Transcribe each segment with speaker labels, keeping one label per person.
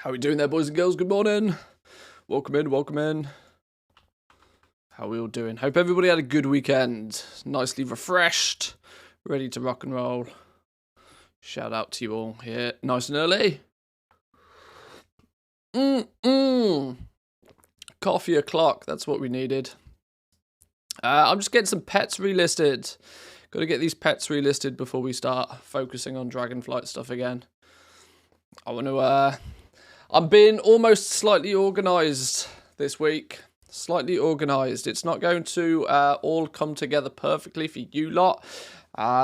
Speaker 1: How we doing there, boys and girls? Good morning. Welcome in, welcome in. How we all doing? Hope everybody had a good weekend. Nicely refreshed, ready to rock and roll. Shout out to you all here, nice and early. Coffee o'clock, that's what we needed. I'm just getting some pets relisted. Got to get these pets relisted before we start focusing on Dragonflight stuff again. I want to, I'm being almost slightly organised this week. Slightly organised. It's not going to all come together perfectly for you lot.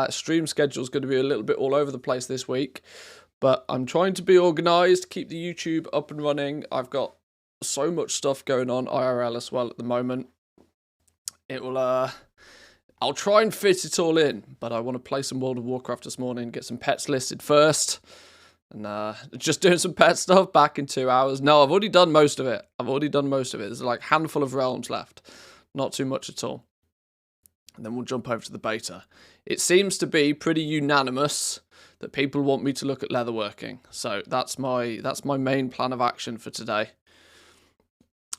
Speaker 1: Stream schedule's going to be a little bit all over the place this week. But I'm trying to be organised, keep the YouTube up and running. I've got so much stuff going on IRL as well at the moment. It will, I'll try and fit it all in. But I want to play some World of Warcraft this morning, get some pets listed first. And just doing some pet stuff back in 2 hours. No, I've already done most of it. There's like a handful of realms left. Not too much at all. And then we'll jump over to the beta. It seems to be pretty unanimous that people want me to look at leatherworking. So that's my main plan of action for today.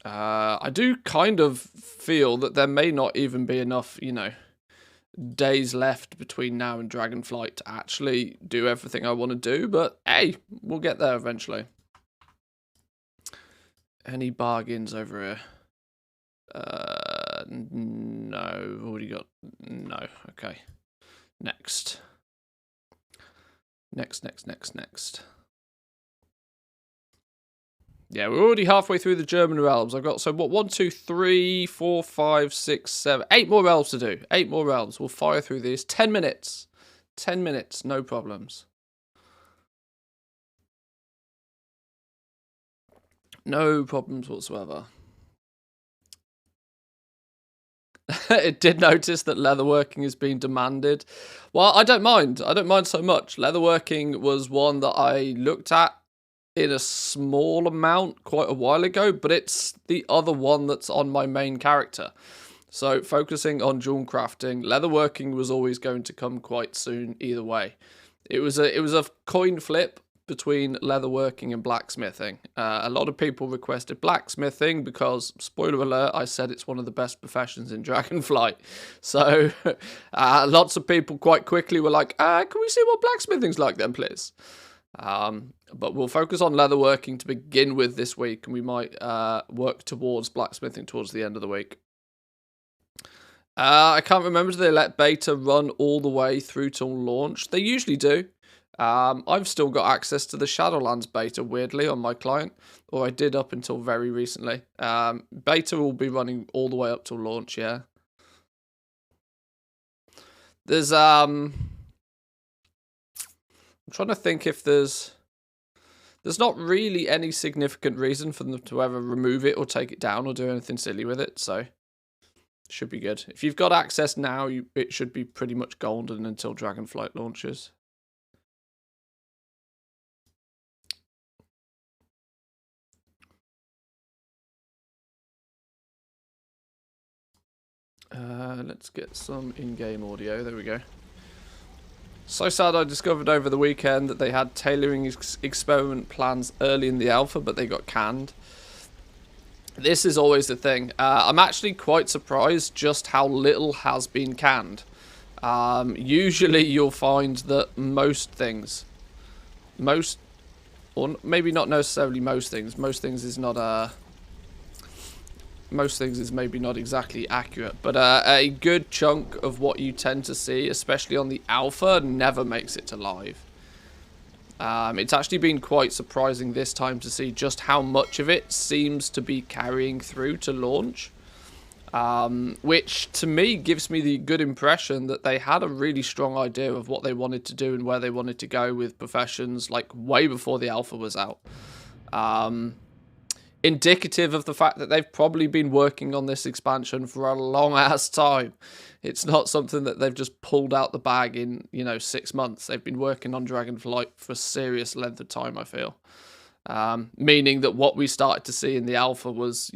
Speaker 1: I do kind of feel that there may not even be enough, days left between now and Dragonflight to actually do everything I want to do, but hey, we'll get there eventually. Any bargains over here? No, already got, no, okay. Next. Yeah, we're already halfway through the German realms. I've got, 1, 2, 3, 4, 5, 6, 7, 8 more realms to do. 8 more realms. We'll fire through these. 10 minutes. 10 minutes, no problems. No problems whatsoever. It did notice that leatherworking is being demanded. Well, I don't mind. I don't mind so much. Leatherworking was one that I looked at in a small amount quite a while ago, but it's the other one that's on my main character. So focusing on jewel crafting, leatherworking was always going to come quite soon either way. It was a coin flip between leatherworking and blacksmithing. A lot of people requested blacksmithing because, spoiler alert, I said it's one of the best professions in Dragonflight. So lots of people quite quickly were like, can we see what blacksmithing's like then, please? But we'll focus on leatherworking to begin with this week, and we might work towards blacksmithing towards the end of the week. I can't remember if they let beta run all the way through till launch. They usually do. I've still got access to the Shadowlands beta, weirdly, on my client, or I did up until very recently. Beta will be running all the way up till launch, yeah. There's, I'm trying to think if there's not really any significant reason for them to ever remove it or take it down or do anything silly with it, so should be good. If you've got access now, it should be pretty much golden until Dragonflight launches. Let's get some in-game audio. There we go. So sad I discovered over the weekend that they had tailoring experiment plans early in the alpha, but they got canned. This is always the thing. I'm actually quite surprised just how little has been canned. Usually you'll find that most things, or maybe not necessarily most things is not most things is maybe not exactly accurate, but a good chunk of what you tend to see, especially on the alpha, never makes it to live. It's actually been quite surprising this time to see just how much of it seems to be carrying through to launch, which to me gives me the good impression that they had a really strong idea of what they wanted to do and where they wanted to go with professions, like way before the alpha was out. Indicative of the fact that they've probably been working on this expansion for a long ass time. It's not something that they've just pulled out the bag in, 6 months. They've been working on Dragonflight for a serious length of time, I feel. Meaning that what we started to see in the alpha was,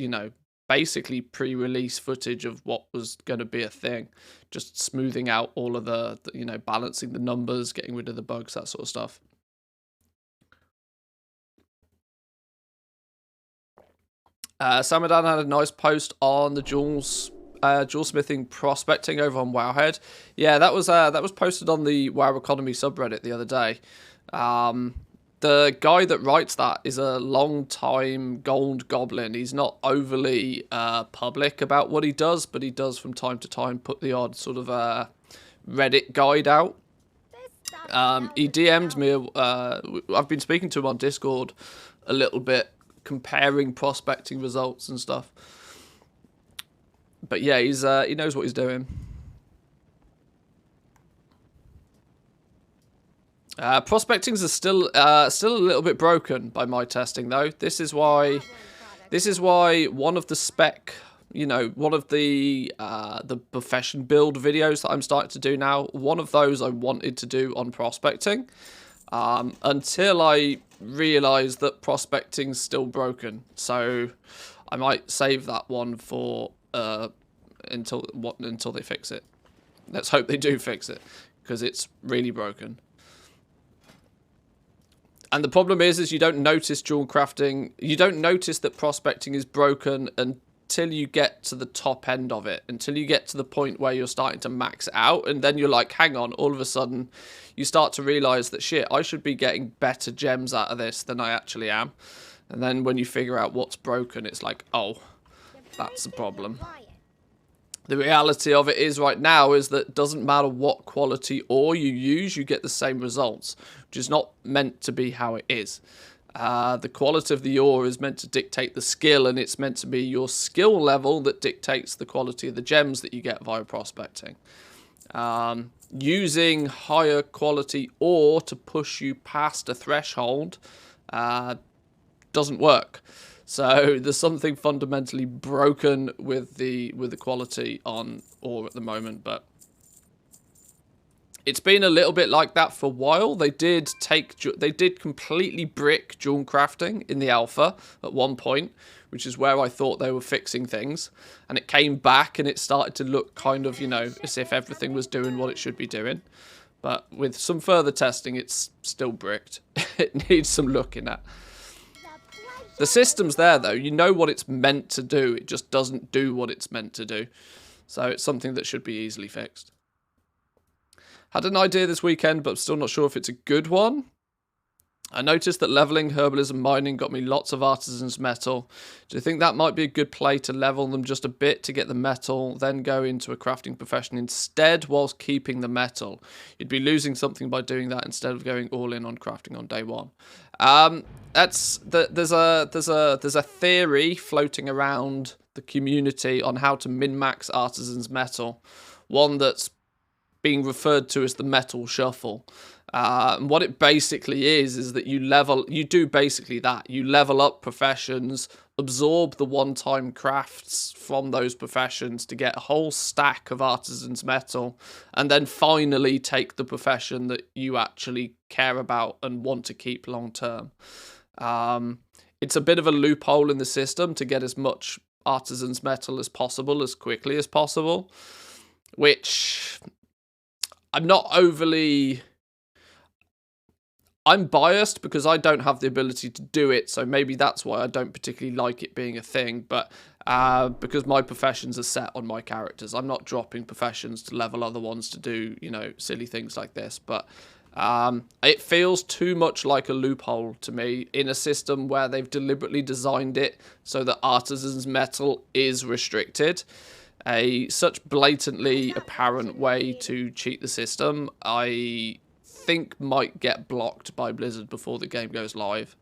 Speaker 1: basically pre-release footage of what was going to be a thing. Just smoothing out all of the, balancing the numbers, getting rid of the bugs, that sort of stuff. Samadan had a nice post on the jewel smithing prospecting over on Wowhead. Yeah, that was posted on the WoW Economy subreddit the other day. The guy that writes that is a long-time gold goblin. He's not overly public about what he does, but he does from time to time put the odd sort of Reddit guide out. He DM'd me. I've been speaking to him on Discord a little bit, comparing prospecting results and stuff. But yeah, he knows what he's doing. Prospectings are still a little bit broken by my testing though. This is why one of the spec, one of the profession build videos that I'm starting to do now, one of those I wanted to do on prospecting, until I realised that prospecting's still broken. So I might save that one for until they fix it. Let's hope they do fix it, because it's really broken. And the problem is you don't notice dual crafting. You don't notice that prospecting is broken until you get to the top end of it, until you get to the point where you're starting to max out, and then you're like, hang on, all of a sudden you start to realize that shit, I should be getting better gems out of this than I actually am. And then when you figure out what's broken, it's like, oh, that's the problem. The reality of it is right now is that it doesn't matter what quality ore you use, you get the same results, which is not meant to be how it is. The quality of the ore is meant to dictate the skill, and it's meant to be your skill level that dictates the quality of the gems that you get via prospecting. Using higher quality ore to push you past a threshold doesn't work. So there's something fundamentally broken with the quality on ore at the moment, but it's been a little bit like that for a while. They did completely brick jewel crafting in the alpha at one point, which is where I thought they were fixing things, and it came back and it started to look kind of, as if everything was doing what it should be doing. But with some further testing, it's still bricked. It needs some looking at. The system's there, though. You know what it's meant to do. It just doesn't do what it's meant to do. So it's something that should be easily fixed. Had an idea this weekend, but I'm still not sure if it's a good one. I noticed that leveling, herbalism, mining got me lots of artisans metal. Do you think that might be a good play to level them just a bit to get the metal, then go into a crafting profession instead whilst keeping the metal? You'd be losing something by doing that instead of going all in on crafting on day one. There's a theory floating around the community on how to min-max artisans metal. One that's being referred to as the metal shuffle. And what it basically is that you do basically that. You level up professions, absorb the one-time crafts from those professions to get a whole stack of artisans metal, and then finally take the profession that you actually care about and want to keep long-term. It's a bit of a loophole in the system to get as much artisans metal as possible, as quickly as possible, which I'm not overly... I'm biased because I don't have the ability to do it, so maybe that's why I don't particularly like it being a thing, but because my professions are set on my characters. I'm not dropping professions to level other ones to do, silly things like this, but it feels too much like a loophole to me in a system where they've deliberately designed it so that artisans metal is restricted. Such blatantly apparent way to cheat the system, I think might get blocked by Blizzard before the game goes live.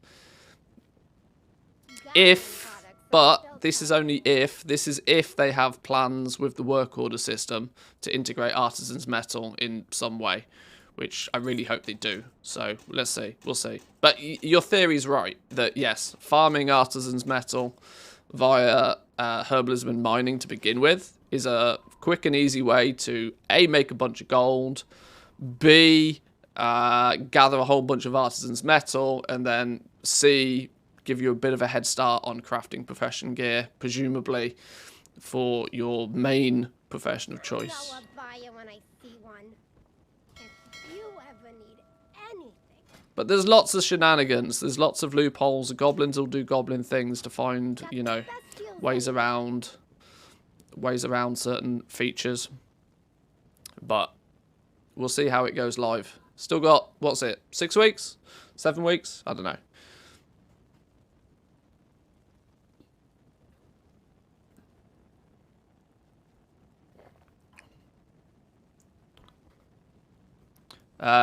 Speaker 1: But this is only if. This is if they have plans with the work order system to integrate artisans metal in some way, which I really hope they do. So let's see. We'll see. But your theory's right that yes, farming artisans metal via herbalism and mining to begin with is a quick and easy way to A, make a bunch of gold, B, gather a whole bunch of artisans metal, and then C, give you a bit of a head start on crafting profession gear, presumably for your main profession of choice. But there's lots of shenanigans. There's lots of loopholes. Goblins will do goblin things to find, you know, ways around certain features. But we'll see how it goes live. Still got, what's it, 6 weeks? 7 weeks? I don't know.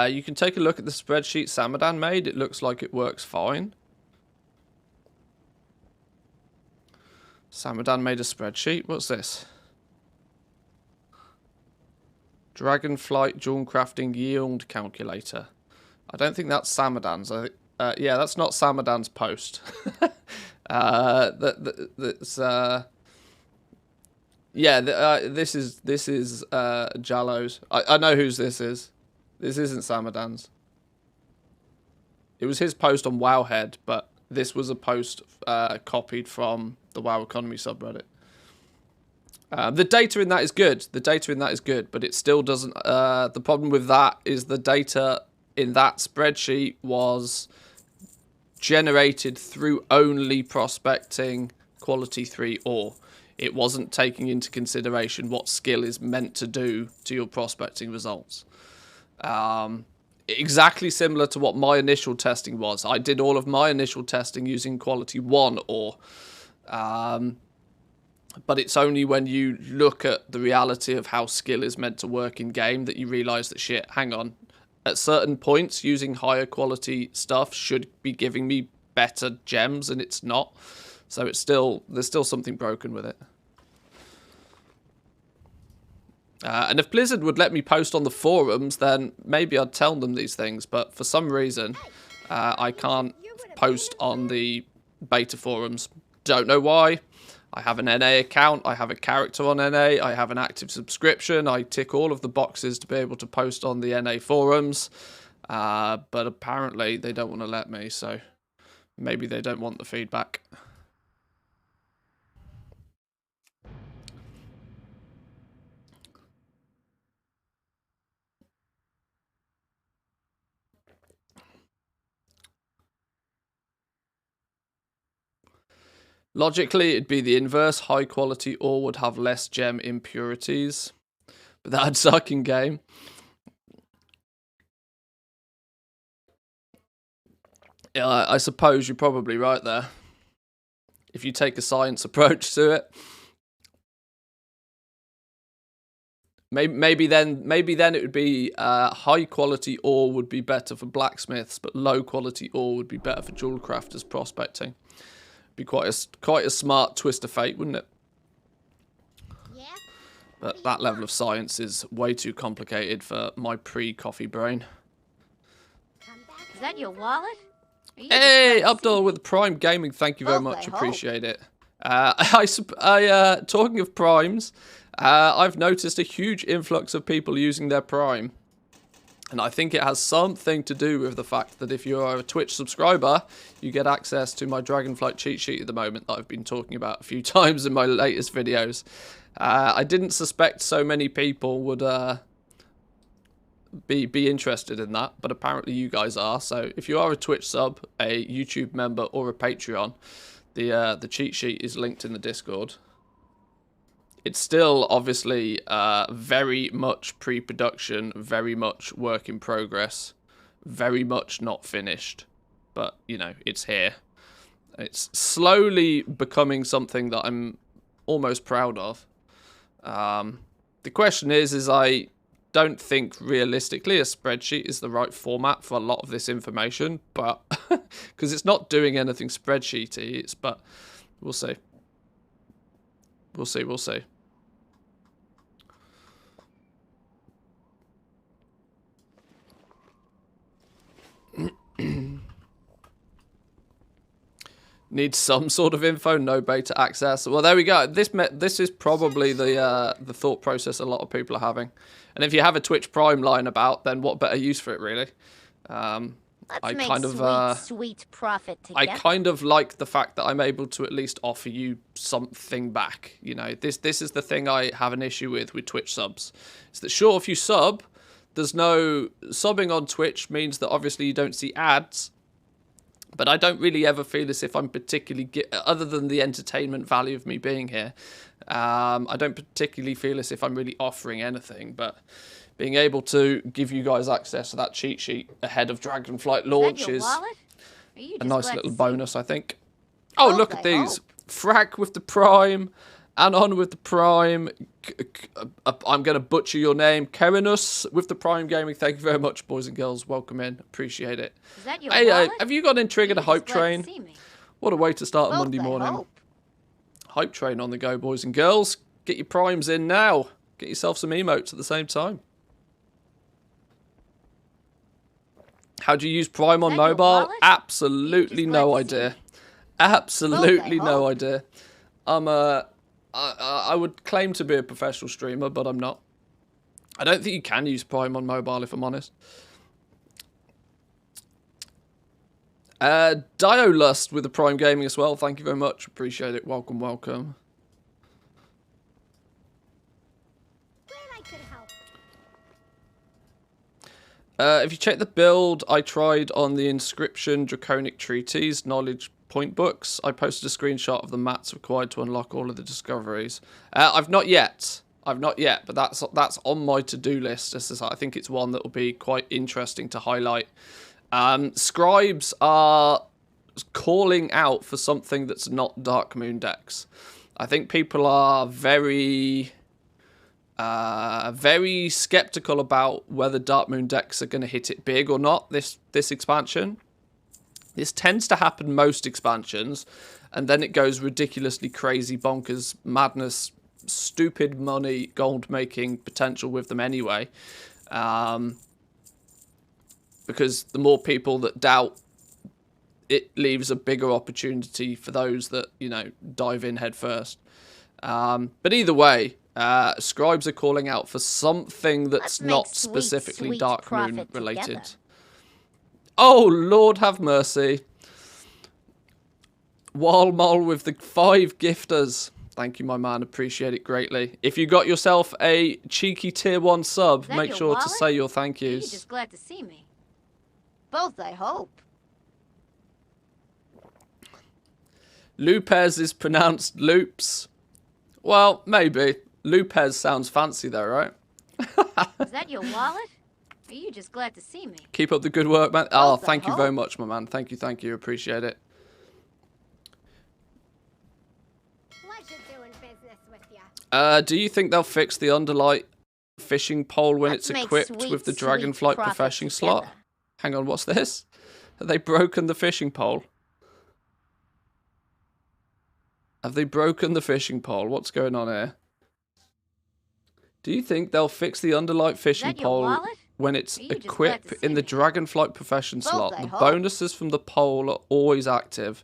Speaker 1: You can take a look at the spreadsheet Samadan made. It looks like it works fine. Samadan made a spreadsheet. What's this? Dragonflight Jewel Crafting Yield Calculator. I don't think that's Samadan's. Yeah, that's not Samadan's post. This is Jallo's. I know whose this is. This isn't Samadan's. It was his post on Wowhead, but this was a post copied from the WoW Economy subreddit. The data in that is good. The data in that is good, but it still doesn't... the problem with that is the data in that spreadsheet was generated through only prospecting quality 3 ore. It wasn't taking into consideration what skill is meant to do to your prospecting results. Exactly similar to what my initial testing was. I did all of my initial testing using quality 1 ore. But it's only when you look at the reality of how skill is meant to work in game that you realise that, shit, hang on. At certain points, using higher quality stuff should be giving me better gems, and it's not. So it's still, there's still something broken with it. And if Blizzard would let me post on the forums, then maybe I'd tell them these things. But for some reason, I can't post on the beta forums. Don't know why. I have an NA account. I have a character on NA. I have an active subscription. I tick all of the boxes to be able to post on the NA forums. But apparently they don't want to let me. So maybe they don't want the feedback. Logically, it'd be the inverse. High quality ore would have less gem impurities. But that'd suck in game. Yeah, I suppose you're probably right there. If you take a science approach to it. Maybe then it would be high quality ore would be better for blacksmiths, but low quality ore would be better for jewel crafters prospecting. Be quite a smart twist of fate, wouldn't it? Yeah. But that level of science is way too complicated for my pre-coffee brain.
Speaker 2: Is that your wallet?
Speaker 1: Hey, Abdul with Prime Gaming, thank you very much, appreciate it. Talking of primes, I've noticed a huge influx of people using their Prime. And I think it has something to do with the fact that if you are a Twitch subscriber, you get access to my Dragonflight cheat sheet at the moment that I've been talking about a few times in my latest videos. I didn't suspect so many people would be interested in that, but apparently you guys are. So if you are a Twitch sub, a YouTube member, or a Patreon, the cheat sheet is linked in the Discord. It's still, obviously, very much pre-production, very much work in progress, very much not finished. But, you know, it's here. It's slowly becoming something that I'm almost proud of. The question is I don't think, realistically, a spreadsheet is the right format for a lot of this information. But, because it's not doing anything spreadsheety, but we'll see. We'll see. Need some sort of info, no beta access. Well, there we go. This is probably the thought process a lot of people are having. And if you have a Twitch Prime lying about, then what better use for it, really? I kind of
Speaker 2: sweet profit together.
Speaker 1: I kind of like the fact that I'm able to at least offer you something back. You know, this is the thing I have an issue with Twitch subs. Is that sure, if you sub, there's no subbing on Twitch means that obviously you don't see ads. But I don't really ever feel as if I'm particularly, other than the entertainment value of me being here, I don't particularly feel as if I'm really offering anything. But being able to give you guys access to that cheat sheet ahead of Dragonflight launch is a nice little bonus, I think. Oh, look at these. Frack with the Prime. Anon with the Prime. I'm going to butcher your name. Kerinus with the Prime Gaming. Thank you very much, boys and girls. Welcome in. Appreciate it.
Speaker 2: Is that your
Speaker 1: hey, have you got in triggered a hype train? What a way to start a Monday morning. Hype train on the go, boys and girls. Get your Primes in now. Get yourself some emotes at the same time. How do you use Prime on mobile? Absolutely no idea. Absolutely no idea. I would claim to be a professional streamer, but I'm not. I don't think you can use Prime on mobile, if I'm honest. Diolust with the Prime Gaming as well. Thank you very much. Appreciate it. Welcome, welcome. If you check the build I tried on the Inscription Draconic Treatise Knowledge Point Books, I posted a screenshot of the mats required to unlock all of the discoveries. I've not yet, but that's on my to-do list. I think it's one that will be quite interesting to highlight. Scribes are calling out for something that's not Dark Moon decks. I think people are very skeptical about whether Dark Moon decks are going to hit it big or not this expansion. This tends to happen most expansions, and then it goes ridiculously crazy, bonkers, madness, stupid money, gold-making potential with them anyway. Because the more people that doubt, it leaves a bigger opportunity for those that, you know, dive in head first. But either way, scribes are calling out for something that's not specifically Dark Moon related. Oh, Lord have mercy. Walmol with the 5 gifters. Thank you, my man. Appreciate it greatly. If you got yourself a cheeky tier 1 sub, make sure to say your thank yous.
Speaker 2: You're just glad to see me. Both, I hope.
Speaker 1: Lupez is pronounced loops. Well, maybe. Lupez sounds fancy though, right?
Speaker 2: Is that your wallet? Are you just glad to see me?
Speaker 1: Keep up the good work, man. Oh, thank you very much, my man. Thank you. Appreciate it.
Speaker 3: Pleasure doing business with ya.
Speaker 1: Do you think they'll fix the underlight fishing pole when it's equipped with the Dragonflight profession slot? Hang on, what's this? Have they broken the fishing pole? Have they broken the fishing pole? What's going on here? Do you think they'll fix the underlight fishing pole when it's equipped in the Dragonflight profession slot? The bonuses from the pole are always active.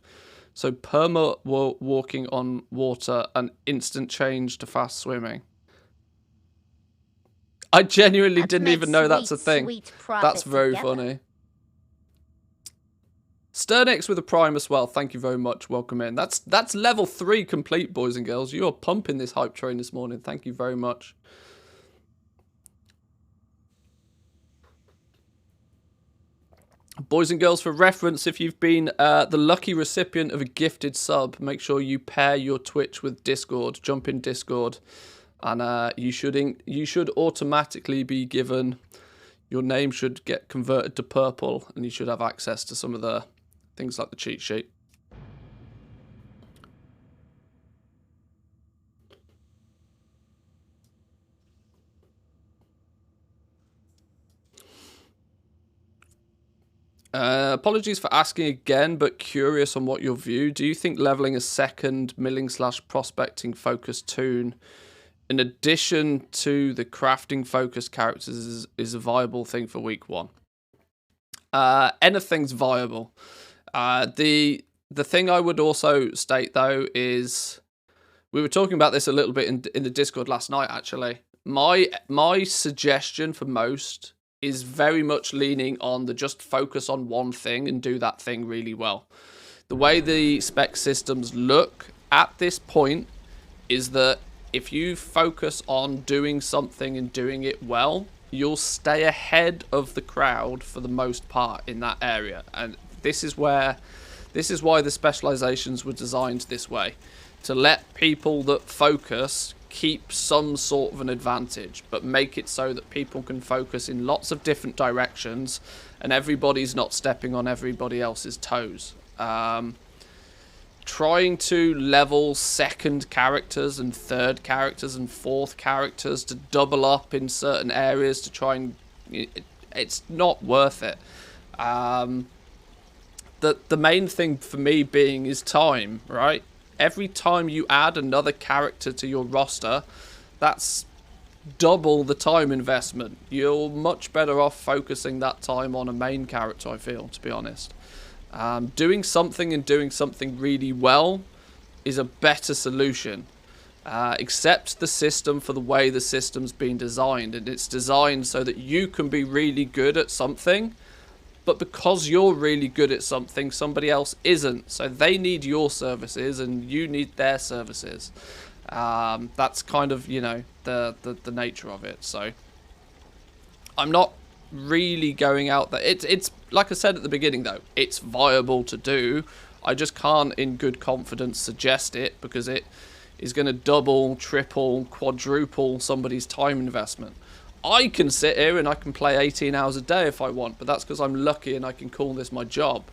Speaker 1: So perma walking on water and instant change to fast swimming. I genuinely didn't even know that's a thing. That's very funny. Sternix with a Prime as well. Thank you very much. Welcome in. That's level 3 complete, boys and girls. You are pumping this hype train this morning. Thank you very much. Boys and girls, for reference, if you've been the lucky recipient of a gifted sub, make sure you pair your Twitch with Discord. Jump in Discord, and you should automatically be given. Your name should get converted to purple, and you should have access to some of the things like the cheat sheet. Apologies for asking again, but curious on what your view. Do you think leveling a second milling/prospecting focused toon in addition to the crafting focused characters is a viable thing for week 1? Anything's viable. The thing I would also state though is, we were talking about this a little bit in the Discord last night actually. My suggestion for most is very much leaning on the just focus on one thing and do that thing really well. The way the spec systems look at this point is that if you focus on doing something and doing it well, you'll stay ahead of the crowd for the most part in that area. And this is why the specializations were designed this way, to let people that focus keep some sort of an advantage, but make it so that people can focus in lots of different directions and everybody's not stepping on everybody else's toes. Trying to level second characters and third characters and fourth characters to double up in certain areas to try and... it's not worth it. The main thing for me being is time, right? Every time you add another character to your roster, that's double the time investment. You're much better off focusing that time on a main character, I feel, to be honest. Doing something really well is a better solution. Accept the system for the way the system's been designed, and it's designed so that you can be really good at something, but because you're really good at something, somebody else isn't. So they need your services and you need their services. That's kind of, you know, the nature of it. So I'm not really going out there. It's like I said at the beginning, though, it's viable to do. I just can't in good confidence suggest it because it is going to double, triple, quadruple somebody's time investment. I can sit here and I can play 18 hours a day if I want, but that's because I'm lucky and I can call this my job.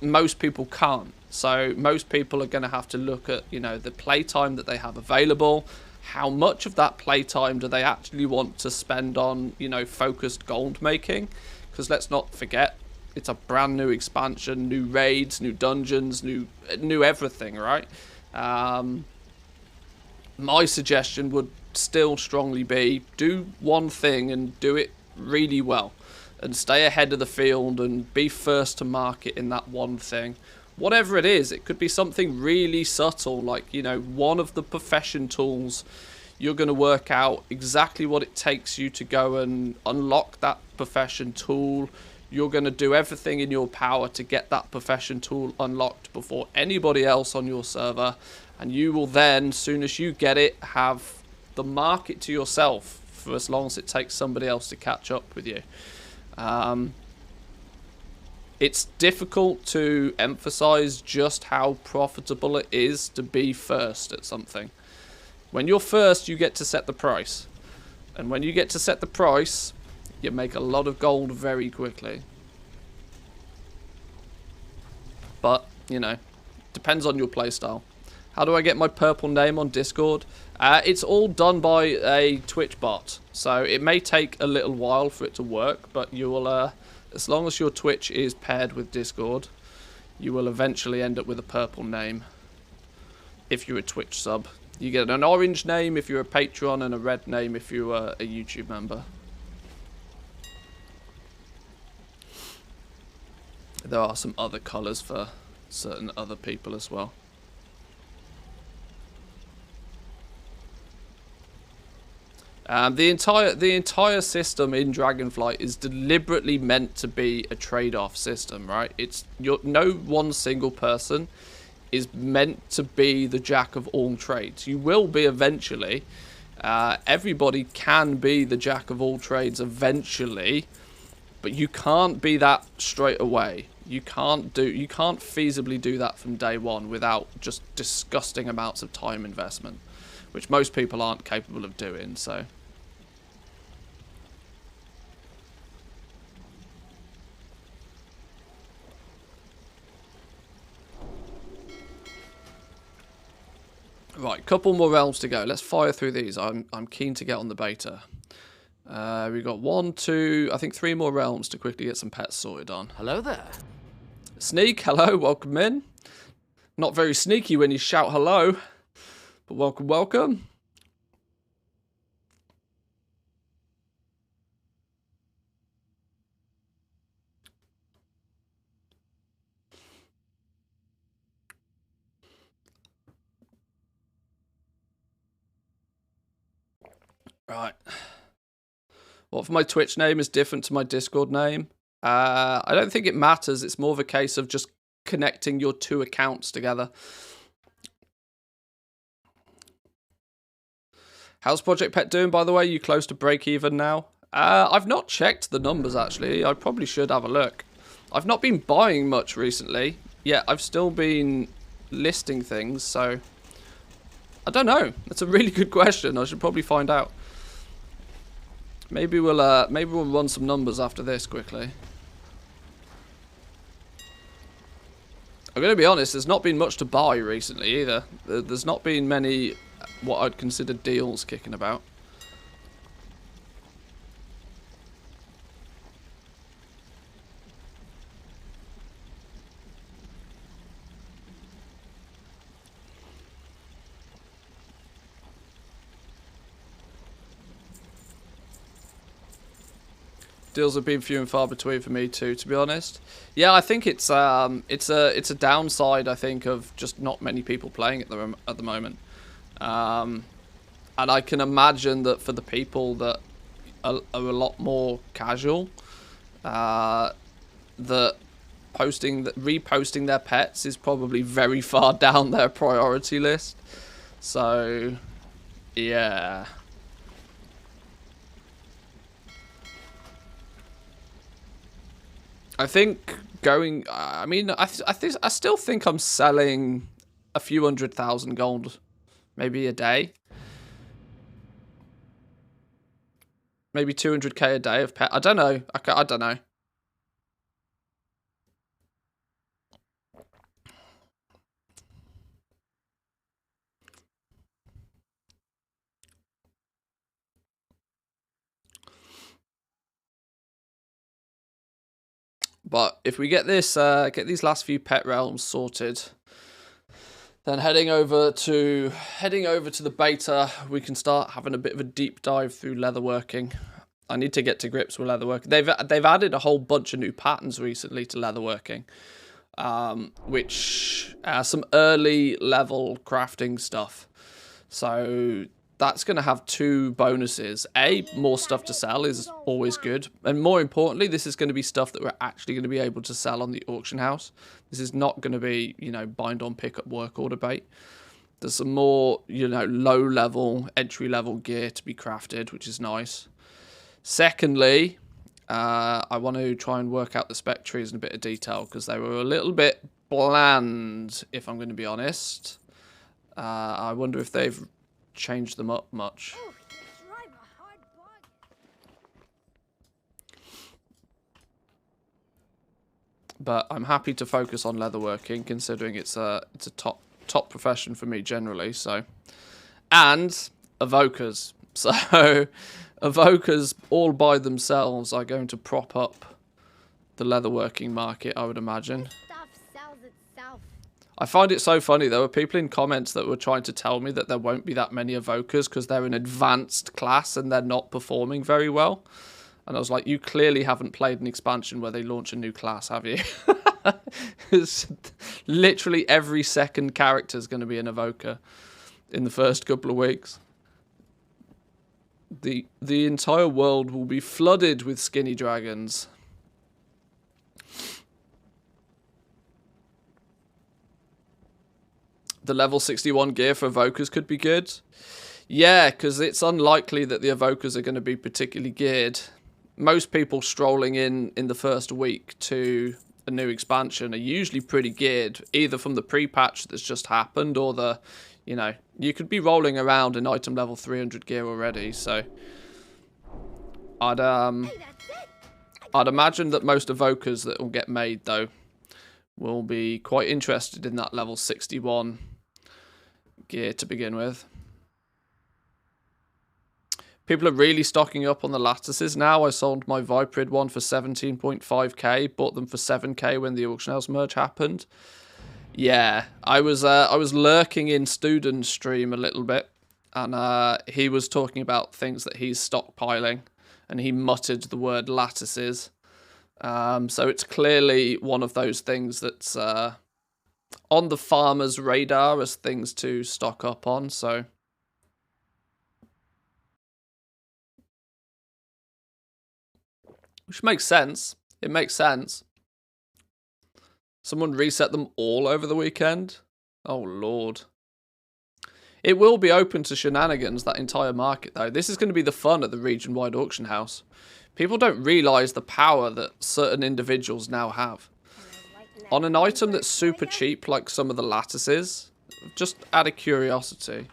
Speaker 1: Most people can't. So most people are going to have to look at, you know, the playtime that they have available. How much of that playtime do they actually want to spend on, you know, focused gold making? Because let's not forget, it's a brand new expansion, new raids, new dungeons, new everything, right? My suggestion would still strongly be do one thing and do it really well and stay ahead of the field and be first to market in that one thing. Whatever it is, it could be something really subtle, like, you know, one of the profession tools. You're going to work out exactly what it takes you to go and unlock that profession tool. You're going to do everything in your power to get that profession tool unlocked before anybody else on your server, and you will then, as soon as you get it, have the market to yourself for as long as it takes somebody else to catch up with you. It's difficult to emphasize just how profitable it is to be first at something. When you're first, you get to set the price. And when you get to set the price, you make a lot of gold very quickly. But, you know, depends on your playstyle. How do I get my purple name on Discord? It's all done by a Twitch bot. So it may take a little while for it to work, but you will... as long as your Twitch is paired with Discord, you will eventually end up with a purple name. If you're a Twitch sub. You get an orange name if you're a Patreon and a red name if you're a YouTube member. There are some other colours for certain other people as well. The entire system in Dragonflight is deliberately meant to be a trade-off system, right? No one single person is meant to be the jack of all trades. You will be eventually. Everybody can be the jack of all trades eventually, but you can't be that straight away. You can't feasibly do that from day one without just disgusting amounts of time investment, which most people aren't capable of doing, so... Right, couple more realms to go. Let's fire through these. I'm keen to get on the beta. We've got 1, 2, I think 3 more realms to quickly get some pets sorted on.
Speaker 4: Hello there.
Speaker 1: Sneak, hello, welcome in. Not very sneaky when you shout hello, but welcome, welcome. Right. What if my Twitch name is different to my Discord name? I don't think it matters. It's more of a case of just connecting your 2 accounts together. How's Project Pet doing, by the way? You close to break even now? I've not checked the numbers, actually. I probably should have a look. I've not been buying much recently. Yeah, I've still been listing things, so... I don't know. That's a really good question. I should probably find out. Maybe we'll run some numbers after this quickly. I'm going to be honest, there's not been much to buy recently either. There's not been many what I'd consider deals kicking about. Deals have been few and far between for me too, to be honest. Yeah, I think it's a downside, I think, of just not many people playing at the moment. And I can imagine that for the people that are a lot more casual, that reposting their pets is probably very far down their priority list. So, yeah. I think going... I mean, I still think I'm selling a few 100,000 gold, maybe a day. Maybe 200k a day of pet. I don't know. I don't know. But if we get this, get these last few pet realms sorted, then heading over to the beta, we can start having a bit of a deep dive through leatherworking. I need to get to grips with leatherworking. They've added a whole bunch of new patterns recently to leatherworking, which some early level crafting stuff. So that's going to have two bonuses. A, more stuff to sell is always good. And more importantly, this is going to be stuff that we're actually going to be able to sell on the auction house. This is not going to be, you know, bind on pickup work order bait. There's some more, you know, low level, entry level gear to be crafted, which is nice. Secondly, I want to try and work out the spec trees in a bit of detail because they were a little bit bland, if I'm going to be honest. I wonder if they've changed them up much. But I'm happy to focus on leatherworking, considering it's a top profession for me generally. So, and evokers. So, evokers all by themselves are going to prop up the leatherworking market, I would imagine. I find it so funny. There were people in comments that were trying to tell me that there won't be that many evokers because they're an advanced class and they're not performing very well. And I was like, you clearly haven't played an expansion where they launch a new class, have you? It's literally every second character is going to be an evoker in the first couple of weeks. The entire world will be flooded with skinny dragons. The level 61 gear for evokers could be good. Yeah, because it's unlikely that the evokers are going to be particularly geared. Most people strolling in the first week to a new expansion are usually pretty geared, either from the pre-patch that's just happened or the, you know, you could be rolling around in item level 300 gear already. So I'd imagine that most evokers that will get made though will be quite interested in that level 61 gear to begin with. People are really stocking up on the lattices now. I sold my Viprid one for 17.5k, bought them for 7k when the auction house merge happened. Yeah, I was lurking in Student's stream a little bit, and he was talking about things that he's stockpiling, and he muttered the word lattices. So it's clearly one of those things that's on the farmer's radar as things to stock up on, so... Which makes sense. It makes sense. Someone reset them all over the weekend? Oh, Lord. It will be open to shenanigans, that entire market, though. This is going to be the fun at the region-wide auction house. People don't realise the power that certain individuals now have. On an item that's super cheap, like some of the lattices, just out of curiosity.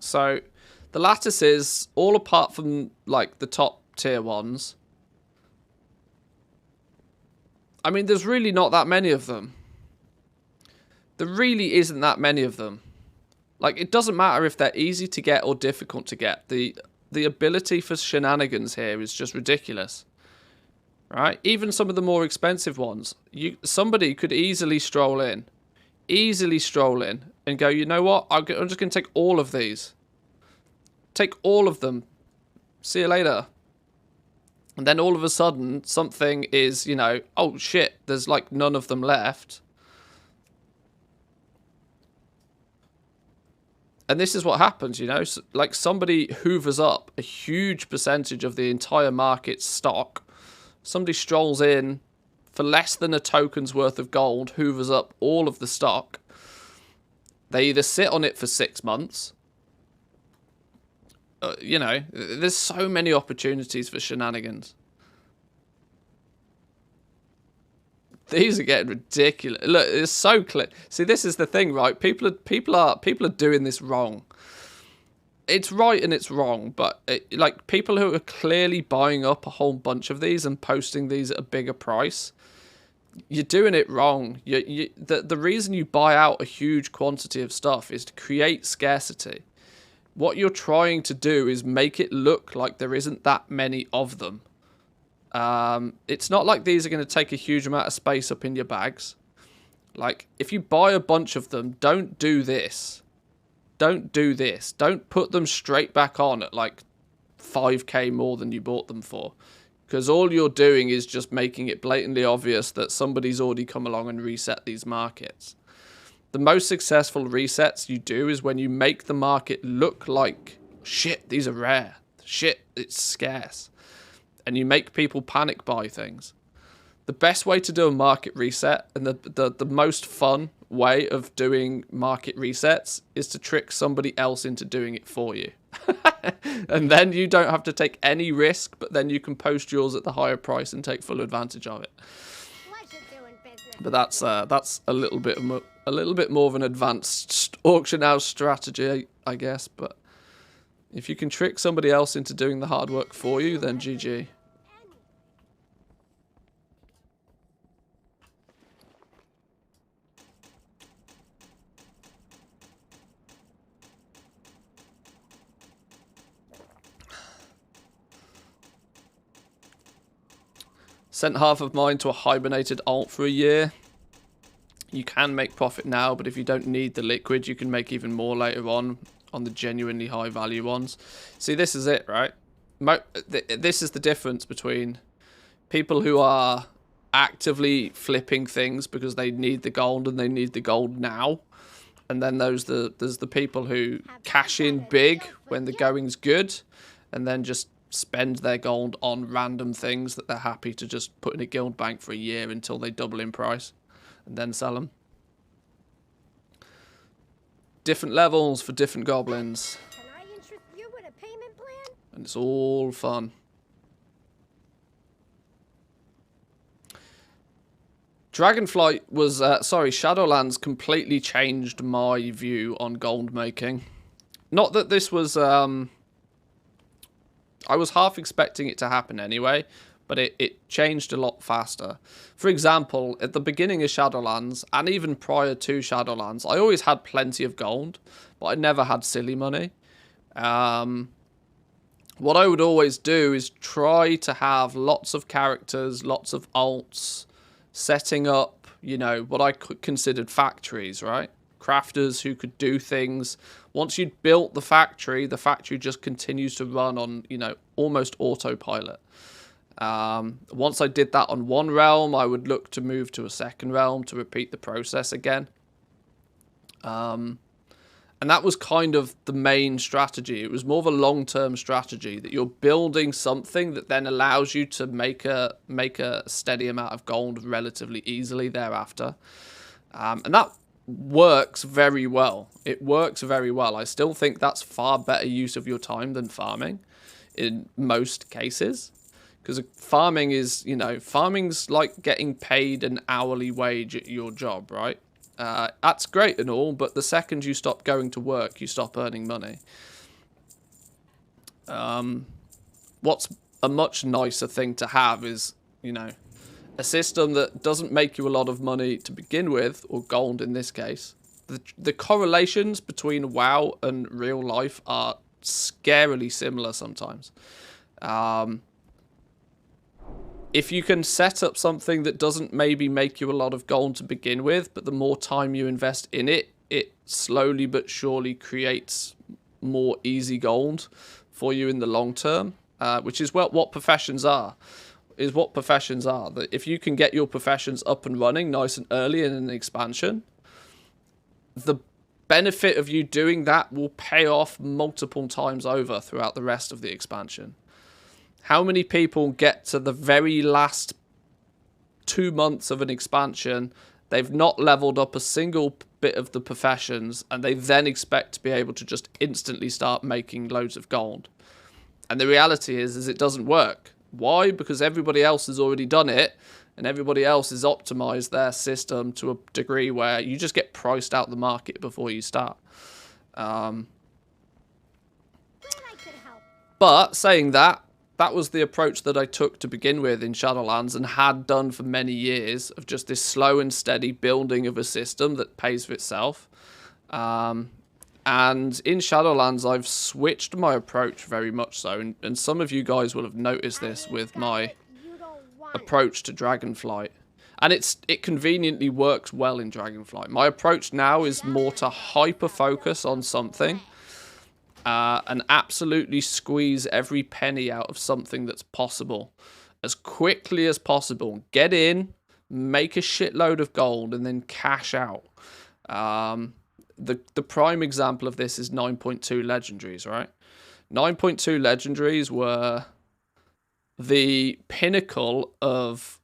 Speaker 1: So, the lattices, all apart from, like, the top tier ones. I mean, there's really not that many of them. There really isn't that many of them. Like, it doesn't matter if they're easy to get or difficult to get. The ability for shenanigans here is just ridiculous. Right? Even some of the more expensive ones. Somebody could easily stroll in. And go, you know what? I'm just going to take all of these. Take all of them. See you later. And then all of a sudden, something is, you know, oh shit, there's like none of them left. And this is what happens, you know, so, like somebody hoovers up a huge percentage of the entire market's stock. Somebody strolls in for less than a token's worth of gold, hoovers up all of the stock. They either sit on it for 6 months. You know, there's so many opportunities for shenanigans. These are getting ridiculous. Look, it's so clear. See, this is the thing, right? People are doing this wrong. It's right and it's wrong, but like people who are clearly buying up a whole bunch of these and posting these at a bigger price, you're doing it wrong. The reason you buy out a huge quantity of stuff is to create scarcity. What you're trying to do is make it look like there isn't that many of them. It's not like these are going to take a huge amount of space up in your bags. Like, if you buy a bunch of them, don't do this. Don't do this. Don't put them straight back on at like 5k more than you bought them for. Because all you're doing is just making it blatantly obvious that somebody's already come along and reset these markets. The most successful resets you do is when you make the market look like, shit, these are rare. Shit, it's scarce. And you make people panic buy things. The best way to do a market reset and the most fun way of doing market resets is to trick somebody else into doing it for you. And then you don't have to take any risk, but then you can post yours at the higher price and take full advantage of it. But that's a little bit more of an advanced auction house strategy, I guess. But if you can trick somebody else into doing the hard work for you, then GG. Sent half of mine to a hibernated alt for a year. You can make profit now, but if you don't need the liquid, you can make even more later on the genuinely high value ones. See, this is it, right? This is the difference between people who are actively flipping things because they need the gold and they need the gold now. And then there's the people who cash in big when the going's good and then just spend their gold on random things that they're happy to just put in a guild bank for a year until they double in price and then sell them. Different levels for different goblins.
Speaker 3: Can I interest you in a payment plan?
Speaker 1: And it's all fun. Dragonflight was, Shadowlands completely changed my view on gold making. Not that this was, I was half expecting it to happen anyway, but it changed a lot faster. For example, at the beginning of Shadowlands, and even prior to Shadowlands, I always had plenty of gold, but I never had silly money. What I would always do is try to have lots of characters, lots of alts, setting up, you know, what I considered factories, right? Crafters who could do things. Once you'd built the factory just continues to run on, you know, almost autopilot. Once I did that on one realm, I would look to move to a second realm to repeat the process again. And that was kind of the main strategy. It was more of a long-term strategy that you're building something that then allows you to make a steady amount of gold relatively easily thereafter. And works very well. It works very well. I still think that's far better use of your time than farming in most cases. Because farming is, you know, farming's like getting paid an hourly wage at your job, right? That's great and all, but the second you stop going to work, you stop earning money. What's a much nicer thing to have is, you know, a system that doesn't make you a lot of money to begin with, or gold in this case. The correlations between WoW and real life are scarily similar sometimes. If you can set up something that doesn't maybe make you a lot of gold to begin with, but the more time you invest in it, it slowly but surely creates more easy gold for you in the long term, which is what professions are. That if you can get your professions up and running nice and early in an expansion, the benefit of you doing that will pay off multiple times over throughout the rest of the expansion. How many people get to the very last 2 months of an expansion, they've not leveled up a single bit of the professions, and they then expect to be able to just instantly start making loads of gold? And the reality is it doesn't work. Why? Because everybody else has already done it, and everybody else has optimized their system to a degree where you just get priced out the market before you start. But saying that, that was the approach that I took to begin with in Shadowlands, and had done for many years, of just this slow and steady building of a system that pays for itself. And in Shadowlands, I've switched my approach very much so, and some of you guys will have noticed this with my approach to Dragonflight. And it conveniently works well in Dragonflight. My approach now is more to hyper-focus on something, and absolutely squeeze every penny out of something that's possible as quickly as possible. Get in, make a shitload of gold, and then cash out. The prime example of this is 9.2 legendaries, right? 9.2 legendaries were the pinnacle of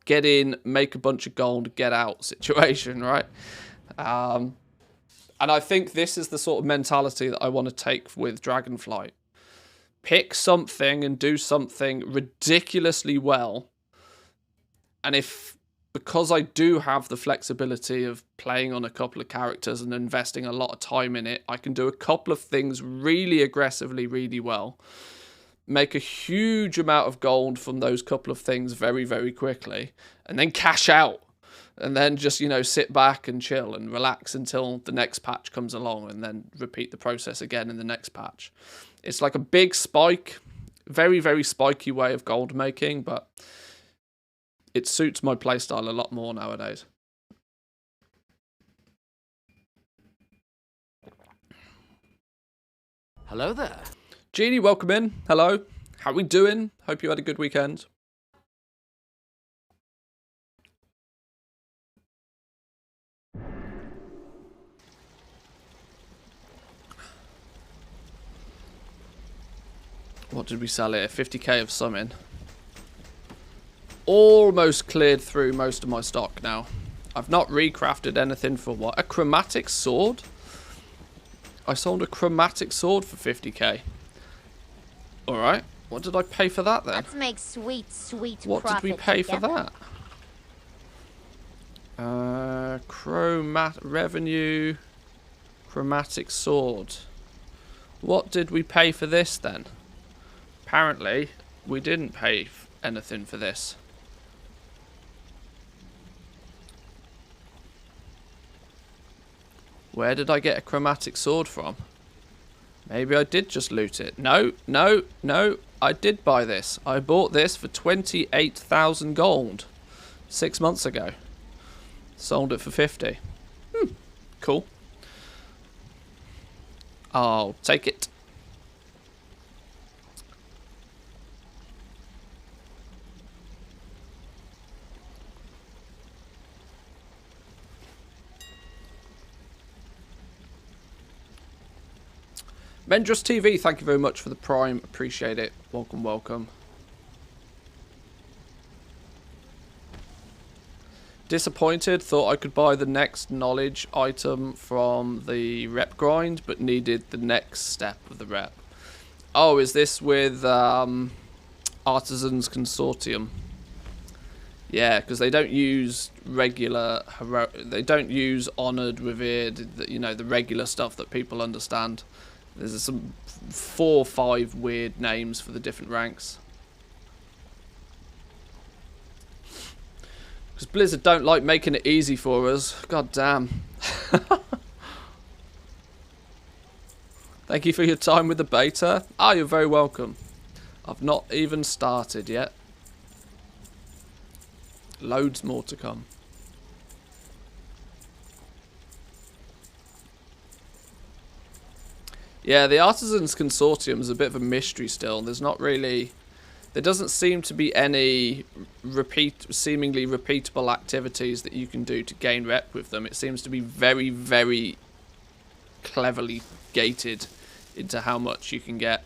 Speaker 1: get in, make a bunch of gold, get out situation, right? And I think this is the sort of mentality that I want to take with Dragonflight. Pick something and do something ridiculously well. And because I do have the flexibility of playing on a couple of characters and investing a lot of time in it, I can do a couple of things really aggressively, really well. Make a huge amount of gold from those couple of things very, very quickly. And then cash out. And then just, you know, sit back and chill and relax until the next patch comes along, and then repeat the process again in the next patch. It's like a big spike, very, very spiky way of gold making, but it suits my playstyle a lot more nowadays.
Speaker 4: Hello there.
Speaker 1: Jeannie, welcome in. Hello. How we doing? Hope you had a good weekend. What did we sell here? 50k of summon. Almost cleared through most of my stock now. I've not recrafted anything for what? A chromatic sword? I sold a chromatic sword for 50k. Alright. What did I pay for that then?
Speaker 2: Let's make sweet, sweet
Speaker 1: What did we
Speaker 2: profit
Speaker 1: pay
Speaker 2: together.
Speaker 1: for that? Revenue. Chromatic sword. What did we pay for this then? Apparently, we didn't pay anything for this. Where did I get a chromatic sword from? Maybe I did just loot it. No, no, no. I did buy this. I bought this for 28,000 gold 6 months ago. Sold it for 50. Cool. I'll take it. Mendrus TV, thank you very much for the Prime. Appreciate it. Welcome, welcome. Disappointed. Thought I could buy the next knowledge item from the rep grind, but needed the next step of the rep. Oh, is this with Artisan's Consortium? Yeah, because they don't use regular they don't use honored, revered, you know, the regular stuff that people understand. There's some 4 or 5 weird names for the different ranks. Because Blizzard don't like making it easy for us. God damn. Thank you for your time with the beta. Ah, you're very welcome. I've not even started yet. Loads more to come. Yeah, the Artisan's Consortium is a bit of a mystery still. There's not really... There doesn't seem to be any seemingly repeatable activities that you can do to gain rep with them. It seems to be very, very cleverly gated into how much you can get.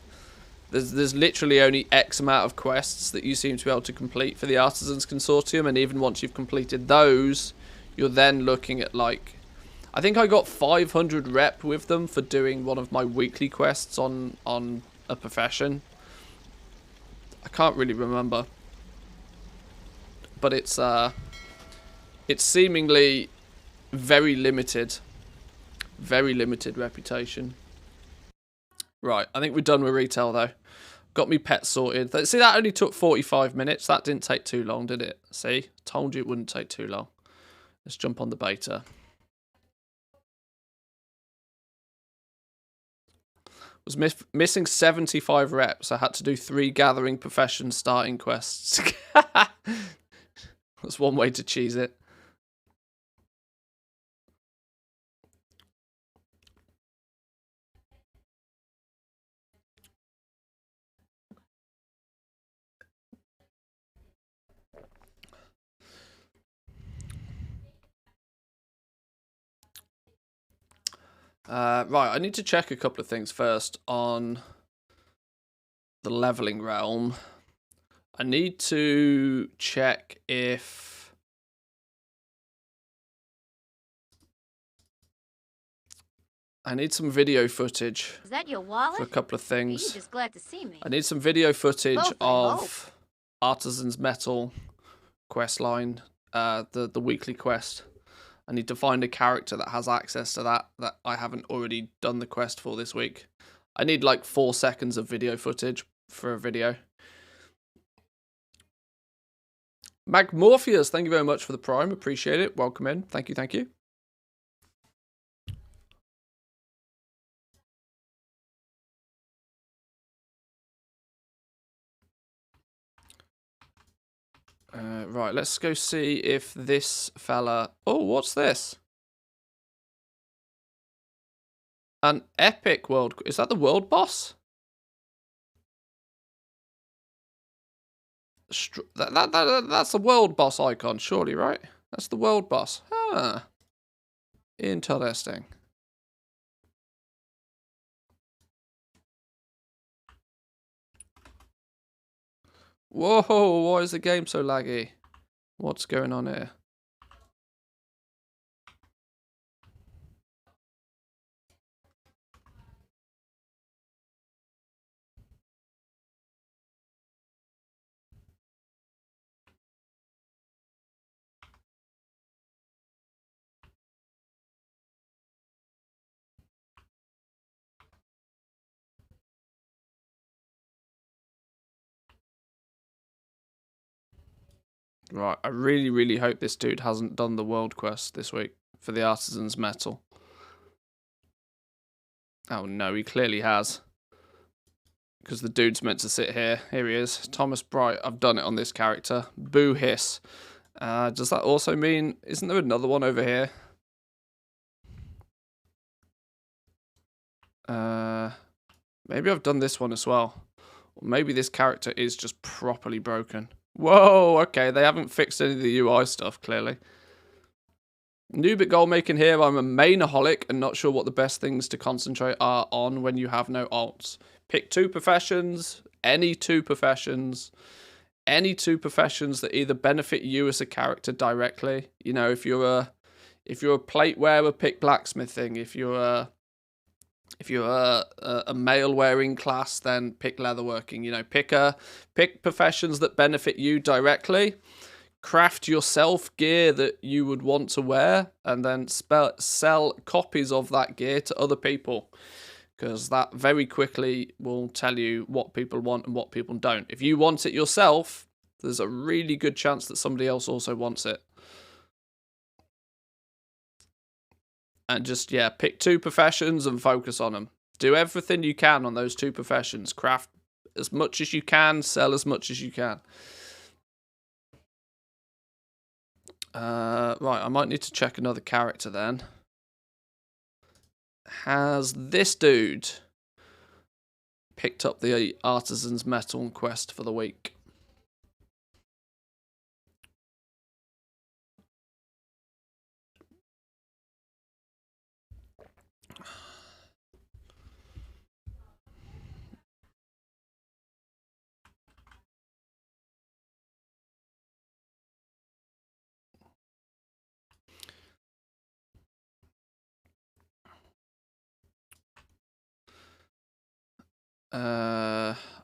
Speaker 1: There's literally only X amount of quests that you seem to be able to complete for the Artisan's Consortium, and even once you've completed those, you're then looking at, like... I think I got 500 rep with them for doing one of my weekly quests on a profession. I can't really remember. But it's seemingly very limited. Very limited reputation. Right, I think we're done with retail though. Got me pet sorted. See, that only took 45 minutes. That didn't take too long, did it? See? Told you it wouldn't take too long. Let's jump on the beta. Was missing 75 reps. I had to do 3 gathering profession starting quests. That's one way to cheese it. Right, I need to check a couple of things first on the leveling realm. I need to check if I need some video footage.
Speaker 2: Is that your wallet?
Speaker 1: For a couple of things.
Speaker 2: Are you just glad to see me?
Speaker 1: I need some video footage
Speaker 2: Both,
Speaker 1: of Artisan's Metal quest line, the weekly quest. I need to find a character that has access to that I haven't already done the quest for this week. I need like 4 seconds of video footage for a video. Magmorpheus, thank you very much for the Prime. Appreciate it. Welcome in. Thank you, thank you. Right, let's go see if this fella... Oh, what's this? An epic world... Is that the world boss? That's the world boss icon, surely, right? That's the world boss. Huh. Interesting. Whoa, why is the game so laggy? What's going on here? Right, I really, really hope this dude hasn't done the world quest this week for the Artisan's Metal. Oh no, he clearly has. Because the dude's meant to sit here. Here he is. Thomas Bright. I've done it on this character. Boo hiss. Does that also mean... Isn't there another one over here? Maybe I've done this one as well. Or maybe this character is just properly broken. Whoa, okay, they haven't fixed any of the UI stuff, clearly. Noob at goal making here. I'm a mainaholic and not sure what the best things to concentrate are on when you have no alts. Pick 2 professions, any 2 professions. any two professions that either benefit you as a character directly. You know, if you're a plate wearer, pick blacksmithing. If you're a male wearing class, then pick leatherworking. You know, pick professions that benefit you directly. Craft yourself gear that you would want to wear, and then sell copies of that gear to other people, because that very quickly will tell you what people want and what people don't. If you want it yourself, there's a really good chance that somebody else also wants it. And just, yeah, pick two professions and focus on them. Do everything you can on those two professions. Craft as much as you can, sell as much as you can. Right, I might need to check another character then. Has this dude picked up the Artisan's Metal quest for the week?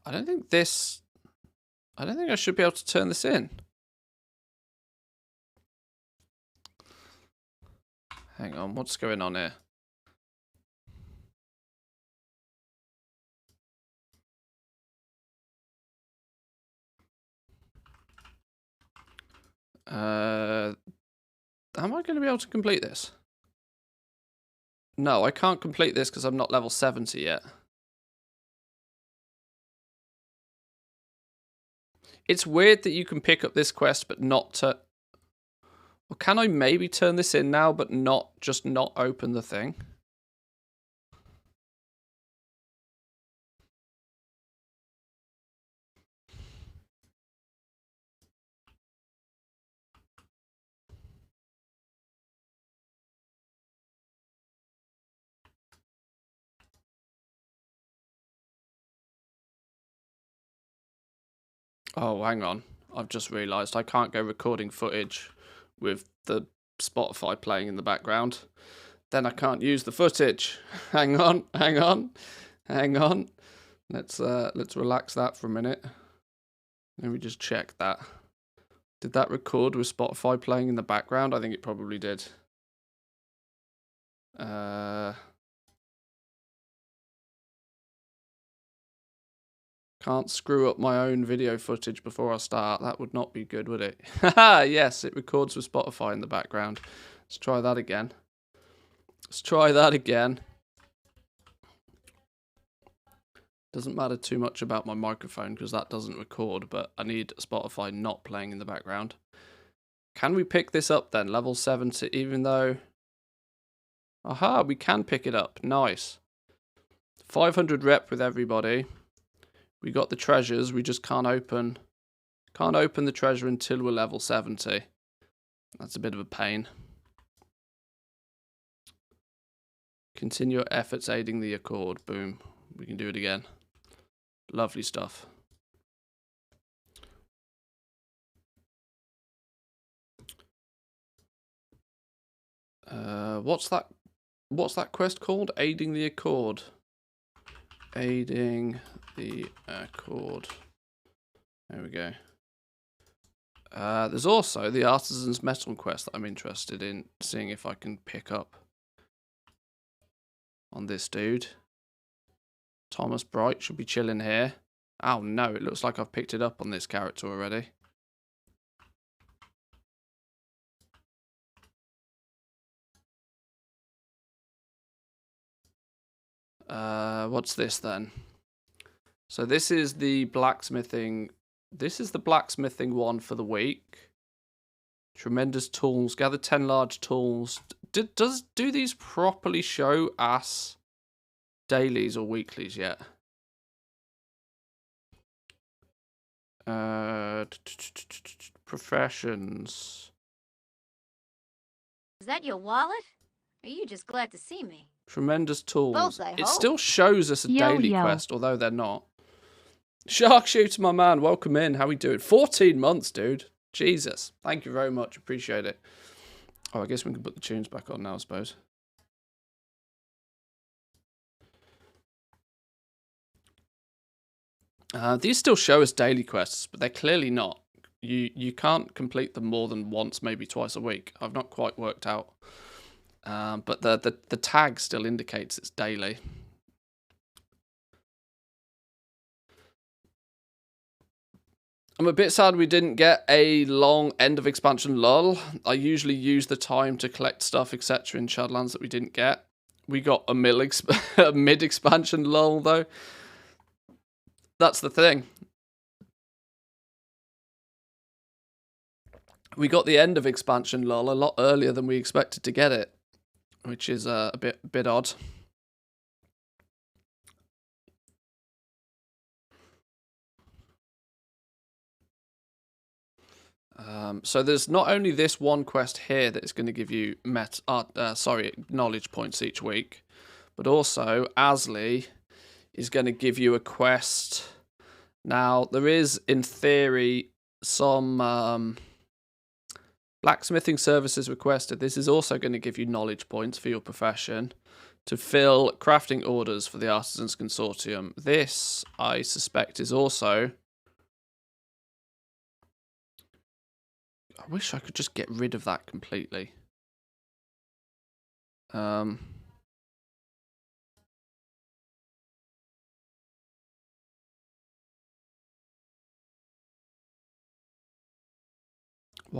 Speaker 1: I don't think I should be able to turn this in. Hang on, what's going on here? Am I going to be able to complete this? No, I can't complete this because I'm not level 70 yet. It's weird that you can pick up this quest but not to... Well, can I maybe turn this in now but not open the thing? Oh, hang on. I've just realised I can't go recording footage with the Spotify playing in the background. Then I can't use the footage. Hang on. Let's relax that for a minute. Let me just check that. Did that record with Spotify playing in the background? I think it probably did. Can't screw up my own video footage before I start. That would not be good, would it? Haha, yes, it records with Spotify in the background. Let's try that again. Doesn't matter too much about my microphone because that doesn't record, but I need Spotify not playing in the background. Can we pick this up then? Level 70, even though... Aha, we can pick it up. Nice. 500 rep with everybody. We got the treasures, we just can't open the treasure until we're level 70. That's a bit of a pain. Continue your efforts aiding the Accord. Boom. We can do it again. Lovely stuff. What's that quest called? Aiding the Accord. Aiding the Accord. There we go. There's also the Artisan's Metal quest that I'm interested in seeing if I can pick up on this dude. Thomas Bright should be chilling here. Oh no, it looks like I've picked it up on this character already. What's this then? So this is the blacksmithing. This is the blacksmithing one for the week. Tremendous tools. Gather 10 large tools. Do these properly show us dailies or weeklies yet? Professions.
Speaker 2: Is that your wallet? Or are you just glad to see me?
Speaker 1: Tremendous tools.
Speaker 2: Both, I
Speaker 1: It
Speaker 2: hope.
Speaker 1: still shows us a daily
Speaker 4: Yo-yo.
Speaker 1: quest, although they're not. Sharkshooter, my man, welcome in. How we doing? 14 months, dude. Jesus. Thank you very much. Appreciate it. Oh, I guess we can put the tunes back on now, I suppose. These still show us daily quests, but they're clearly not. You can't complete them more than once, maybe twice a week. I've not quite worked out. But the tag still indicates it's daily. I'm a bit sad we didn't get a long end of expansion lull. I usually use the time to collect stuff, etc. in Shadowlands that we didn't get. We got a mid-expansion lull, though. That's the thing. We got the end of expansion lull a lot earlier than we expected to get it, which is a bit odd. So there's not only this one quest here that is going to give you knowledge points each week, but also Asley is going to give you a quest. Now there is, in theory, some blacksmithing services requested. This is also going to give you knowledge points for your profession to fill crafting orders for the Artisans Consortium. This, I suspect, is also... I wish I could just get rid of that completely. Why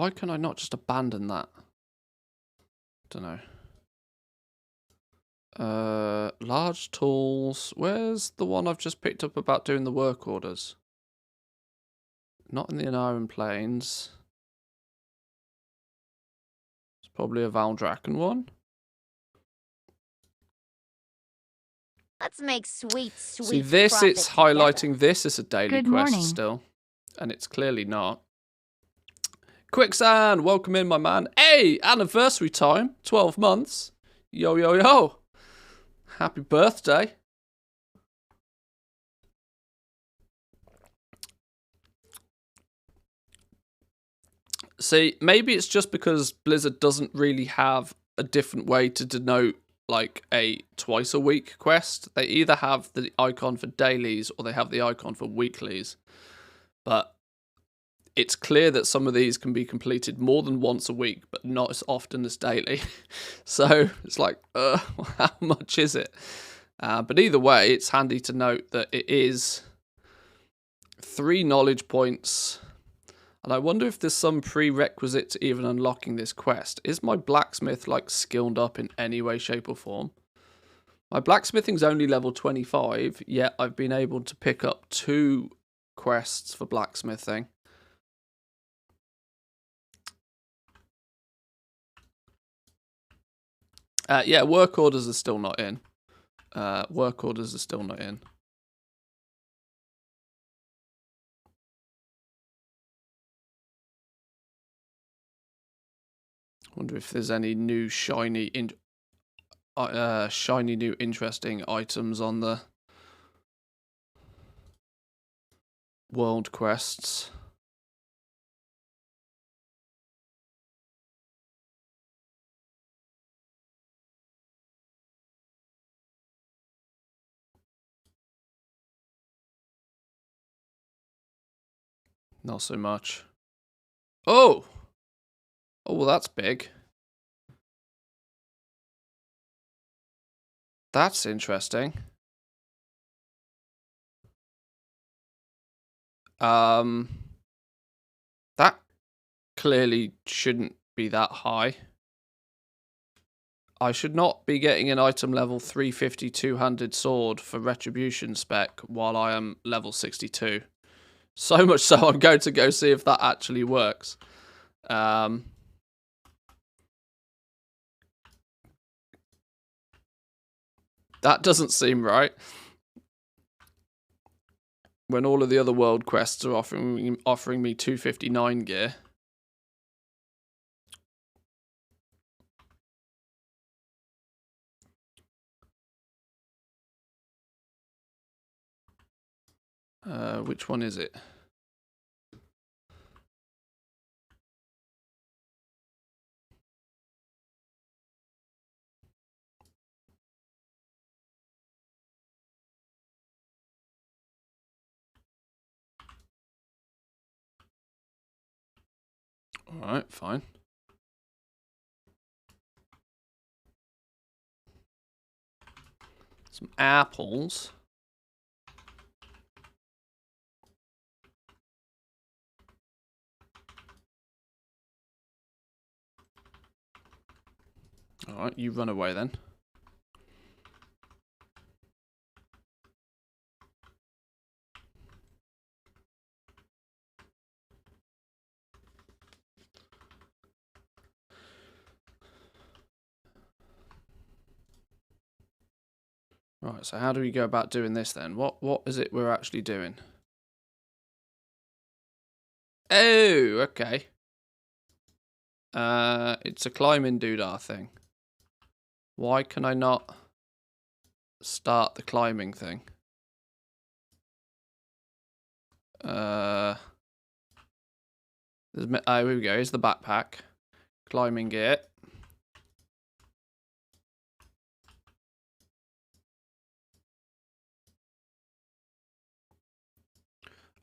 Speaker 1: can I not just abandon that? Don't know. Large tools. Where's the one I've just picked up about doing the work orders? Not in the Iron Plains. It's probably a Valdraken one.
Speaker 2: Let's make sweet
Speaker 1: See, this, it's highlighting this as a daily quest still. And it's clearly not. Quicksand, welcome in, my man. Hey, anniversary time. 12 months. Yo, yo, yo. Happy birthday. See, maybe it's just because Blizzard doesn't really have a different way to denote like a twice a week quest. They either have the icon for dailies or they have the icon for weeklies. But it's clear that some of these can be completed more than once a week, but not as often as daily. So it's like, how much is it? But either way, it's handy to note that it is 3 knowledge points. And I wonder if there's some prerequisite to even unlocking this quest. Is my blacksmith like skilled up in any way, shape or form? My blacksmithing's only level 25, yet I've been able to pick up 2 quests for blacksmithing. Yeah, work orders are still not in. Work orders are still not in. Wonder if there's any new shiny new interesting items on the world quests. Not so much. Oh! Oh, well, that's big. That's interesting. That clearly shouldn't be that high. I should not be getting an item level 350 two-handed sword for Retribution spec while I am level 62. So much so I'm going to go see if that actually works. That doesn't seem right. When all of the other world quests are offering me 259 gear. Which one is it? Alright, fine. Some apples. Alright, you run away then. Right, so how do we go about doing this then? What is it we're actually doing? Oh, okay. It's a climbing doodah thing. Why can I not start the climbing thing? Oh, here we go. Here's the backpack. Climbing gear.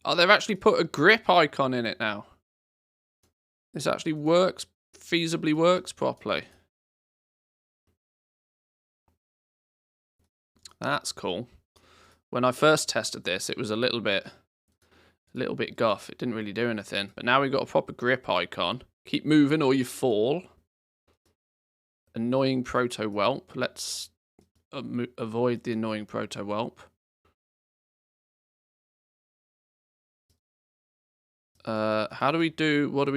Speaker 1: Oh, they've actually put a grip icon in it now. This actually works, feasibly works properly. That's cool. When I first tested this, it was a little bit guff. It didn't really do anything. But now we've got a proper grip icon. Keep moving or you fall. Annoying proto-whelp. Let's avoid the annoying proto-whelp. What do we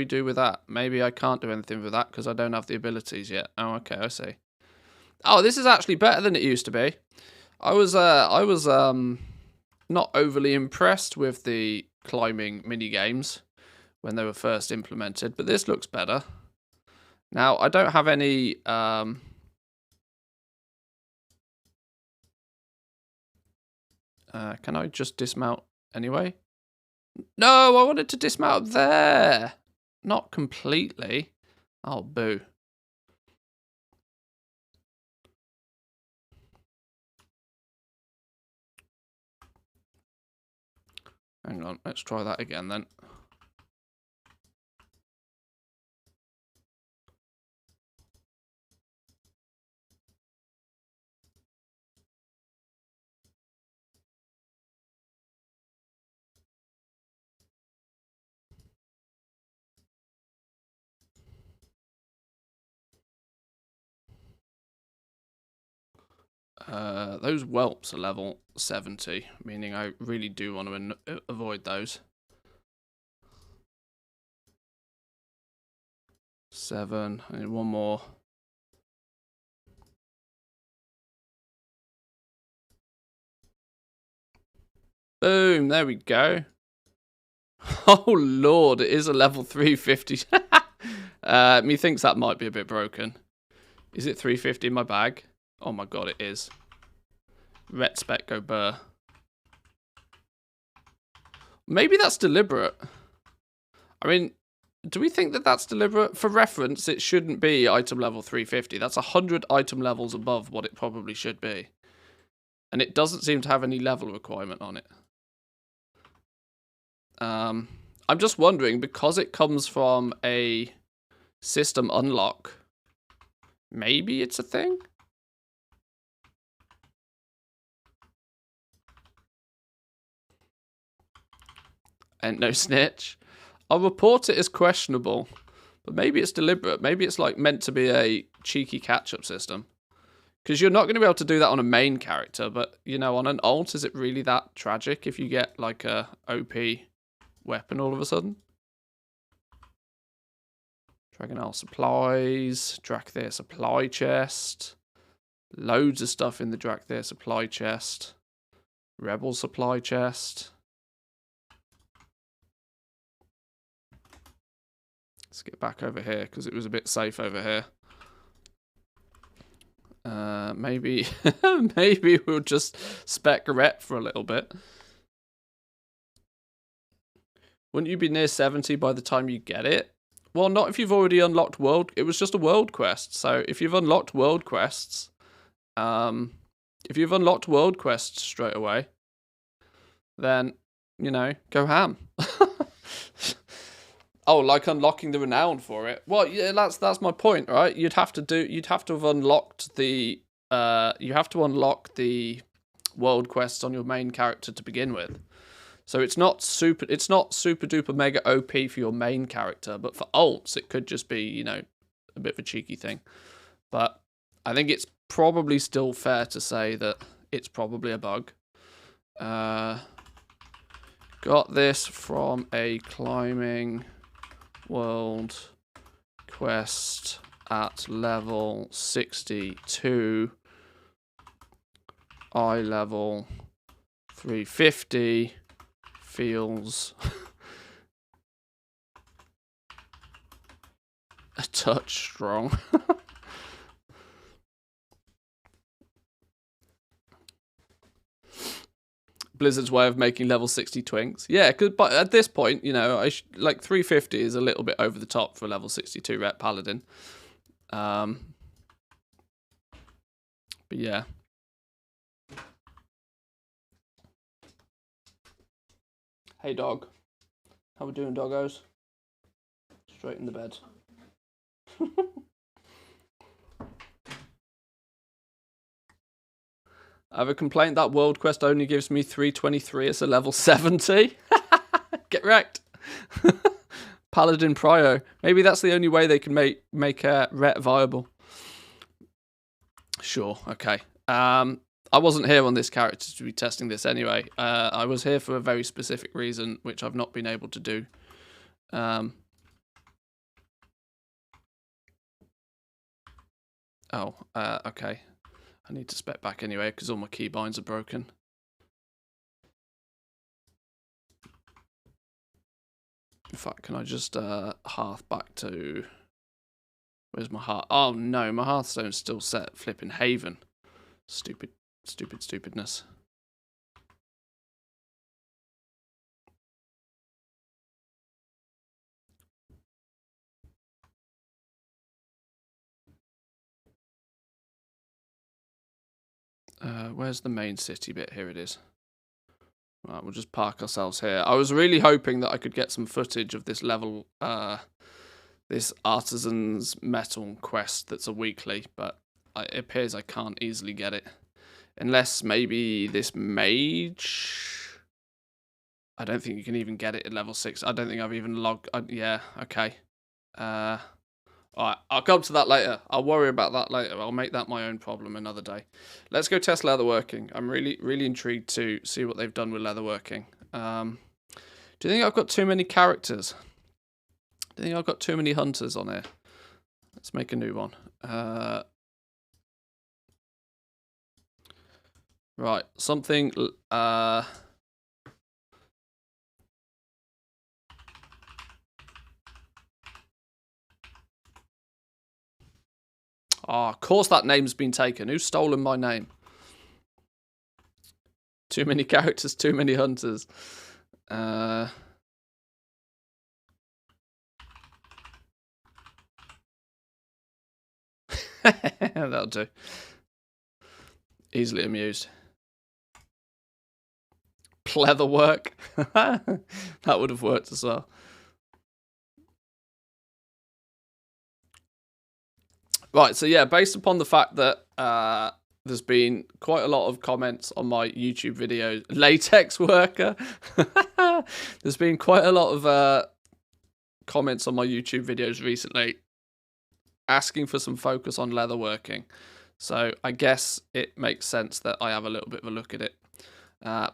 Speaker 1: do with that? Maybe I can't do anything with that because I don't have the abilities yet. Oh, okay, I see. Oh, this is actually better than it used to be. I was not overly impressed with the climbing mini games when they were first implemented, but this looks better. Now, I don't have any can I just dismount anyway? No, I wanted to dismount up there. Not completely. Oh, boo. Hang on, let's try that again then. Those whelps are level 70, meaning I really do want to avoid those. 7, I need one more. Boom, there we go. Oh lord, it is a level 350. Methinks that might be a bit broken. Is it 350 in my bag? Oh my god, it is. Ret spec go burr. Maybe that's deliberate. I mean, do we think that that's deliberate? For reference, it shouldn't be item level 350. That's 100 item levels above what it probably should be. And it doesn't seem to have any level requirement on it. I'm just wondering, because it comes from a system unlock, maybe it's a thing? And no snitch. I'll report it as questionable, but maybe it's deliberate. Maybe it's like meant to be a cheeky catch-up system. Because you're not going to be able to do that on a main character, but, you know, on an alt, is it really that tragic if you get, like, a OP weapon all of a sudden? Dragonflight supplies, Drakthir supply chest. Loads of stuff in the Drakthir supply chest. Rebel supply chest. Let's get back over here because it was a bit safe over here. Maybe maybe we'll just spec rep for a little bit. Wouldn't you be near 70 by the time you get it? Well, not if you've already unlocked world. It was just a world quest. So if you've unlocked world quests, straight away, then, you know, go ham. Oh, like unlocking the renown for it. Well, yeah, that's my point, right? You'd have to have unlocked the you have to unlock the world quests on your main character to begin with. So it's not super duper mega OP for your main character, but for alts it could just be, you know, a bit of a cheeky thing. But I think it's probably still fair to say that it's probably a bug. Got this from a climbing world quest at level 62. Eye level 350 feels a touch strong. Blizzard's way of making level 60 twinks. Yeah, but at this point, you know, like 350 is a little bit over the top for a level 62 rep paladin. But yeah. Hey dog. How we doing, doggos? Straight in the bed. I have a complaint that world quest only gives me 323 as a level 70. Get wrecked. Paladin Prio. Maybe that's the only way they can make ret viable. Sure, okay. I wasn't here on this character to be testing this anyway. I was here for a very specific reason, which I've not been able to do. Okay. I need to spec back anyway, because all my keybinds are broken. In fact, can I just hearth back to... Where's my hearth? Oh no, my hearthstone's still set at flipping Haven. Stupidness. Where's the main city bit? Here it is. Right, we'll just park ourselves here. I was really hoping that I could get some footage of this level, this Artisan's Metal quest that's a weekly, but it appears I can't easily get it. Unless maybe this mage... I don't think you can even get it at level 6. I don't think I've even logged... yeah, okay. Alright, I'll come to that later. I'll worry about that later. I'll make that my own problem another day. Let's go test leatherworking. I'm really intrigued to see what they've done with leatherworking. Do you think I've got too many characters? Do you think I've got too many hunters on here? Let's make a new one. Right, something... Oh, of course that name's been taken. Who's stolen my name? Too many characters, too many hunters. That'll do. Easily amused. Pleatherwork. That would have worked as well. Right, so yeah, based upon the fact that there's been quite a lot of comments on my YouTube videos, latex worker. There's been quite a lot of comments on my YouTube videos recently asking for some focus on leatherworking. So I guess it makes sense that I have a little bit of a look at it.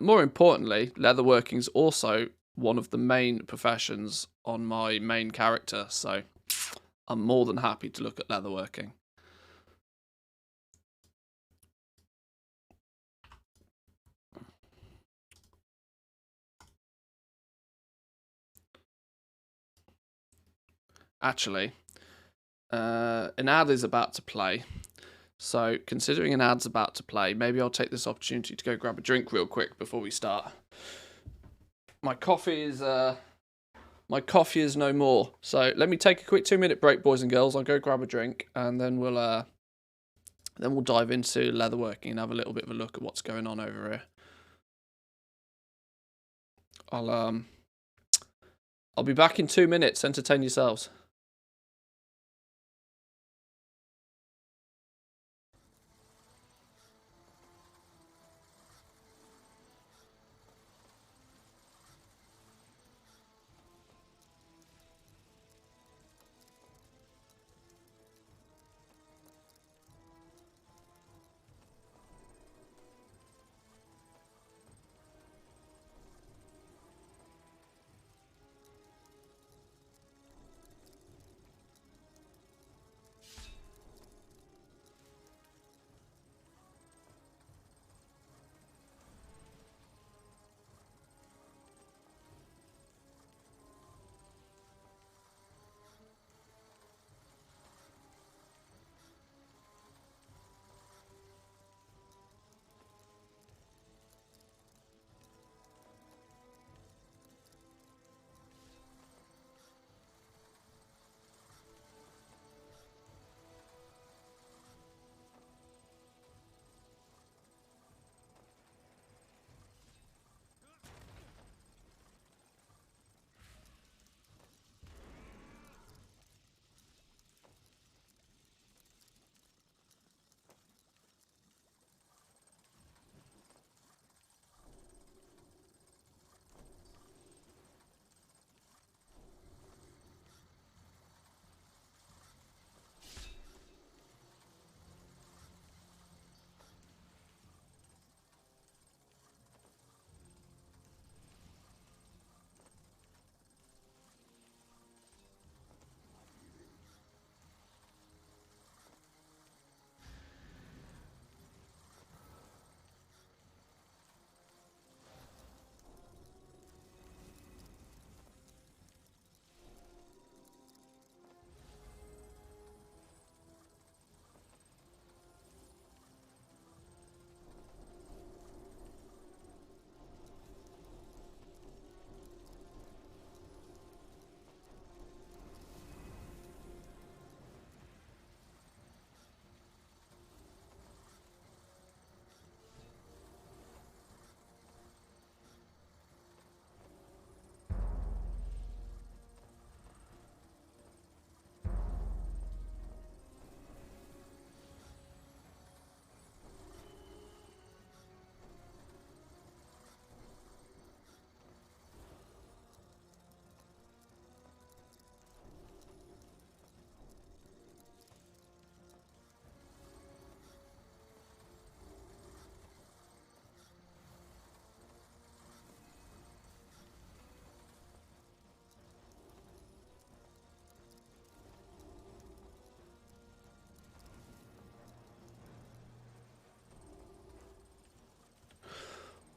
Speaker 1: More importantly, leatherworking is also one of the main professions on my main character, so I'm more than happy to look at leatherworking. Actually, an ad is about to play. So, considering an ad's about to play, maybe I'll take this opportunity to go grab a drink real quick before we start. My coffee is My coffee is no more. So let me take a quick 2-minute break, boys and girls. I'll go grab a drink, and then we'll dive into leatherworking and have a little bit of a look at what's going on over here. I'll be back in 2 minutes. Entertain yourselves.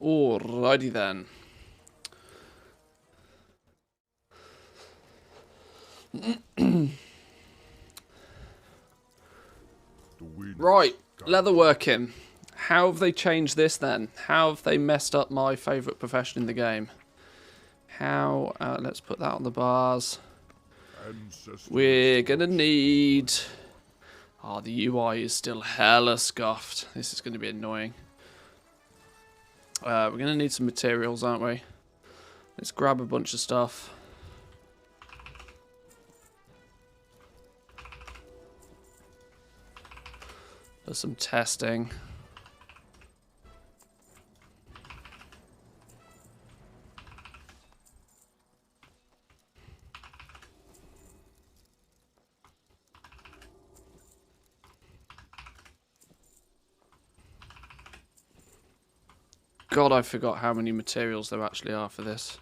Speaker 1: Alrighty then. Right, leatherworking. How have they changed this then? How have they messed up my favourite profession in the game? How, let's put that on the bars. We're gonna need... Oh, the UI is still hella scuffed. This is gonna be annoying. We're gonna need some materials, aren't we? Let's grab a bunch of stuff. Do some testing. God, I forgot how many materials there actually are for this.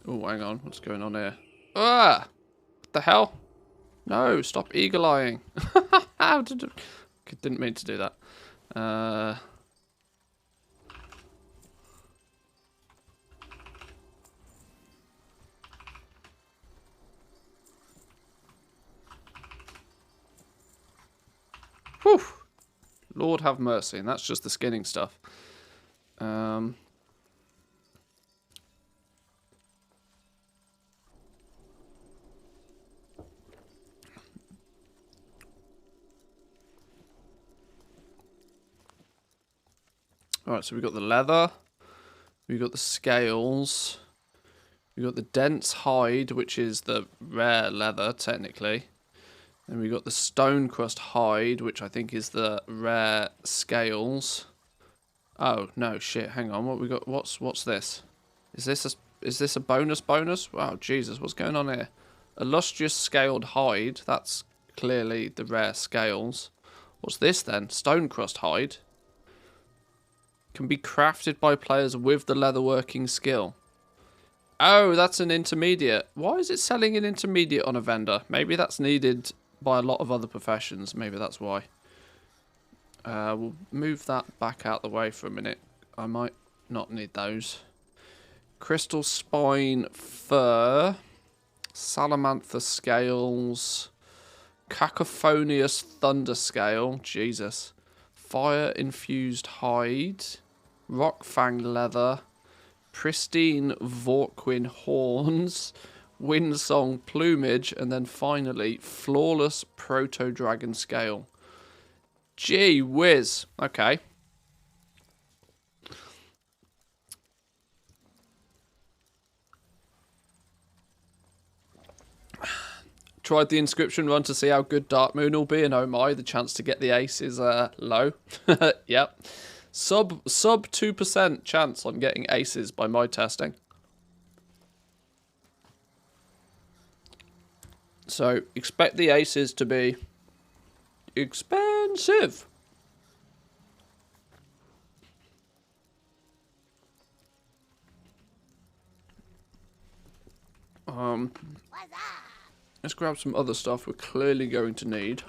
Speaker 1: Oh, hang on. What's going on here? Ah! What the hell? No, stop eagle-eyeing. Didn't mean to do that. Lord have mercy. And that's just the skinning stuff. Alright, so we've got the leather. We've got the scales. We've got the dense hide, which is the rare leather, technically. And we've got the stone crust hide, which I think is the rare scales. Oh, no, shit, hang on. What we got? What's this? Is this a bonus? Wow, Jesus, what's going on here? Illustrious scaled hide. That's clearly the rare scales. What's this then? Stone crust hide. Can be crafted by players with the leatherworking skill. Oh, that's an intermediate. Why is it selling an intermediate on a vendor? Maybe that's needed by a lot of other professions. Maybe that's why. We'll move that back out the way for a minute. I might not need those. Crystal spine fur. Salamantha scales. Cacophonious thunder scale. Jesus. Fire infused hide. Rock fang leather. Pristine Vorquin horns. Windsong plumage. And then finally, flawless proto-dragon scale. Gee whiz. Okay. Tried the inscription run to see how good Dark Moon will be, and oh my, the chance to get the ace is low. Yep. Sub 2% chance on getting aces by my testing. So expect the aces to be expensive. Let's grab some other stuff we're clearly going to need.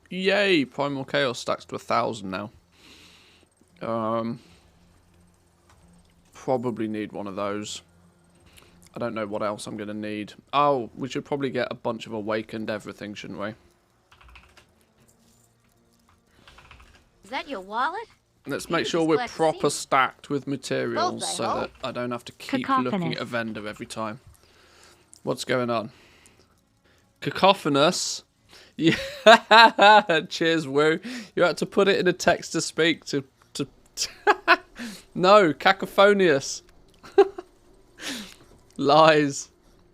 Speaker 1: Yay! Primal Chaos stacks to 1,000 now. Probably need one of those. I don't know what else I'm going to need. Oh, we should probably get a bunch of awakened everything, shouldn't we?
Speaker 2: Is that your wallet?
Speaker 1: Let's make sure we're proper stacked with materials so that I don't have to keep looking at a vendor every time. What's going on? Cacophonous. Yeah. Cheers, Woo. You had to put it in a text to speak to No, cacophonious. Lies.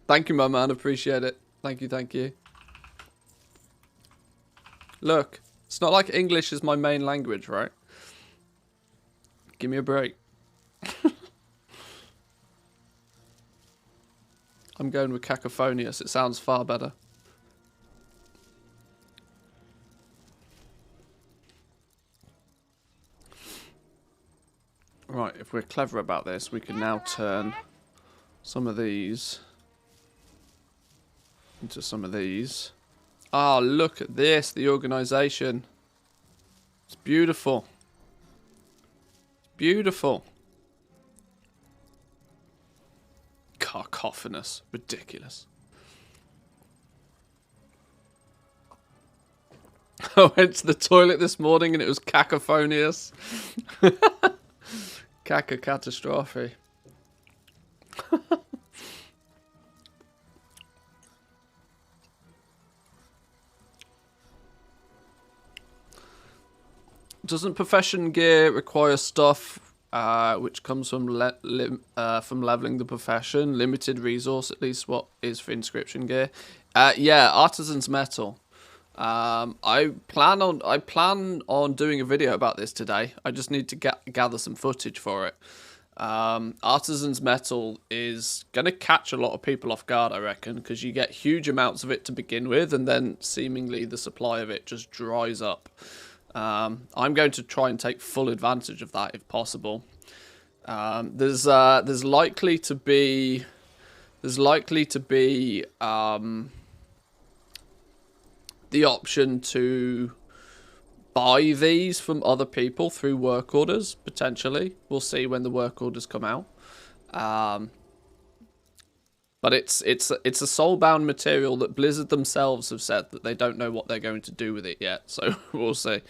Speaker 1: Thank you, my man. Appreciate it. Thank you, thank you. Look, it's not like English is my main language, right? Give me a break. I'm going with cacophonious. It sounds far better. Right, if we're clever about this, we can now turn some of these into some of these. Ah, look at this, the organisation. It's beautiful. Beautiful. Cacophonous. Ridiculous. I went to the toilet this morning and it was cacophonious. Catastrophe. Doesn't profession gear require stuff which comes from leveling the profession? Limited resource, at least what is for inscription gear. Yeah, Artisan's metal. I plan on doing a video about this today. I just need to gather some footage for it. Artisan's metal is going to catch a lot of people off guard, I reckon, because you get huge amounts of it to begin with, and then seemingly the supply of it just dries up. I'm going to try and take full advantage of that if possible. There's likely to be the option to buy these from other people through work orders, potentially. We'll see when the work orders come out. But it's a soulbound material that Blizzard themselves have said that they don't know what they're going to do with it yet. So we'll see.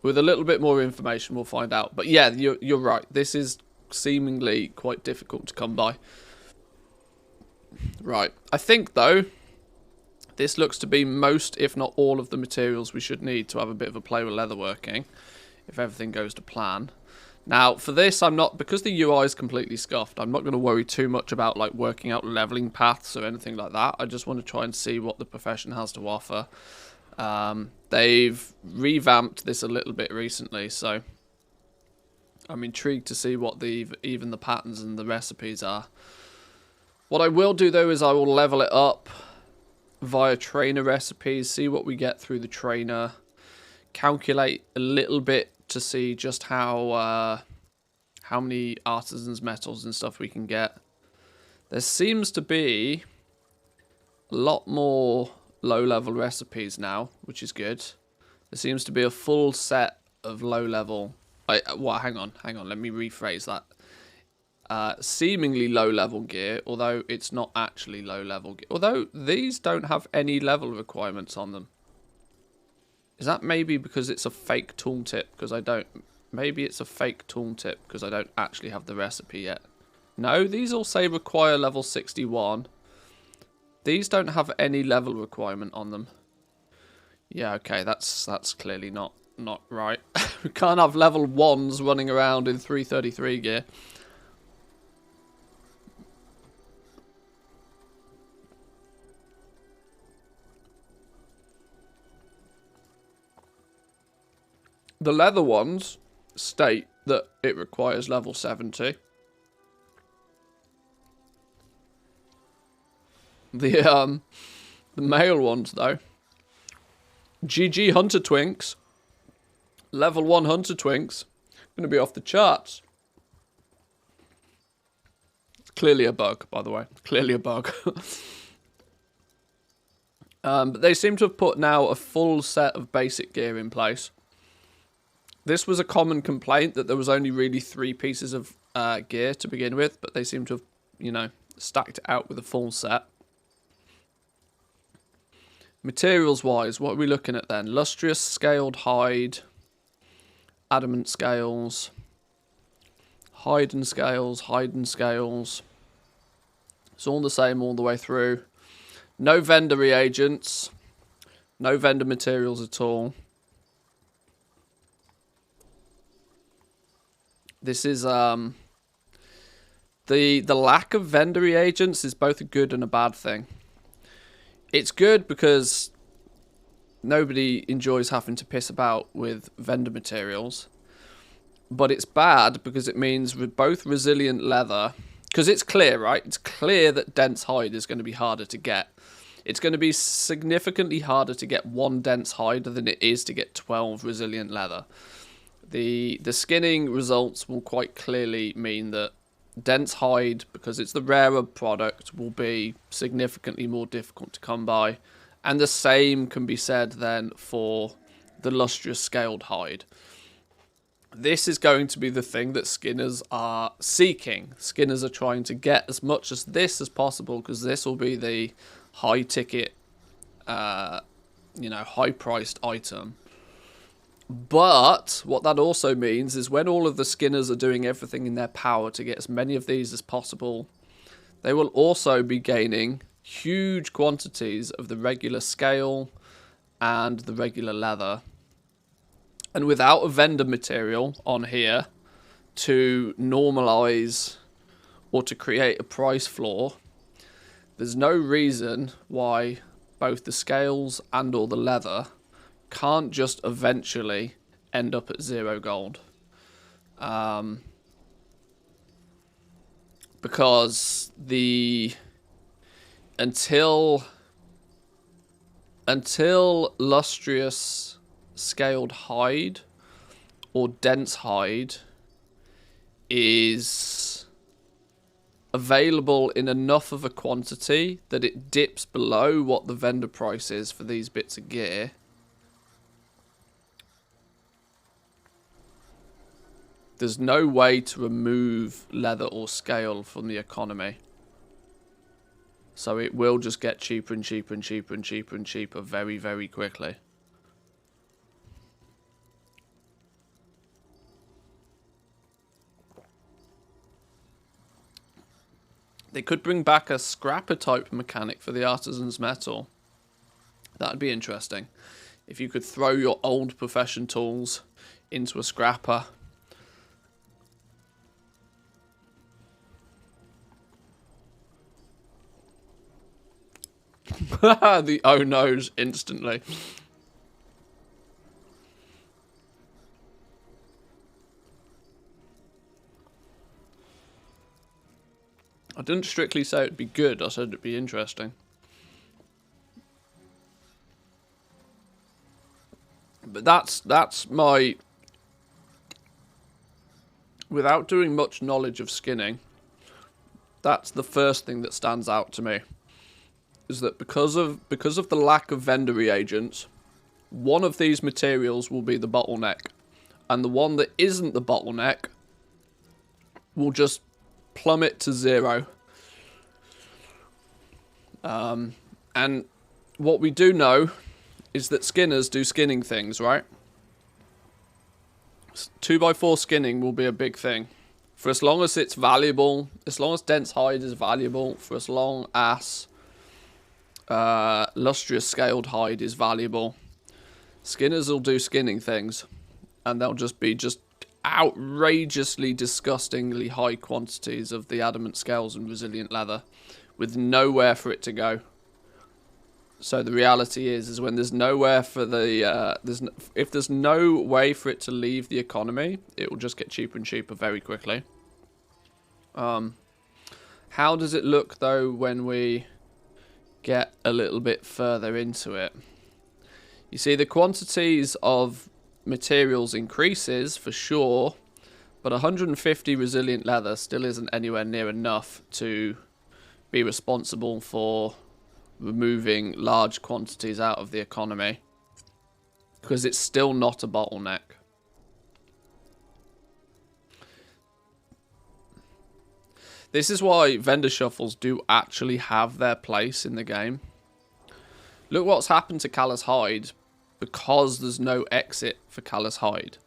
Speaker 1: With a little bit more information, we'll find out. But yeah, you're right. This is seemingly quite difficult to come by. Right. I think, though, this looks to be most, if not all, of the materials we should need to have a bit of a play with leatherworking, if everything goes to plan. Now, for this, I'm not, because the UI is completely scuffed, I'm not going to worry too much about, like, working out leveling paths or anything like that. I just want to try and see what the profession has to offer. They've revamped this a little bit recently, so I'm intrigued to see what even the patterns and the recipes are. What I will do, though, is I will level it up via trainer recipes, see what we get through the trainer, calculate a little bit to see just how many artisans, metals and stuff we can get. There seems to be a lot more low-level recipes now, which is good. There seems to be a full set of low-level... hang on, let me rephrase that. Seemingly low-level gear, although it's not actually low-level gear. Although these don't have any level requirements on them. Is that maybe because it's a fake tooltip? Because I don't... Maybe it's a fake tooltip because I don't actually have the recipe yet. No, these all say require level 61. These don't have any level requirement on them. Yeah, okay, that's clearly not right. We can't have level 1s running around in 333 gear. The leather ones state that it requires level 70. The male ones, though. GG Hunter Twinks. Level 1 Hunter Twinks. Going to be off the charts. It's clearly a bug, by the way. Clearly a bug. But they seem to have put now a full set of basic gear in place. This was a common complaint that there was only really 3 pieces of gear to begin with, but they seem to have, you know, stacked it out with a full set. Materials-wise, what are we looking at then? Lustrous scaled hide, adamant scales, hide and scales. It's all the same all the way through. No vendor reagents, no vendor materials at all. This is, the lack of vendor reagents is both a good and a bad thing. It's good because nobody enjoys having to piss about with vendor materials. But it's bad because it means with both resilient leather, because it's clear, right? It's clear that dense hide is going to be harder to get. It's going to be significantly harder to get 1 dense hide than it is to get 12 resilient leather. The skinning results will quite clearly mean that dense hide, because it's the rarer product, will be significantly more difficult to come by. And the same can be said then for the lustrous scaled hide. This is going to be the thing that skinners are seeking. Skinners are trying to get as much as this as possible, because this will be the high ticket, high priced item. But what that also means is when all of the skinners are doing everything in their power to get as many of these as possible, they will also be gaining huge quantities of the regular scale and the regular leather. And without a vendor material on here to normalize or to create a price floor, there's no reason why both the scales and or the leather can't just eventually end up at 0 gold. Because until lustrous scaled hide or dense hide is available in enough of a quantity that it dips below what the vendor price is for these bits of gear, There's no way to remove leather or scale from the economy. So it will just get cheaper and cheaper and cheaper and cheaper and cheaper very, very quickly. They could bring back a scrapper type mechanic for the Artisan's metal. That'd be interesting. If you could throw your old profession tools into a scrapper. The oh no's instantly. I didn't strictly say it'd be good, I said it'd be interesting. But that's my... Without doing much knowledge of skinning, that's the first thing that stands out to me. Is that because of the lack of vendor reagents, one of these materials will be the bottleneck. And the one that isn't the bottleneck will just plummet to 0. And what we do know is that skinners do skinning things, right? 2x4 skinning will be a big thing. For as long as it's valuable, as long as dense hide is valuable, for as long as lustrous scaled hide is valuable, skinners will do skinning things. And they'll just be outrageously, disgustingly high quantities of the adamant scales and resilient leather with nowhere for it to go. So the reality is when there's nowhere for the if there's no way for it to leave the economy, it will just get cheaper and cheaper very quickly. How does it look though when we get a little bit further into it? You see the quantities of materials increases for sure, but 150 resilient leather still isn't anywhere near enough to be responsible for removing large quantities out of the economy, because it's still not a bottleneck. This is why vendor shuffles do actually have their place in the game. Look what's happened to Callous Hide because there's no exit for Callous Hide.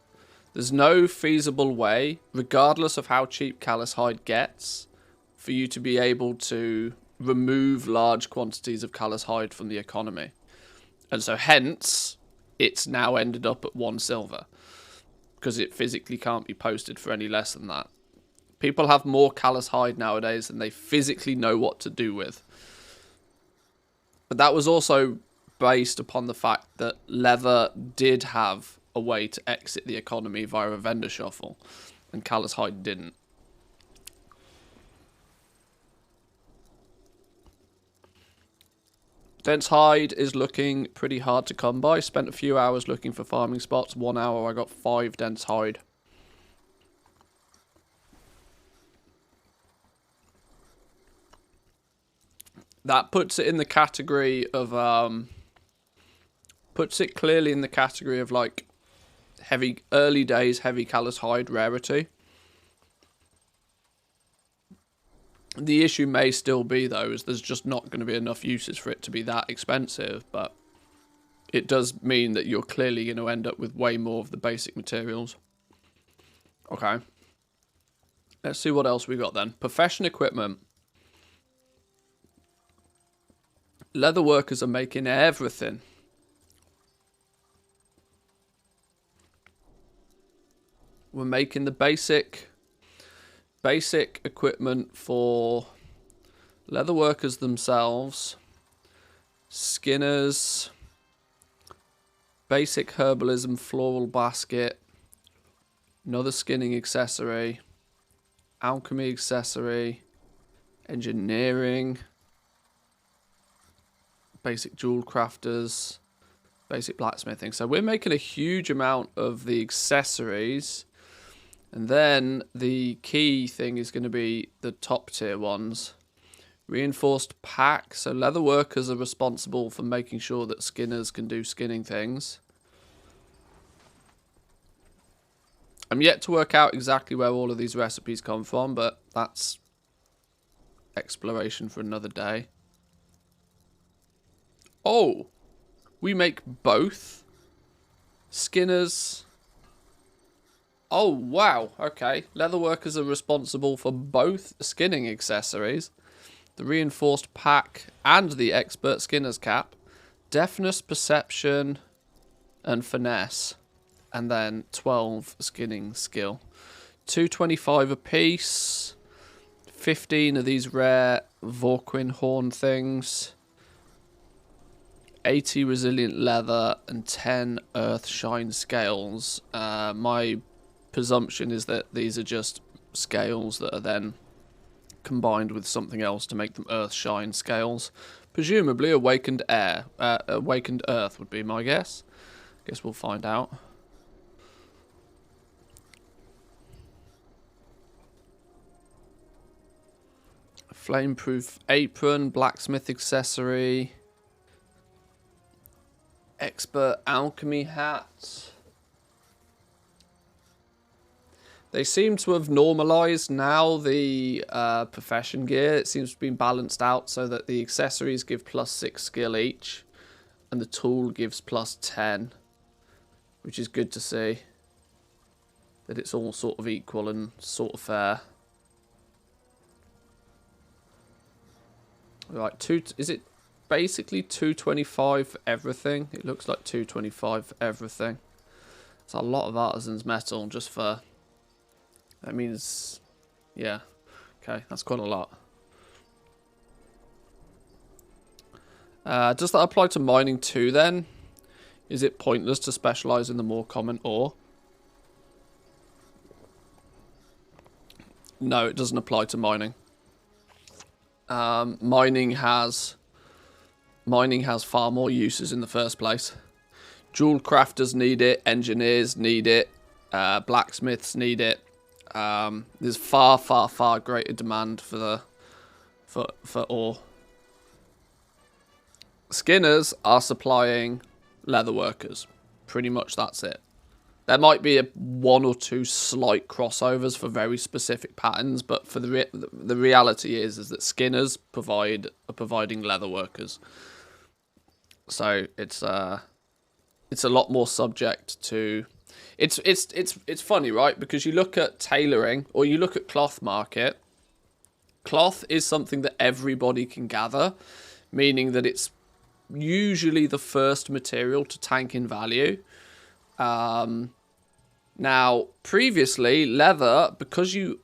Speaker 1: There's no feasible way, regardless of how cheap Callous Hide gets, for you to be able to remove large quantities of Callous Hide from the economy. And so hence, it's now ended up at 1 silver. Because it physically can't be posted for any less than that. People have more Callous Hide nowadays than they physically know what to do with. But that was also based upon the fact that leather did have a way to exit the economy via a vendor shuffle. And Callous Hide didn't. Dense hide is looking pretty hard to come by. Spent a few hours looking for farming spots. 1 hour I got 5 dense hide. That puts it in the category of puts it clearly in the category of like heavy early days heavy callous hide rarity. The issue may still be, though, is there's just not going to be enough uses for it to be that expensive, but it does mean that you're clearly going to end up with way more of the basic materials. Okay. Let's see what else we got then. Profession equipment. Leather workers are making everything. We're making the basic equipment for leather workers themselves, skinners, basic herbalism floral basket, another skinning accessory, alchemy accessory, engineering, basic jewel crafters, basic blacksmithing. So we're making a huge amount of the accessories. And then the key thing is going to be the top tier ones. Reinforced pack. So leather workers are responsible for making sure that skinners can do skinning things. I'm yet to work out exactly where all of these recipes come from, but that's exploration for another day. Oh, we make both skinners. Oh, wow. Okay. Leatherworkers are responsible for both skinning accessories. The reinforced pack and the expert skinner's cap. Deafness, perception, and finesse. And then 12 skinning skill. 225 apiece. 15 of these rare Vorquin horn things. 80 resilient leather and 10 earth shine scales. My presumption is that these are just scales that are then combined with something else to make them earth shine scales. Presumably awakened awakened earth would be my guess. Guess we'll find out. Flameproof apron, blacksmith accessory, expert alchemy hat. They seem to have normalized now the profession gear. It seems to have been balanced out so that the accessories give +6 skill each and the tool gives +10, which is good to see. That it's all sort of equal and sort of fair. Right, is it basically 225 for everything? It looks like 225 for everything. It's a lot of artisan's metal just for... That means... Yeah. Okay, that's quite a lot. Does that apply to mining too then? Is it pointless to specialise in the more common ore? No, it doesn't apply to mining. Mining has far more uses in the first place. Jewel crafters need it, engineers need it, blacksmiths need it. There's far greater demand for ore. Skinners are supplying leatherworkers. Pretty much that's it. There might be one or two slight crossovers for very specific patterns, but for the reality is that skinners are providing leatherworkers. So it's a lot more subject to. It's funny, right? Because you look at tailoring or you look at cloth market. Cloth is something that everybody can gather, meaning that it's usually the first material to tank in value. Now, previously, leather, because you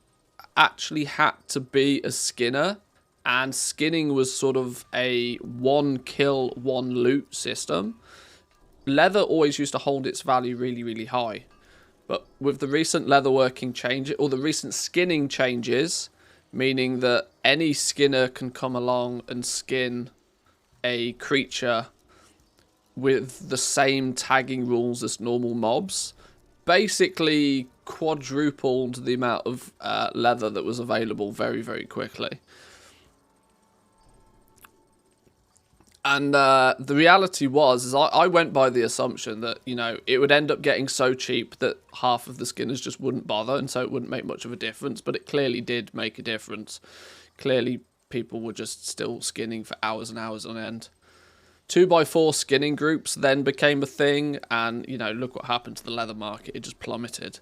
Speaker 1: actually had to be a skinner, and skinning was sort of a one kill, one loot system, leather always used to hold its value really, really high. But with the recent leatherworking change, or the recent skinning changes, meaning that any skinner can come along and skin a creature with the same tagging rules as normal mobs, basically quadrupled the amount of leather that was available very, very quickly. And the reality was, I went by the assumption that, you know, it would end up getting so cheap that half of the skinners just wouldn't bother, and so it wouldn't make much of a difference, but it clearly did make a difference. Clearly, people were just still skinning for hours and hours on end. 2x4 skinning groups then became a thing, and, you know, look what happened to the leather market. It just plummeted.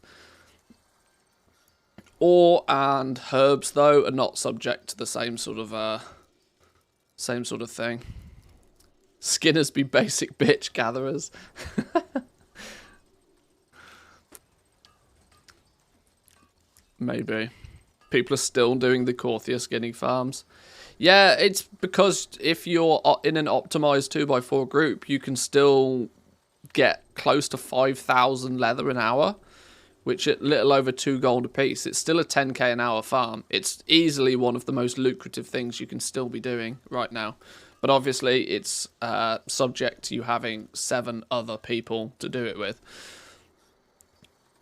Speaker 1: Ore and herbs, though, are not subject to the same sort of thing. Skinners be basic bitch gatherers. Maybe. People are still doing the Corthia skinning farms. Yeah, it's because if you're in an optimized 2x4 group, you can still get close to 5,000 leather an hour, which at little over 2 gold a piece. It's still a 10k an hour farm. It's easily one of the most lucrative things you can still be doing right now. But obviously, it's subject to you having 7 other people to do it with.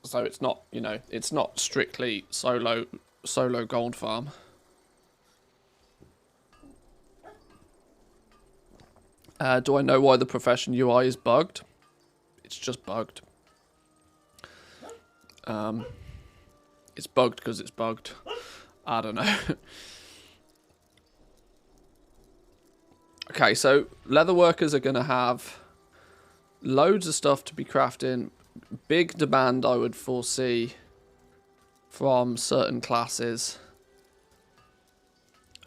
Speaker 1: So it's not, you know, it's not strictly solo gold farm. Do I know why the profession UI is bugged? It's just bugged. It's bugged because it's bugged. I don't know. Okay, so leather workers are going to have loads of stuff to be crafting. Big demand I would foresee from certain classes.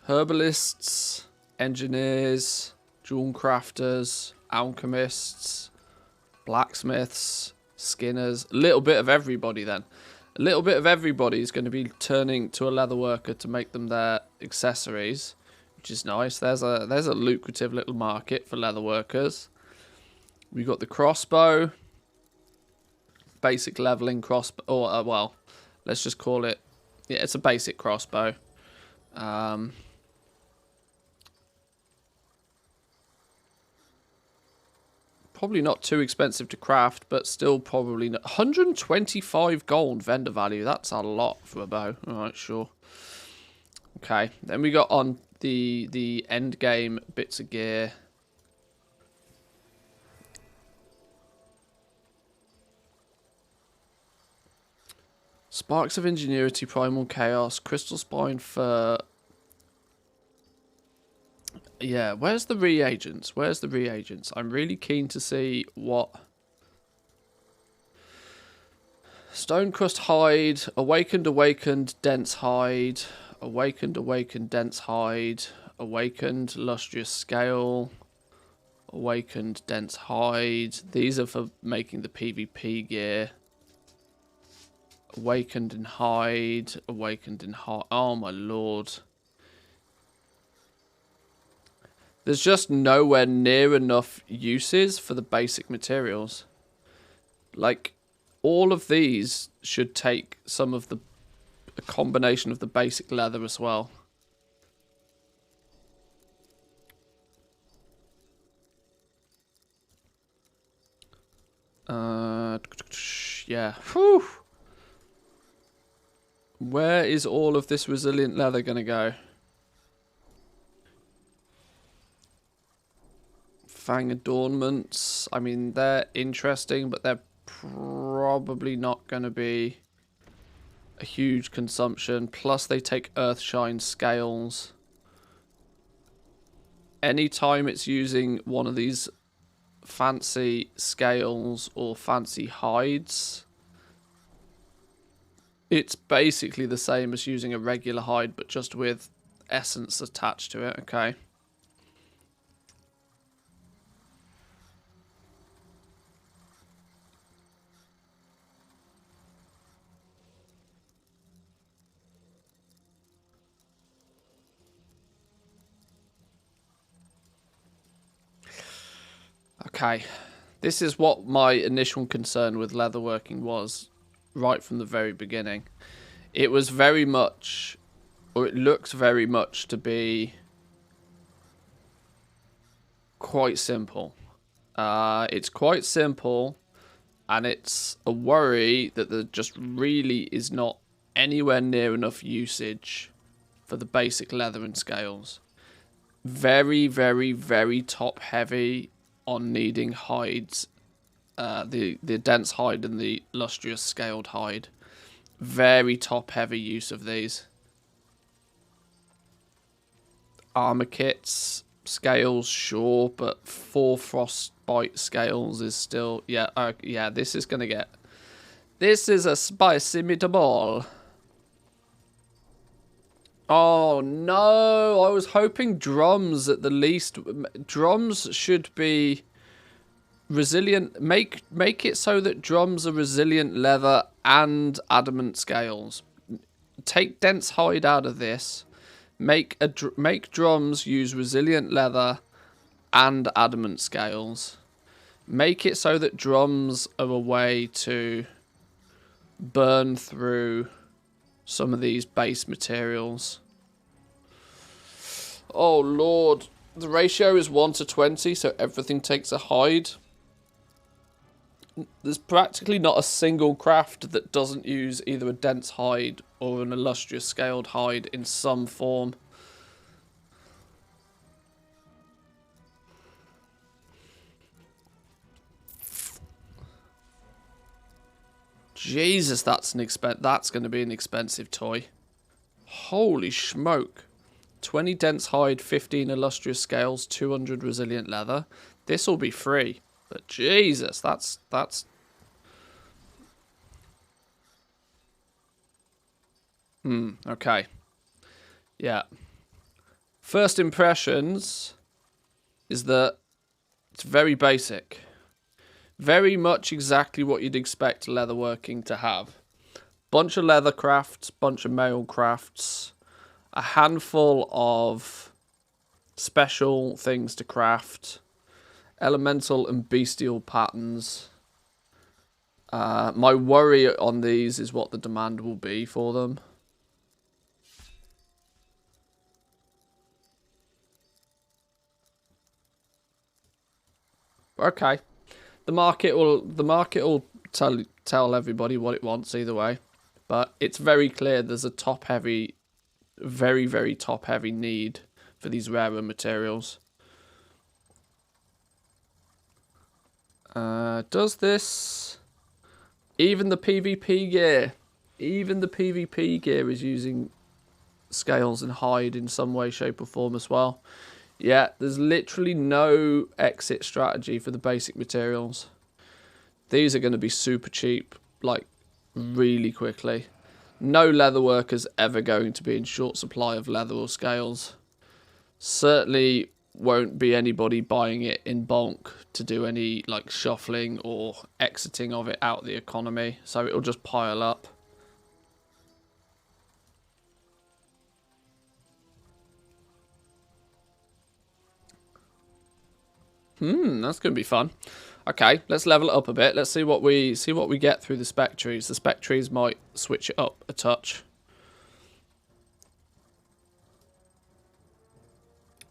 Speaker 1: Herbalists, engineers, jewel crafters, alchemists, blacksmiths, skinners. A little bit of everybody then. A little bit of everybody is going to be turning to a leather worker to make them their accessories, which is nice. There's a lucrative little market for leather workers. We've got the crossbow, basic leveling crossbow, or well, let's just call it, yeah, it's a basic crossbow. Probably not too expensive to craft, but still probably not. 125 gold vendor value. That's a lot for a bow. All right, sure. Okay, then we got on the end game bits of gear. Sparks of Ingenuity, Primal Chaos, Crystal Spine Fur. Yeah, where's the reagents? Where's the reagents? I'm really keen to see what... Stonecrust Hide, Awakened, Dense Hide, Awakened, Dense Hide, Awakened, Lustrous Scale, Awakened, Dense Hide. These are for making the PvP gear. Awakened and Hide, oh my lord. There's just nowhere near enough uses for the basic materials. Like, all of these should take some of a combination of the basic leather as well. Yeah. Whew. Where is all of this resilient leather going to go? Fang adornments. I mean, they're interesting, but they're probably not going to be a huge consumption. Plus, they take Earthshine scales. Anytime it's using one of these fancy scales or fancy hides, it's basically the same as using a regular hide, but just with essence attached to it, okay? Okay, this is what my initial concern with leatherworking was right from the very beginning. It was very much, or it looks very much to be quite simple. It's quite simple, and it's a worry that there just really is not anywhere near enough usage for the basic leather and scales. Very, very, very top heavy on needing hides, the dense hide and the lustrous scaled hide. Very top heavy use of these. Armor kits, scales, sure, but 4 frostbite scales is still, yeah, yeah, this is gonna get, this is a spicy meatball. Oh no, I was hoping drums at the least. Drums should be resilient. Make it so that drums are resilient leather and adamant scales. Take dense hide out of this. Make drums use resilient leather and adamant scales. Make it so that drums are a way to burn through some of these base materials. Oh lord, the ratio is 1 to 20, so everything takes a hide. There's practically not a single craft that doesn't use either a dense hide or an illustrious scaled hide in some form. Jesus, that's going to be an expensive toy. Holy smoke. 20 dense hide, 15 illustrious scales, 200 resilient leather. This will be free. But Jesus, that's... okay. Yeah. First impressions is that it's very basic. Very much exactly what you'd expect leatherworking to have. Bunch of leather crafts, bunch of mail crafts, a handful of special things to craft, elemental and bestial patterns. My worry on these is what the demand will be for them. Okay. The market will tell everybody what it wants either way. But it's very clear there's a top heavy, very, very top heavy need for these rarer materials. Does this... Even the PvP gear. Even the PvP gear is using scales and hide in some way, shape or form as well. Yeah, there's literally no exit strategy for the basic materials. These are going to be super cheap, like, really quickly. No leatherworker is ever going to be in short supply of leather or scales. Certainly won't be anybody buying it in bulk to do any, like, shuffling or exiting of it out of the economy. So it'll just pile up. That's going to be fun. Okay, let's level it up a bit. Let's see what we get through the spec trees. The spec trees might switch it up a touch.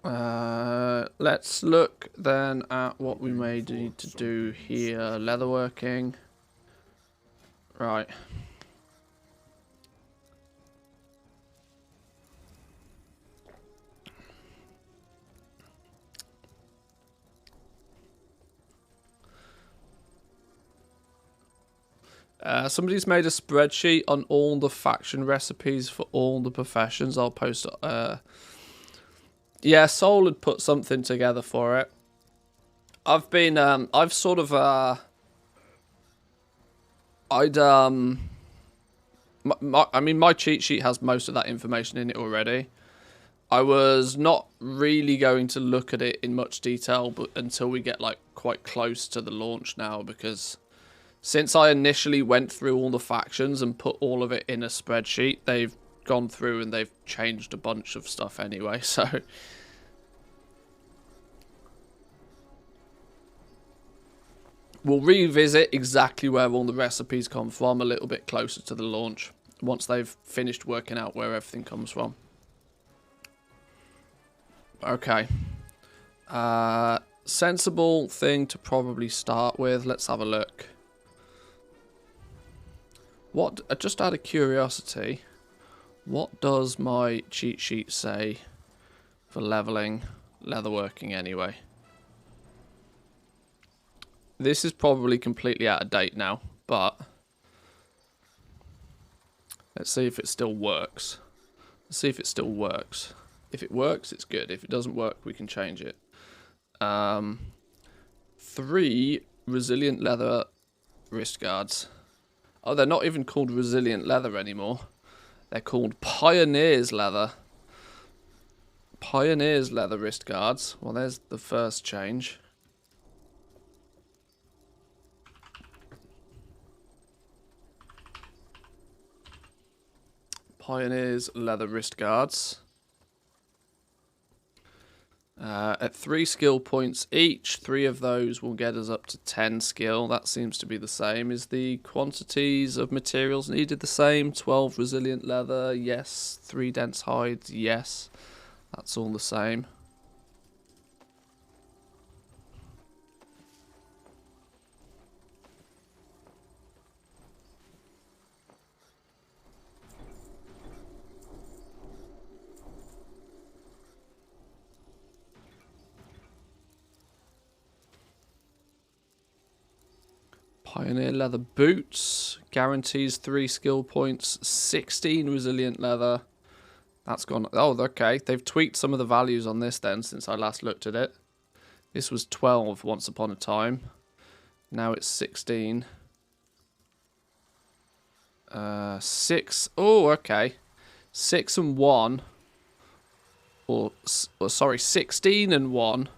Speaker 1: Let's look then at what we may need to do here. Leatherworking. Right. Somebody's made a spreadsheet on all the faction recipes for all the professions. I'll post it. Yeah, Soul had put something together for it. I've been, I've sort of, I mean, my cheat sheet has most of that information in it already. I was not really going to look at it in much detail but until we get, like, quite close to the launch now, because since I initially went through all the factions and put all of it in a spreadsheet, they've gone through and they've changed a bunch of stuff anyway, so... We'll revisit exactly where all the recipes come from a little bit closer to the launch, once they've finished working out where everything comes from. Okay. Sensible thing to probably start with. Let's have a look. What, just out of curiosity, what does my cheat sheet say for leveling leatherworking anyway? This is probably completely out of date now, but let's see if it still works. Let's see if it still works. If it works, it's good. If it doesn't work, we can change it. 3 resilient leather wrist guards. Oh, they're not even called resilient leather anymore. They're called Pioneer's leather. Pioneer's leather wrist guards. Well, there's the first change. Pioneer's leather wrist guards. At 3 skill points each, 3 of those will get us up to 10 skill. That seems to be the same. Is the quantities of materials needed the same? 12 resilient leather, yes. 3 dense hides, yes. That's all the same. Pioneer leather boots. Guarantees 3 skill points. 16 resilient leather. That's gone. Oh, okay. They've tweaked some of the values on this then since I last looked at it. This was 12 once upon a time. Now it's 16. 6. Oh, okay. 6 and 1. Or sorry, 16 and 1.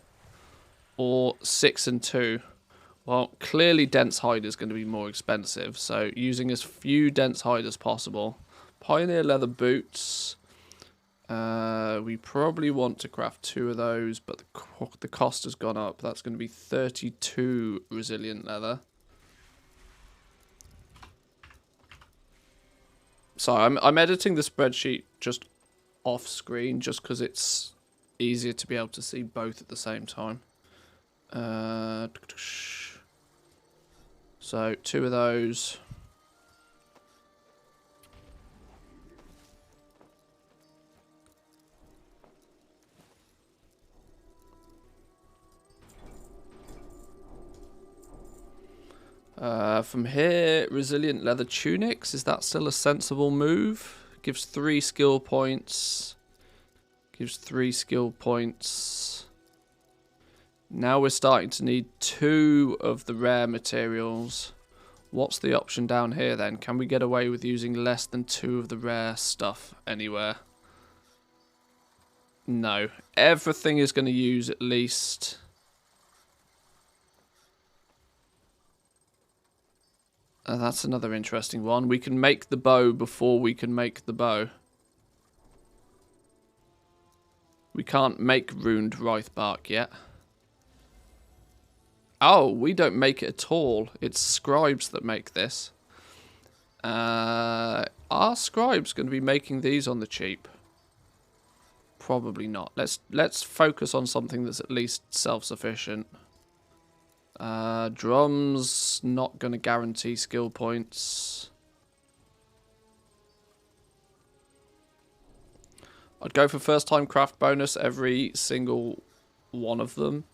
Speaker 1: Or 6 and 2. Well, clearly dense hide is going to be more expensive. So using as few dense hide as possible. Pioneer leather boots. We probably want to craft 2 of those, but the cost has gone up. That's going to be 32 resilient leather. So I'm editing the spreadsheet just off screen, just because it's easier to be able to see both at the same time. So 2 of those. From here, resilient leather tunics. Is that still a sensible move? Gives 3 skill points. Gives 3 skill points. Now we're starting to need 2 of the rare materials. What's the option down here then? Can we get away with using less than 2 of the rare stuff anywhere? No. Everything is going to use at least... that's another interesting one. We can make the bow before we can make the bow. We can't make runed Writhe bark yet. Oh, we don't make it at all. It's scribes that make this. Are scribes going to be making these on the cheap? Probably not. Let's focus on something that's at least self-sufficient. Drums, not going to guarantee skill points. I'd go for first time craft bonus every single one of them.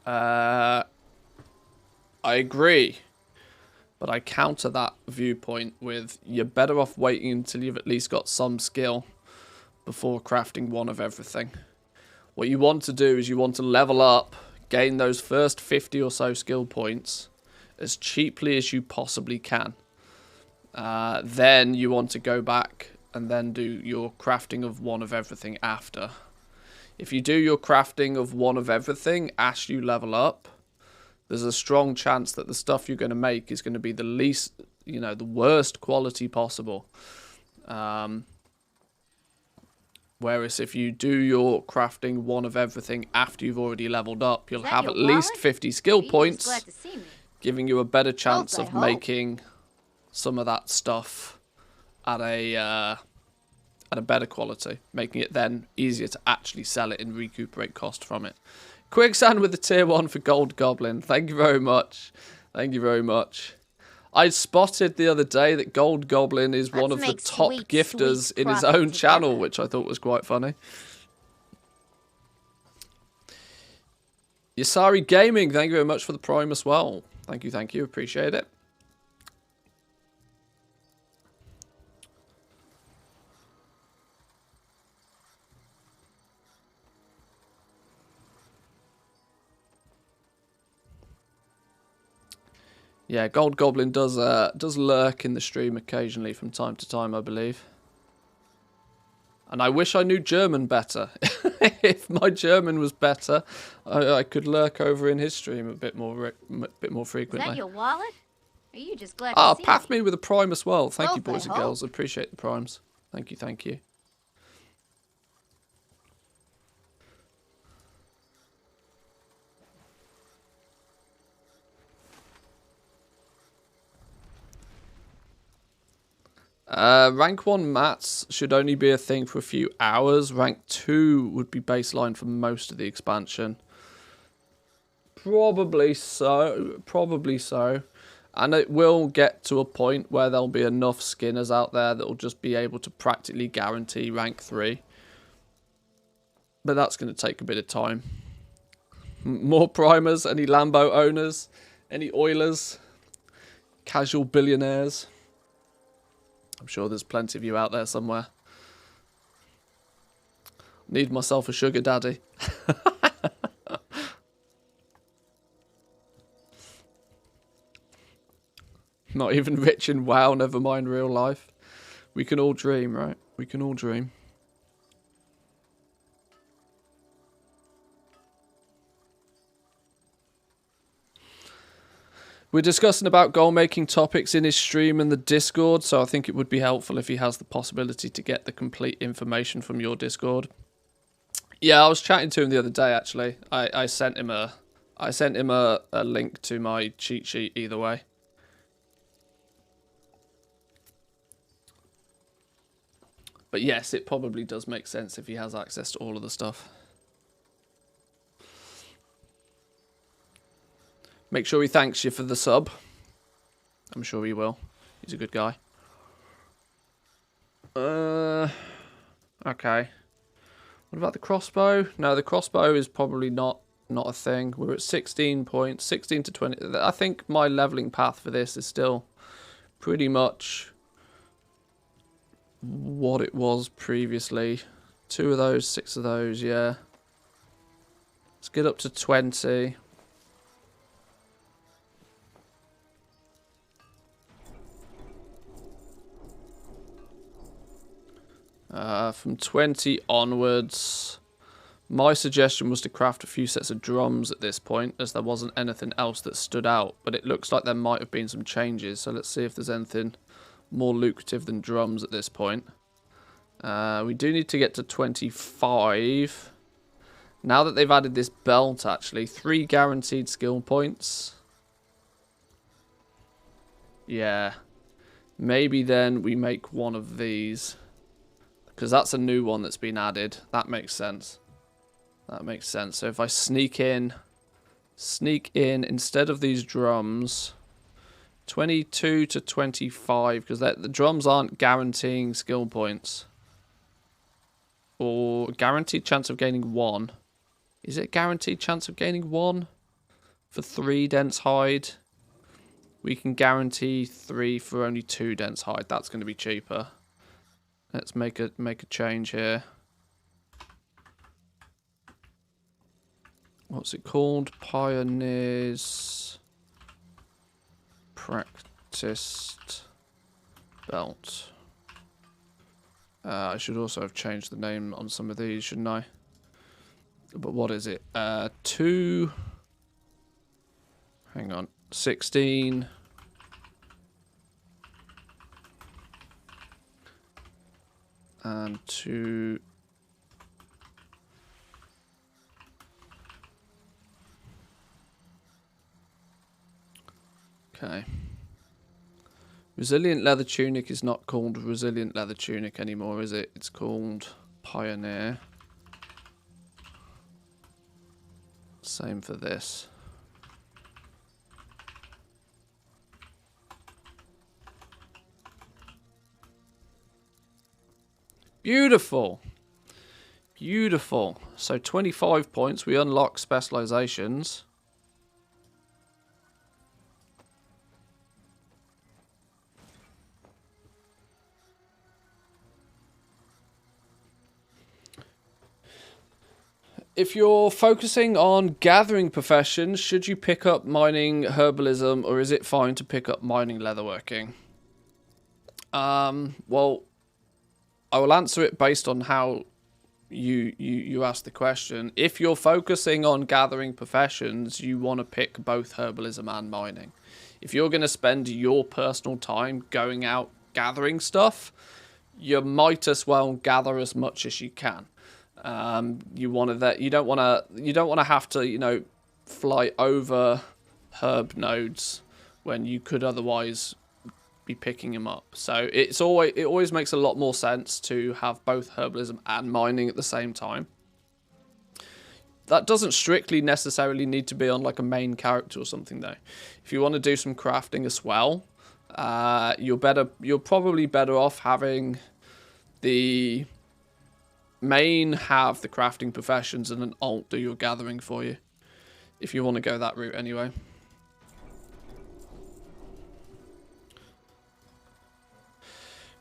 Speaker 1: I agree. But I counter that viewpoint with you're better off waiting until you've at least got some skill before crafting one of everything. What you want to do is you want to level up, gain those first 50 or so skill points as cheaply as you possibly can. Then you want to go back and then do your crafting of one of everything after. If you do your crafting of one of everything as you level up, there's a strong chance that the stuff you're going to make is going to be the least, the worst quality possible. Whereas if you do your crafting one of everything after you've already leveled up, you'll have at least 50 skill points, giving you a better chance of making some of that stuff at a better quality, making it then easier to actually sell it and recuperate cost from it. Quicksand with the tier 1 for Gold Goblin. Thank you very much. Thank you very much. I spotted the other day that Gold Goblin is one of the top gifters in his own channel, which I thought was quite funny. Yasari Gaming, thank you very much for the Prime as well. Thank you, appreciate it. Yeah, Gold Goblin does lurk in the stream occasionally from time to time, I believe. And I wish I knew German better. If my German was better, I could lurk over in his stream a bit more frequently.
Speaker 2: Is that your wallet? Or are you just glad to see
Speaker 1: Path
Speaker 2: me?
Speaker 1: me with a Prime as well. Thank you,
Speaker 2: Both,
Speaker 1: boys and girls. I appreciate the Primes. Thank you, thank you. Rank 1 mats should only be a thing for a few hours. Rank 2 would be baseline for most of the expansion. Probably so. Probably so. And it will get to a point where there'll be enough skinners out there that will just be able to practically guarantee rank 3. But that's going to take a bit of time. More primers? Any Lambo owners? Any oilers? Casual billionaires? I'm sure there's plenty of you out there somewhere. Need myself a sugar daddy. Not even rich in WoW, never mind real life. We can all dream, right? We can all dream. We're discussing about goal-making topics in his stream and the Discord, so I think it would be helpful if he has the possibility to get the complete information from your Discord. Yeah, I was chatting to him the other day, actually. I sent him a link to my cheat sheet either way. But yes, it probably does make sense if he has access to all of the stuff. Make sure he thanks you for the sub. I'm sure he will. He's a good guy. Okay. What about the crossbow? No, the crossbow is probably not a thing. We're at 16 points, 16 to 20. I think my leveling path for this is still pretty much what it was previously. 2 of those, 6 of those, yeah. Let's get up to 20. From 20 onwards, my suggestion was to craft a few sets of drums at this point, as there wasn't anything else that stood out, but it looks like there might have been some changes, so let's see if there's anything more lucrative than drums at this point. We do need to get to 25. Now that they've added this belt, actually, 3 guaranteed skill points. Yeah. Maybe then we make one of these. Because that's a new one that's been added. That makes sense. That makes sense. So if I sneak in instead of these drums, 22 to 25, because the drums aren't guaranteeing skill points. Or guaranteed chance of gaining 1. Is it guaranteed chance of gaining 1? For 3 dense hide. We can guarantee 3 for only 2 dense hide. That's going to be cheaper. Let's make a change here. What's it called? Pioneers Practiced Belt. I should also have changed the name on some of these, shouldn't I? But what is it? 2. Hang on. 16. And 2. Okay. Resilient leather tunic is not called resilient leather tunic anymore, is it? It's called Pioneer. Same for this. Beautiful. Beautiful. So 25 points. We unlock specializations. If you're focusing on gathering professions, should you pick up mining, herbalism, or is it fine to pick up mining, leatherworking? Well, I will answer it based on how you asked the question. If you're focusing on gathering professions, you want to pick both herbalism and mining. If you're going to spend your personal time going out gathering stuff, you might as well gather as much as you can. You don't want to have to, you know, fly over herb nodes when you could otherwise be picking them up. So it always makes a lot more sense to have both herbalism and mining at the same time. That doesn't strictly necessarily need to be on like a main character or something though. If you want to do some crafting as well, you're probably better off having the main have the crafting professions and an alt do your gathering for you. If you want to go that route anyway.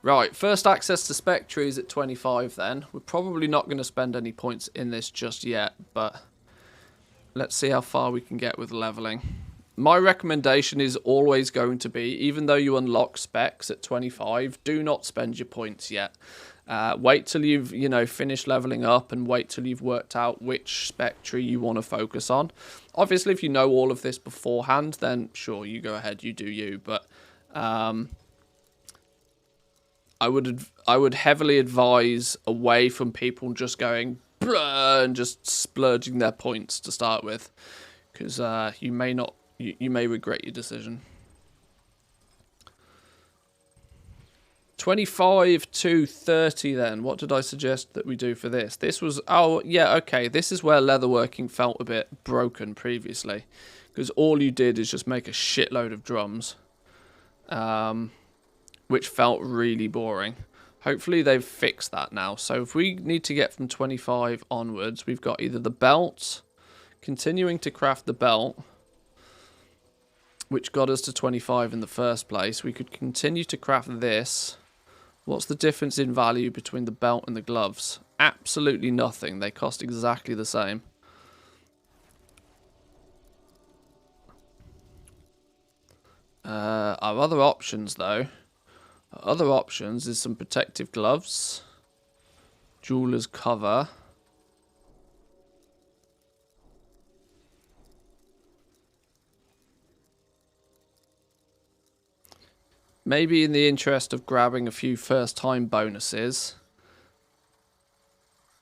Speaker 1: Right, first access to spec trees at 25 then. We're probably not going to spend any points in this just yet, but let's see how far we can get with leveling. My recommendation is always going to be, even though you unlock specs at 25, do not spend your points yet. Wait till you've, finished leveling up and wait till you've worked out which spec tree you want to focus on. Obviously, if you know all of this beforehand, then sure, you go ahead, you do you, but I would heavily advise away from people just going bruh and just splurging their points to start with, because you may regret your decision. 25 to 30 then. What did I suggest that we do for this? This was, oh yeah, okay, this is where leatherworking felt a bit broken previously, because all you did is just make a shitload of drums, which felt really boring. Hopefully they've fixed that now. So if we need to get from 25 onwards, we've got either the belt, continuing to craft the belt, which got us to 25 in the first place. We could continue to craft this. What's the difference in value between the belt and the gloves? Absolutely nothing. They cost exactly the same. Our other options, though. Our other options is some protective gloves. Jeweler's cover. Maybe in the interest of grabbing a few first-time bonuses.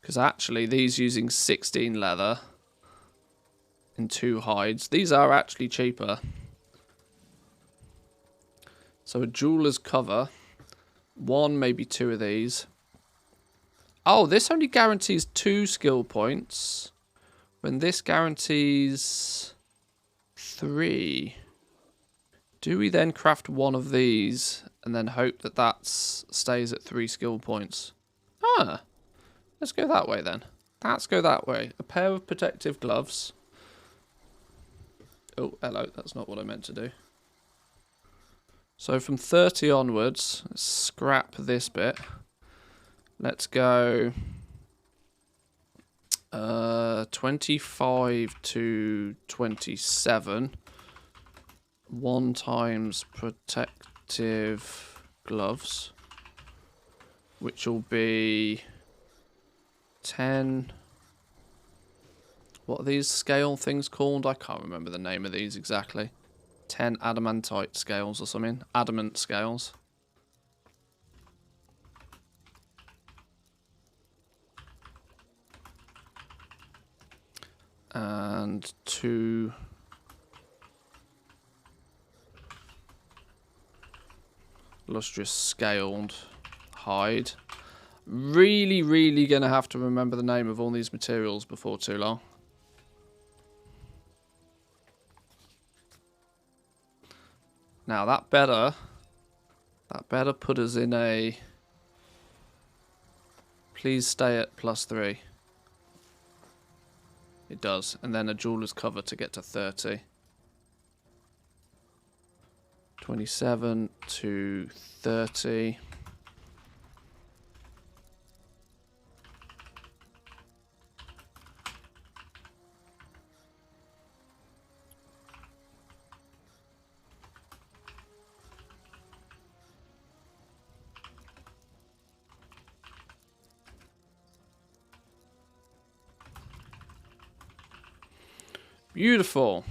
Speaker 1: Because actually, these using 16 leather and 2 hides, these are actually cheaper. So a jeweler's cover. 1, maybe 2 of these. Oh, this only guarantees 2 skill points. When this guarantees 3. Do we then craft 1 of these and then hope that that stays at 3 skill points? Ah, let's go that way then. Let's go that way. A pair of protective gloves. Oh, hello. That's not what I meant to do. So from 30 onwards, let's scrap this bit. Let's go 25 to 27. 1 times protective gloves, which will be 10. What are these scale things called? I can't remember the name of these exactly. 10 adamantite scales or something. Adamant scales. And 2 lustrous scaled hide. Really gonna have to remember the name of all these materials before too long. Now that better put us in a, please stay at +3. It does, and then a jeweler's cover to get to 30. 27 to 30. Beautiful.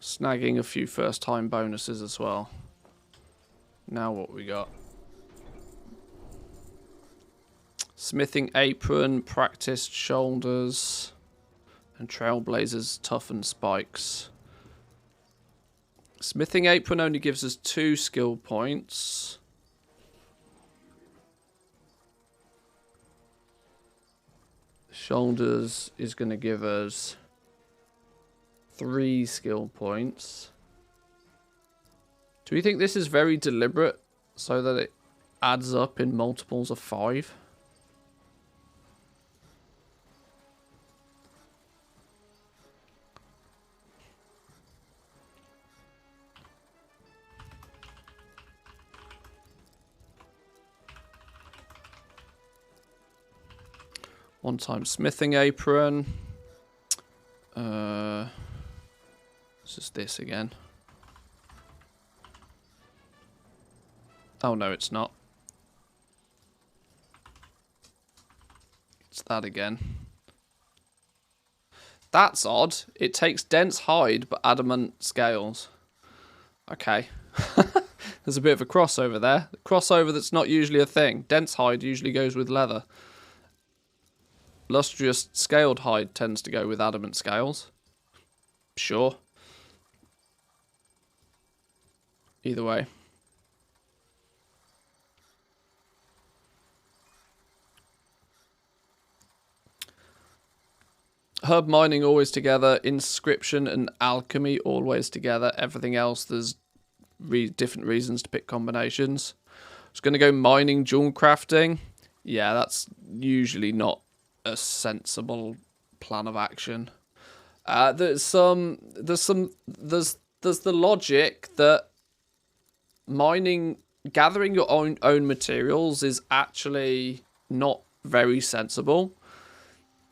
Speaker 1: Snagging a few first-time bonuses as well. Now what we got? Smithing apron, practiced shoulders, and Trailblazer's toughened spikes. Smithing apron only gives us 2 skill points. Shoulders is going to give us 3 skill points. Do we think this is very deliberate so that it adds up in multiples of 5? One-time smithing apron. It's just this again. Oh no, it's not. It's that again. That's odd. It takes dense hide but adamant scales. Okay. There's a bit of a crossover there. Crossover that's not usually a thing. Dense hide usually goes with leather. Lustrous scaled hide tends to go with adamant scales. Sure. Either way. Herb mining always together. Inscription and alchemy always together. Everything else, there's different reasons to pick combinations. I was going to go mining jewel crafting. Yeah, that's usually not a sensible plan of action. There's the logic that gathering your own materials is actually not very sensible.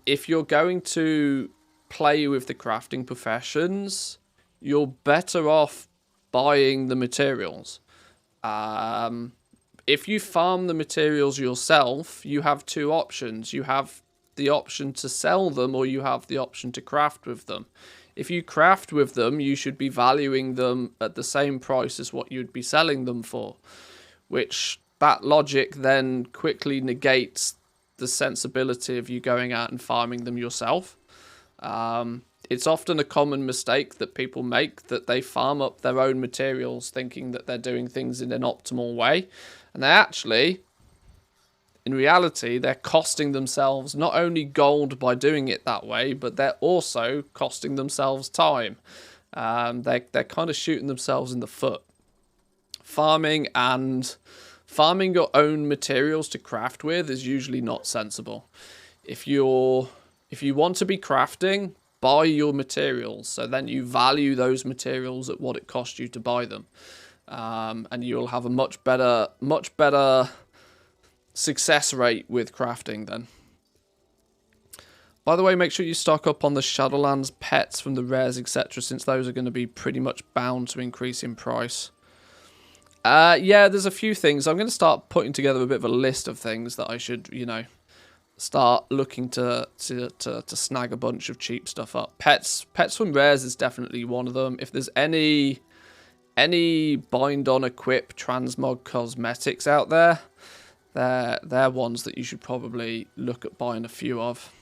Speaker 1: If you're going to play with the crafting professions, you're better off buying the materials. If you farm the materials yourself, you have two options. You have the option to sell them, or you have the option to craft with them. If you craft with them, you should be valuing them at the same price as what you'd be selling them for, which that logic then quickly negates the sensibility of you going out and farming them yourself. It's often a common mistake that people make, that they farm up their own materials thinking that they're doing things in an optimal way, and they actually, in reality, they're costing themselves not only gold by doing it that way, but they're also costing themselves time. They're kind of shooting themselves in the foot. Farming your own materials to craft with is usually not sensible. If you want to be crafting, buy your materials, so then you value those materials at what it cost you to buy them, and you'll have a much better success rate with crafting then. By the way, make sure you stock up on the Shadowlands pets from the rares, etc., since those are going to be pretty much bound to increase in price. Yeah, there's a few things. I'm going to start putting together a bit of a list of things that I should, start looking to snag a bunch of cheap stuff up. Pets from rares is definitely one of them. If there's any bind on equip transmog cosmetics out there, they're ones that you should probably look at buying a few of.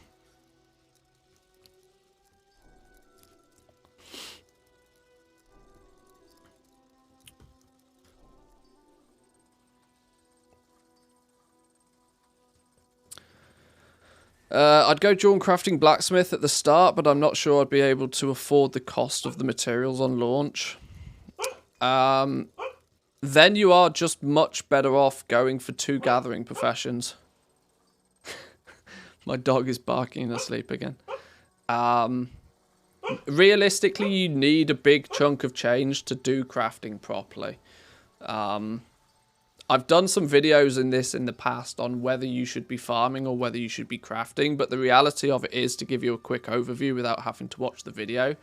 Speaker 1: I'd go jewel crafting blacksmith at the start, but I'm not sure I'd be able to afford the cost of the materials on launch. Then you are just much better off going for 2 gathering professions. My dog is barking asleep again. Realistically, you need a big chunk of change to do crafting properly. I've done some videos in the past on whether you should be farming or whether you should be crafting, but the reality of it is, to give you a quick overview without having to watch the video,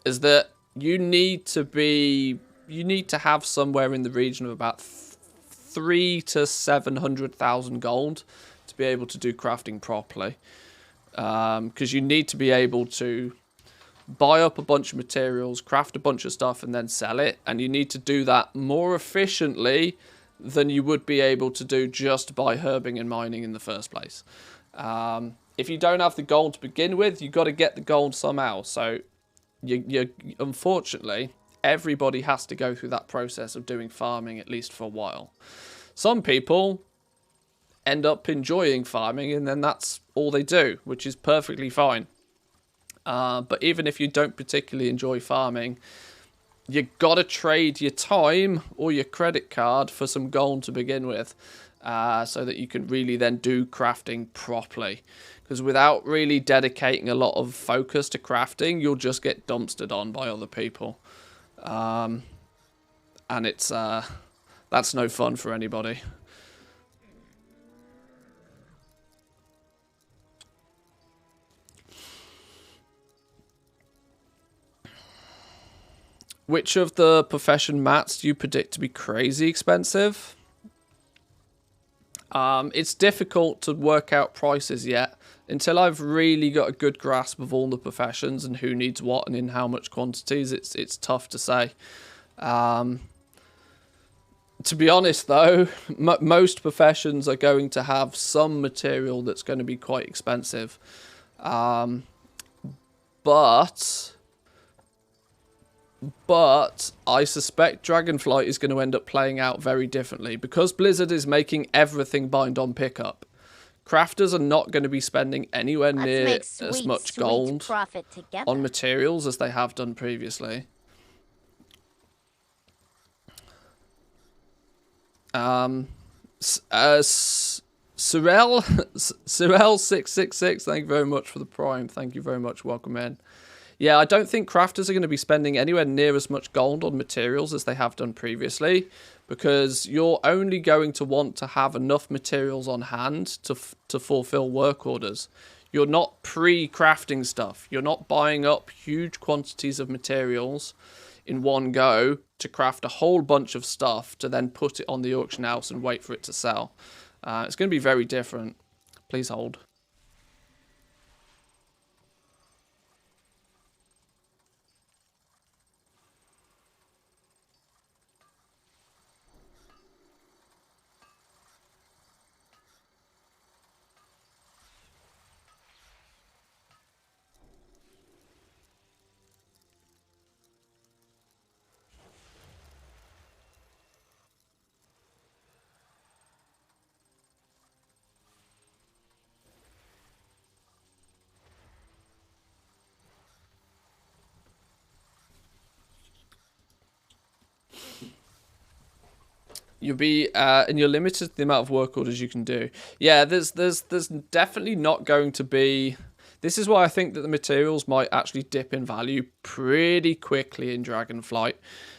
Speaker 1: is that you need to have somewhere in the region of about 300,000 to 700,000 gold to be able to do crafting properly, because you need to be able to buy up a bunch of materials, craft a bunch of stuff, and then sell it, and you need to do that more efficiently than you would be able to do just by herbing and mining in the first place. If you don't have the gold to begin with, you've got to get the gold somehow. So, unfortunately, everybody has to go through that process of doing farming, at least for a while. Some people end up enjoying farming, and then that's all they do, which is perfectly fine. But even if you don't particularly enjoy farming, you gotta trade your time or your credit card for some gold to begin with, so that you can really then do crafting properly. Because without really dedicating a lot of focus to crafting, you'll just get dumpstered on by other people, and it's that's no fun for anybody. which of the profession mats do you predict to be crazy expensive? It's difficult to work out prices yet until I've really got a good grasp of all the professions and who needs what and in how much quantities. It's tough to say. To be honest, though, most professions are going to have some material that's going to be quite expensive. But I suspect Dragonflight is going to end up playing out very differently. Because Blizzard is making everything bind on pickup, crafters are not going to be spending anywhere near as much gold on materials as they have done previously. Cyrell666, thank you very much for the prime. Thank you very much. Welcome in. Yeah, I don't think crafters are going to be spending anywhere near as much gold on materials as they have done previously, because you're only going to want to have enough materials on hand to fulfill work orders. You're not pre-crafting stuff. You're not buying up huge quantities of materials in one go to craft a whole bunch of stuff to then put it on the auction house and wait for it to sell. It's going to be very different. Please hold. You'll be and you're limited to the amount of work orders you can do. Yeah, there's definitely not going to be. This is why I think that the materials might actually dip in value pretty quickly in Dragonflight.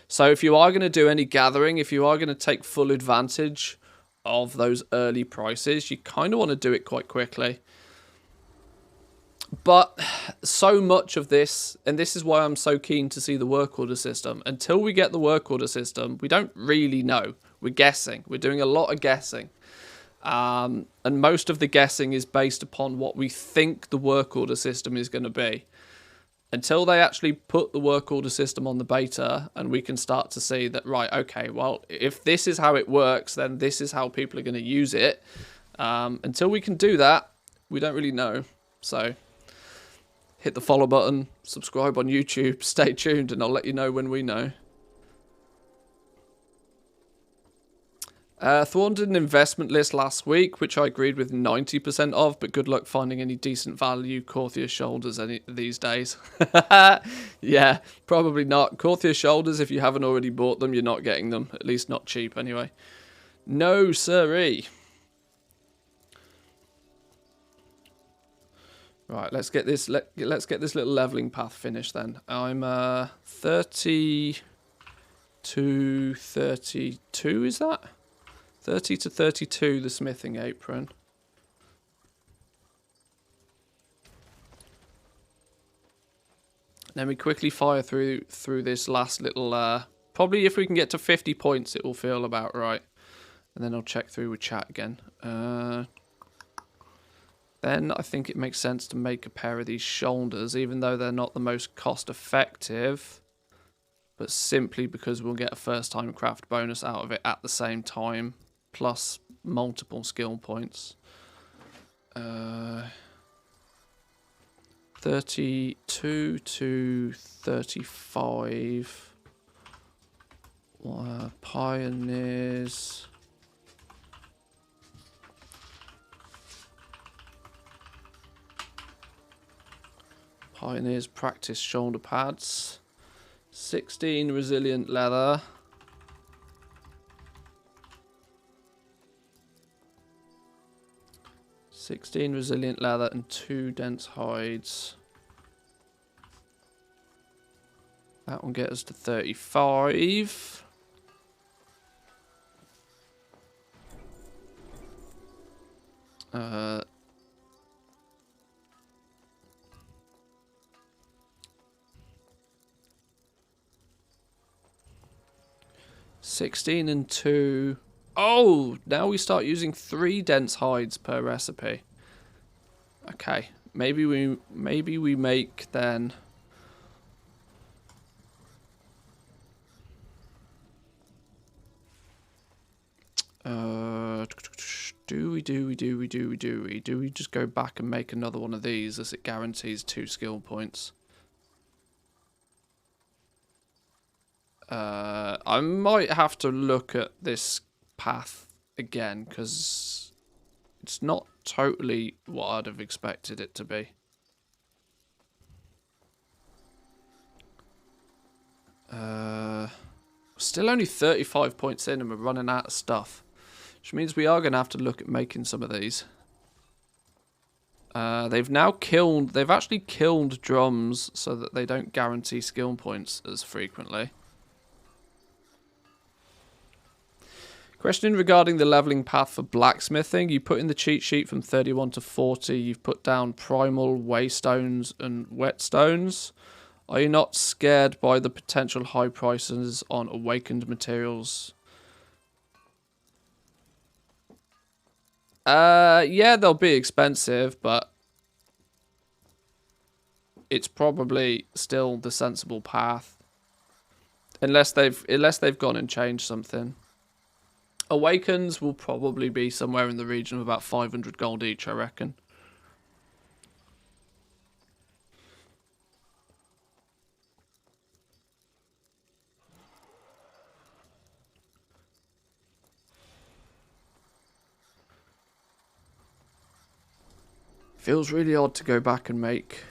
Speaker 1: So if you are going to do any gathering, if you are going to take full advantage of those early prices, you kind of want to do it quite quickly. But so much of this, and this is why I'm so keen to see the work order system. Until we get the work order system, we don't really know. We're guessing. We're doing a lot of guessing. And most of the guessing is based upon what we think the work order system is going to be. Until they actually put the work order system on the beta and we can start to see that, right, okay, well, if this is how it works, then this is how people are going to use it. Until we can do that, we don't really know. So hit the follow button, subscribe on YouTube, stay tuned, and I'll let you know when we know. Thorn did an investment list last week, which I agreed with 90% of, but good luck finding any decent value Corthia shoulders these days. Yeah, probably not. Corthia shoulders, if you haven't already bought them, you're not getting them. At least not cheap, anyway. No, siree. Right, let's get this little leveling path finished then. I'm 30 to 32, is that? 30 to 32, the smithing apron. Then we quickly fire through this last little, probably if we can get to 50 points, it will feel about right. And then I'll check through with chat again. Then I think it makes sense to make a pair of these shoulders, even though they're not the most cost effective. But simply because we'll get a first time craft bonus out of it at the same time. Plus multiple skill points. 32 to 35. Pioneers. Pioneers practice shoulder pads. 16 resilient leather. 16 resilient leather and 2 dense hides. That will get us to 35. 16 and 2. Oh, now we start using 3 dense hides per recipe. Okay, maybe we make then. Do we just go back and make another one of these as it guarantees 2 skill points? I might have to look at this path again because it's not totally what I'd have expected it to be. Still only 35 points in and we're running out of stuff. Which means we are going to have to look at making some of these. They've actually killed drums so that they don't guarantee skill points as frequently. Question regarding the leveling path for blacksmithing. You put in the cheat sheet from 31 to 40. You've put down primal, waystones and whetstones. Are you not scared by the potential high prices on awakened materials? Yeah, they'll be expensive, but it's probably still the sensible path. Unless they've gone and changed something. Awakens will probably be somewhere in the region of about 500 gold each, I reckon. Feels really odd to go back and make...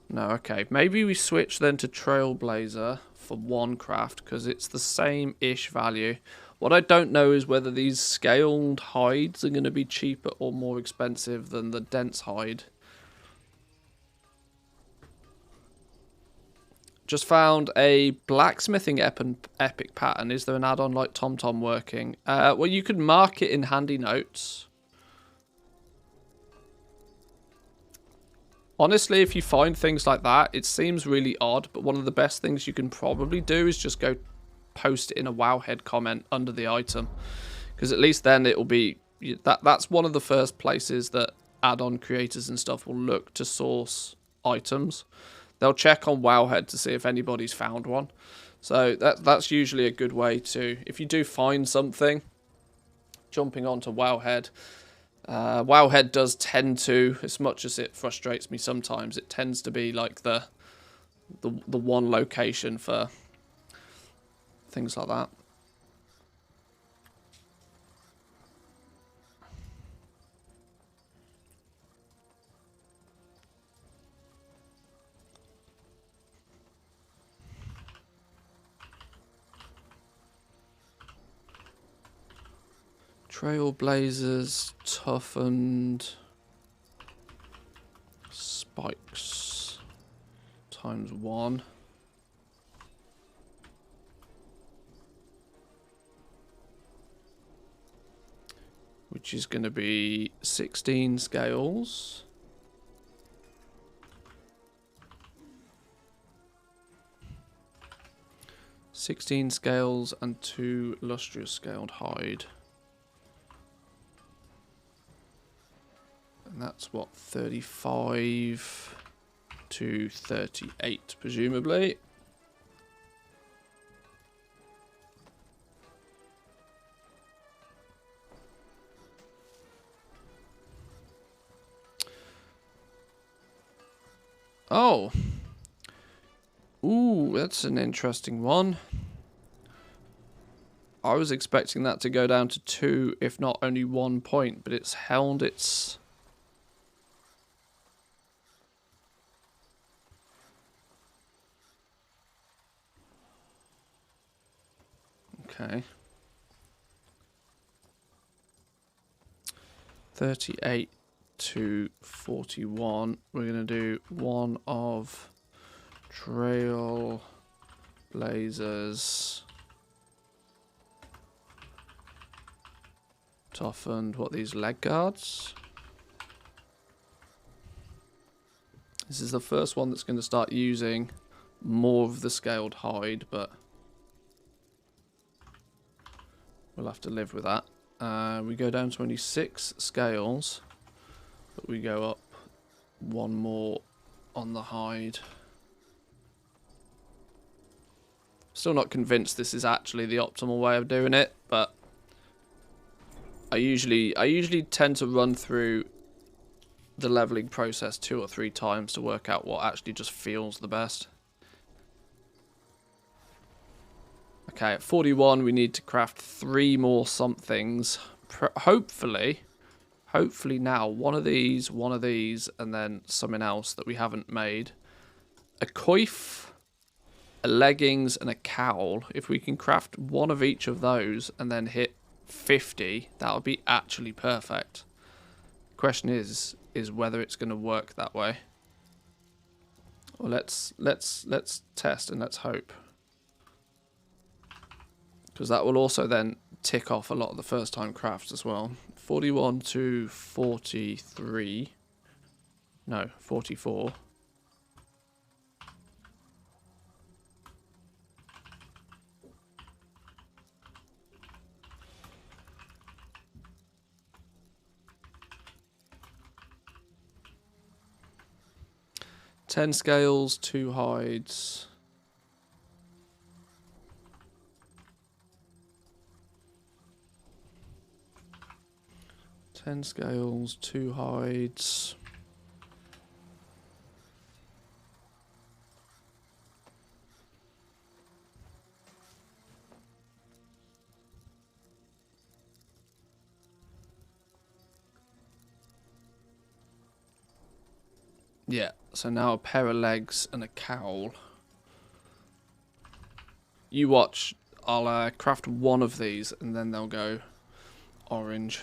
Speaker 1: No, okay. Maybe we switch then to Trailblazer for one craft, because it's the same-ish value. What I don't know is whether these scaled hides are going to be cheaper or more expensive than the dense hide. Just found a blacksmithing epic pattern. Is there an add-on like TomTom working? Well, you could mark it in handy notes. Honestly, if you find things like that, it seems really odd, but one of the best things you can probably do is just go post it in a wowhead comment under the item. Because at least then it will be... That's one of the first places that add-on creators and stuff will look to source items. They'll check on wowhead to see if anybody's found one. So that's usually a good way to... If you do find something, jumping onto wowhead... Wowhead does tend to, as much as it frustrates me sometimes, it tends to be like the one location for things like that. Trailblazers, toughened, spikes, ×1. Which is going to be 16 scales. (16 scales and 2 lustrous scaled hide. And that's what, 35 to 38, presumably. Oh. Ooh, that's an interesting one. I was expecting that to go down to 2, if not only 1 point, but it's held its... Okay. 38 to 41. We're going to do one of Trailblazers. Toughened. What, these leg guards? This is the first one that's going to start using more of the scaled hide, but We'll have to live with that. We go down 26 scales, but we go up one more on the hide. Still not convinced this is actually the optimal way of doing it, but I usually tend to run through the leveling process 2 or 3 times to work out what actually just feels the best. Okay, at 41 we need to craft 3 more somethings. Hopefully now one of these, and then something else that we haven't made. A coif, a leggings, and a cowl. If we can craft one of each of those and then hit 50, that would be actually perfect. Question is whether it's going to work that way. Well, let's test and let's hope, because that will also then tick off a lot of the first time crafts as well. 41 to 43. No, 44. Ten scales, 2 hides. Ten scales, 2 hides. Yeah, so now a pair of legs and a cowl. You watch, I'll craft one of these and then they'll go orange.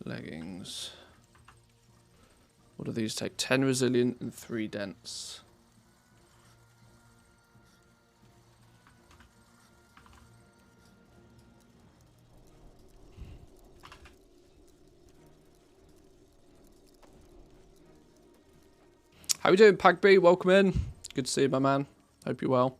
Speaker 1: Leggings. What do these take? 10 resilient and 3 dense. How you doing, Pagby? Welcome in. Good to see you, my man. Hope you're well.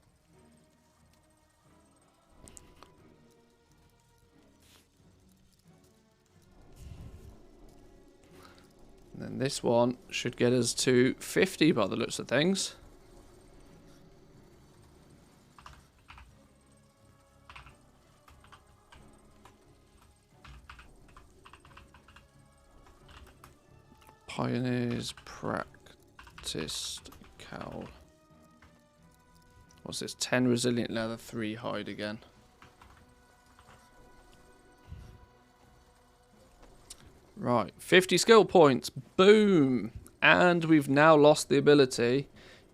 Speaker 1: And then this one should get us to 50 by the looks of things. Pioneers practiced cowl. What's this? 10 resilient leather, 3 hide again. Right, 50 skill points. Boom. And we've now lost the ability.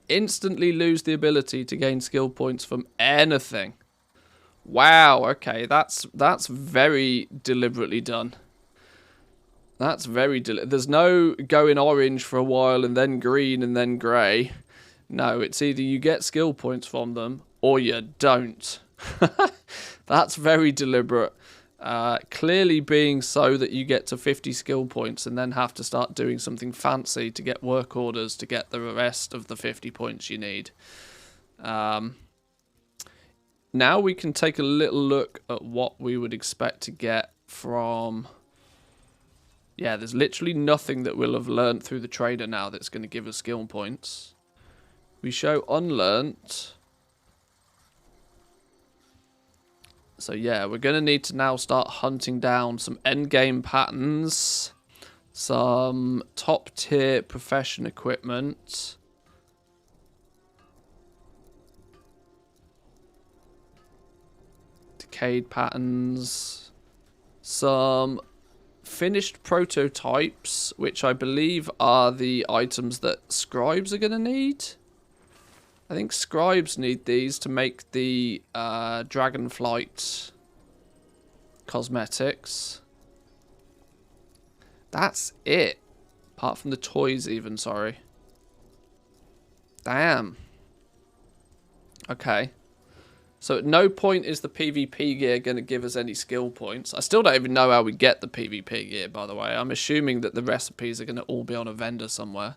Speaker 1: Instantly lose the ability to gain skill points from anything. Wow, okay, that's very deliberately done. That's very there's no going orange for a while and then green and then grey. No, it's either you get skill points from them or you don't. That's very deliberate. Clearly being so that you get to 50 skill points and then have to start doing something fancy to get work orders to get the rest of the 50 points you need. Now we can take a little look at what we would expect to get from... Yeah, there's literally nothing that we'll have learnt through the trader now that's going to give us skill points. We show unlearnt. So yeah, we're going to need to now start hunting down some endgame patterns, some top tier profession equipment, decayed patterns, some finished prototypes, which I believe are the items that scribes are going to need. I think scribes need these to make the Dragonflight cosmetics. That's it. Apart from the toys even, sorry. Damn. Okay. So at no point is the PvP gear going to give us any skill points. I still don't even know how we get the PvP gear, by the way. I'm assuming that the recipes are going to all be on a vendor somewhere.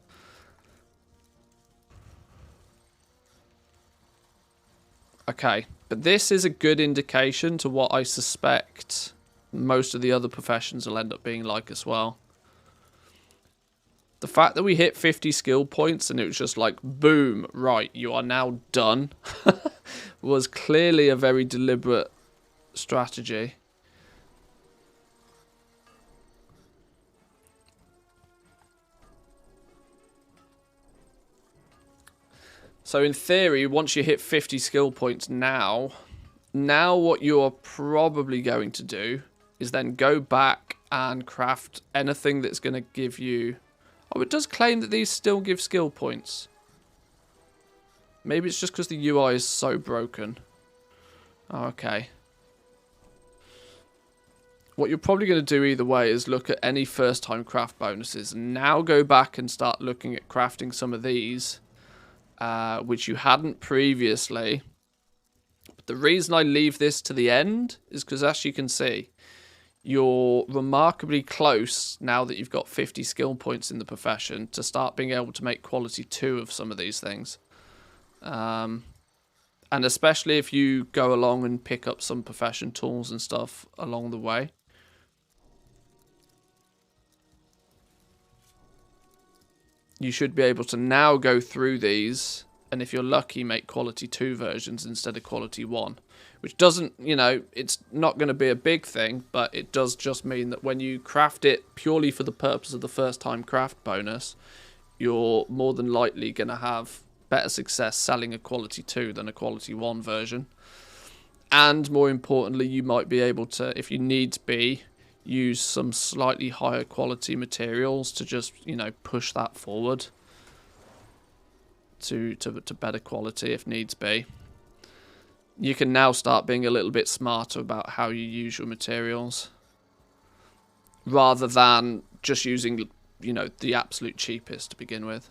Speaker 1: Okay, but this is a good indication to what I suspect most of the other professions will end up being like as well. The fact that we hit 50 skill points and it was just like, boom, right, you are now done, was clearly a very deliberate strategy. So in theory, once you hit 50 skill points now what you're probably going to do is then go back and craft anything that's going to give you... Oh, it does claim that these still give skill points. Maybe it's just because the UI is so broken. Oh, okay. What you're probably going to do either way is look at any first time craft bonuses. And now go back and start looking at crafting some of these, which you hadn't previously. But the reason I leave this to the end is because, as you can see, you're remarkably close now that you've got 50 skill points in the profession to start being able to make quality 2 of some of these things. And especially if you go along and pick up some profession tools and stuff along the way. You should be able to now go through these, and if you're lucky, make quality 2 versions instead of quality 1. Which doesn't, you know, it's not going to be a big thing, but it does just mean that when you craft it purely for the purpose of the first time craft bonus, you're more than likely going to have better success selling a quality 2 than a quality 1 version. And more importantly, you might be able to, if you need to be, use some slightly higher quality materials to just, you know, push that forward to better quality if needs be. You can now start being a little bit smarter about how you use your materials, rather than just using, you know, the absolute cheapest to begin with.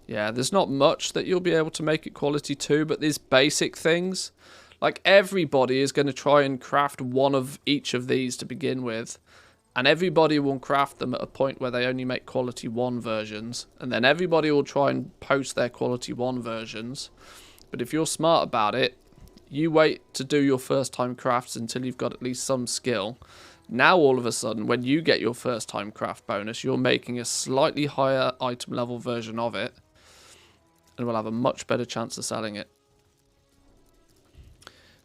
Speaker 1: Yeah, there's not much that you'll be able to make it quality 2, but these basic things, like everybody is going to try and craft one of each of these to begin with. And everybody will craft them at a point where they only make quality 1 versions. And then everybody will try and post their quality 1 versions. But if you're smart about it, you wait to do your first time crafts until you've got at least some skill. Now all of a sudden, when you get your first time craft bonus, you're making a slightly higher item level version of it. And will have a much better chance of selling it.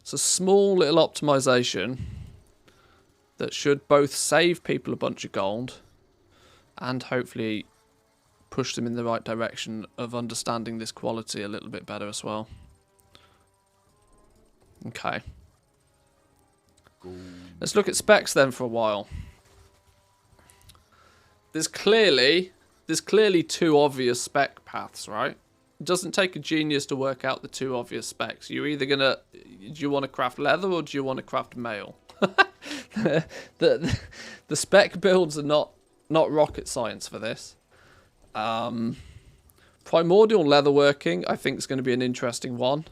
Speaker 1: It's a small little optimization that should both save people a bunch of gold and hopefully push them in the right direction of understanding this quality a little bit better as well. Okay. Let's look at specs then for a while. There's clearly 2 obvious spec paths, right? It doesn't take a genius to work out the 2 obvious specs. You're either do you want to craft leather or do you want to craft mail? the spec builds are not rocket science for this. Primordial leatherworking, I think, is going to be an interesting one.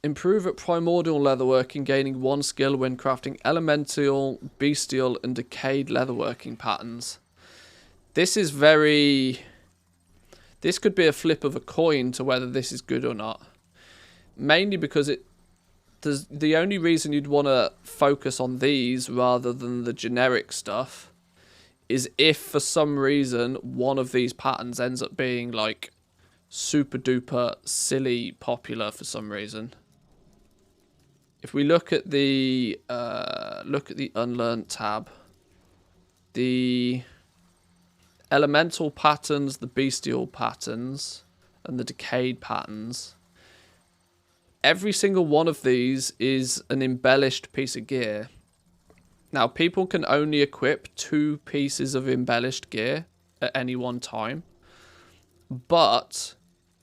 Speaker 1: Improve at primordial leatherworking, gaining 1 skill when crafting elemental, bestial, and decayed leatherworking patterns. This is very... This could be a flip of a coin to whether this is good or not. Mainly because the only reason you'd want to focus on these rather than the generic stuff is if for some reason one of these patterns ends up being like super duper silly popular for some reason. If we look at the unlearned tab, the elemental patterns, the bestial patterns, and the decayed patterns, every single one of these is an embellished piece of gear. Now, people can only equip 2 pieces of embellished gear at any one time. But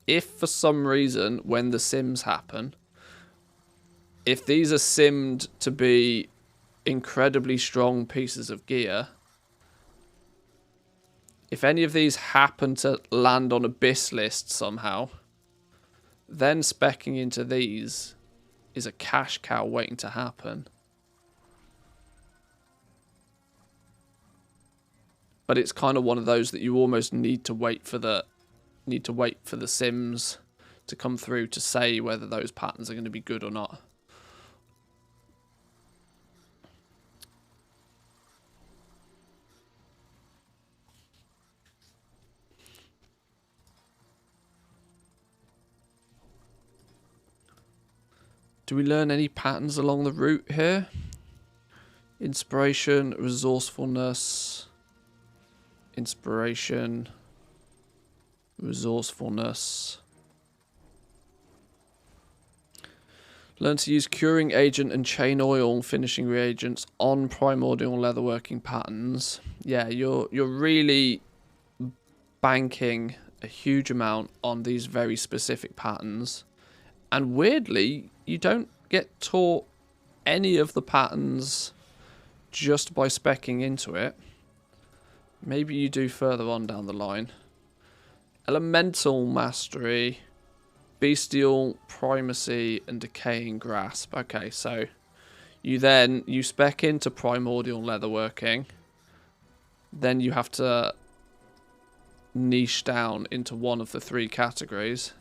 Speaker 1: if for some reason, when the sims happen, if these are simmed to be incredibly strong pieces of gear, if any of these happen to land on a BiS list somehow, then speccing into these is a cash cow waiting to happen. But it's kind of one of those that you almost need to wait for the sims to come through to say whether those patterns are going to be good or not. Do we learn any patterns along the route here? Inspiration, resourcefulness, inspiration, resourcefulness. Learn to use curing agent and chain oil finishing reagents on primordial leatherworking patterns. Yeah, you're really banking a huge amount on these very specific patterns. And weirdly, you don't get taught any of the patterns just by speccing into it. Maybe you do further on down the line. Elemental mastery, bestial primacy, and decaying grasp. Okay, so you spec into primordial leatherworking. Then you have to niche down into one of the three categories.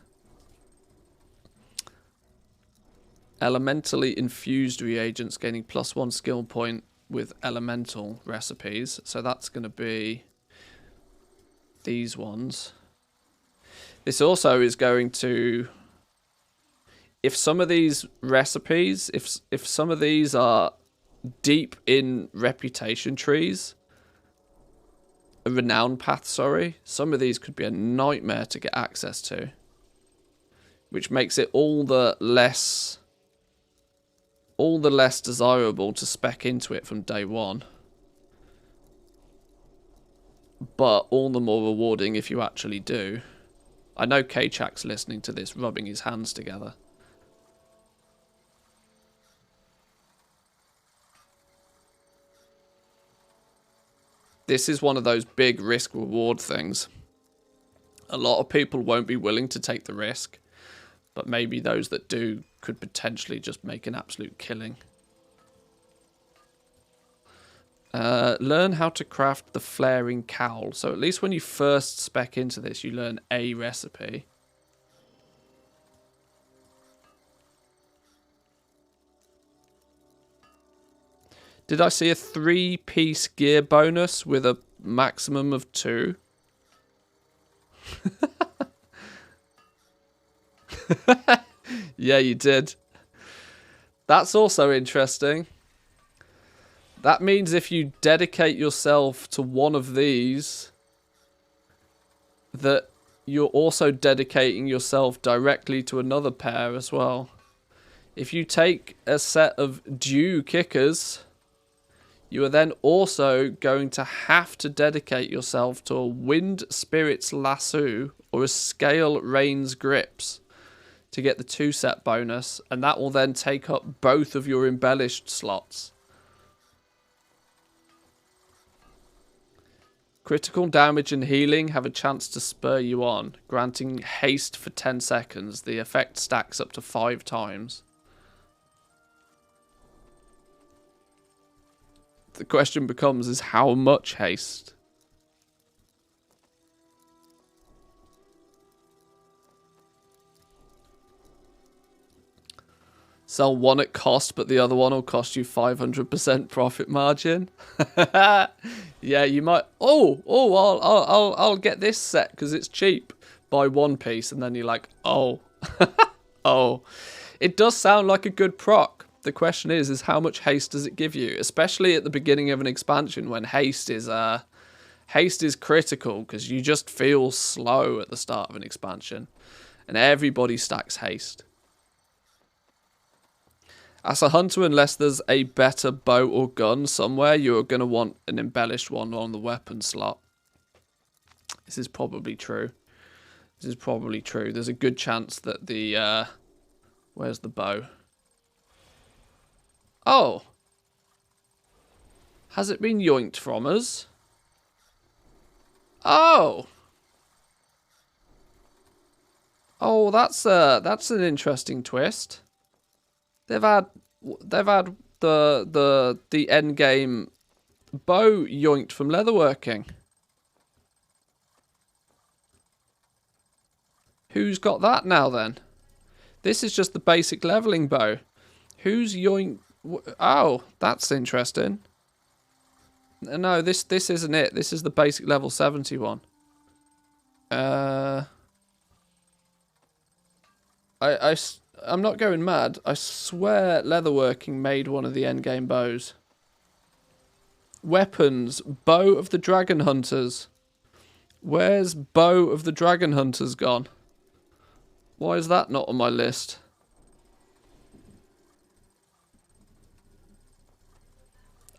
Speaker 1: Elementally infused reagents gaining +1 skill point with elemental recipes. So that's going to be these ones. This also is going to, if some of these recipes, if some of these are deep in reputation trees, a renown path, sorry, some of these could be a nightmare to get access to, which makes it all the less desirable to spec into it from day one, but all the more rewarding if you actually do. I know K-Chak's listening to this, rubbing his hands together. This is one of those big risk-reward things. A lot of people won't be willing to take the risk, but maybe those that do could potentially just make an absolute killing. Learn how to craft the flaring cowl. So at least when you first spec into this, you learn a recipe. Did I see a 3-piece gear bonus with a maximum of 2? Yeah, you did. That's also interesting. That means if you dedicate yourself to one of these, that you're also dedicating yourself directly to another pair as well. If you take a set of dew kickers, you are then also going to have to dedicate yourself to a wind spirit's lasso or a scale rain's grips to get the 2-set bonus, and that will then take up both of your embellished slots. Critical damage and healing have a chance to spur you on, granting haste for 10 seconds. The effect stacks up to 5 times. The question becomes is how much haste? Sell one at cost, but the other one will cost you 500% profit margin. Yeah, you might. I'll get this set because it's cheap. Buy one piece, and then you're like, oh, oh. It does sound like a good proc. The question is how much haste does it give you, especially at the beginning of an expansion when haste is critical because you just feel slow at the start of an expansion, and everybody stacks haste. As a hunter, unless there's a better bow or gun somewhere, you're going to want an embellished one on the weapon slot. This is probably true. There's a good chance that the... where's the bow? Oh. Has it been yoinked from us? Oh. Oh, that's an interesting twist. They've had the end game bow yoinked from leatherworking. Who's got that now then? This is just the basic leveling bow. Who's yoinked? Oh, that's interesting. No, this isn't it. This is the basic level 70 one. I'm not going mad. I swear leatherworking made one of the endgame bows. Weapons. Bow of the Dragon Hunters. Where's Bow of the Dragon Hunters gone? Why is that not on my list?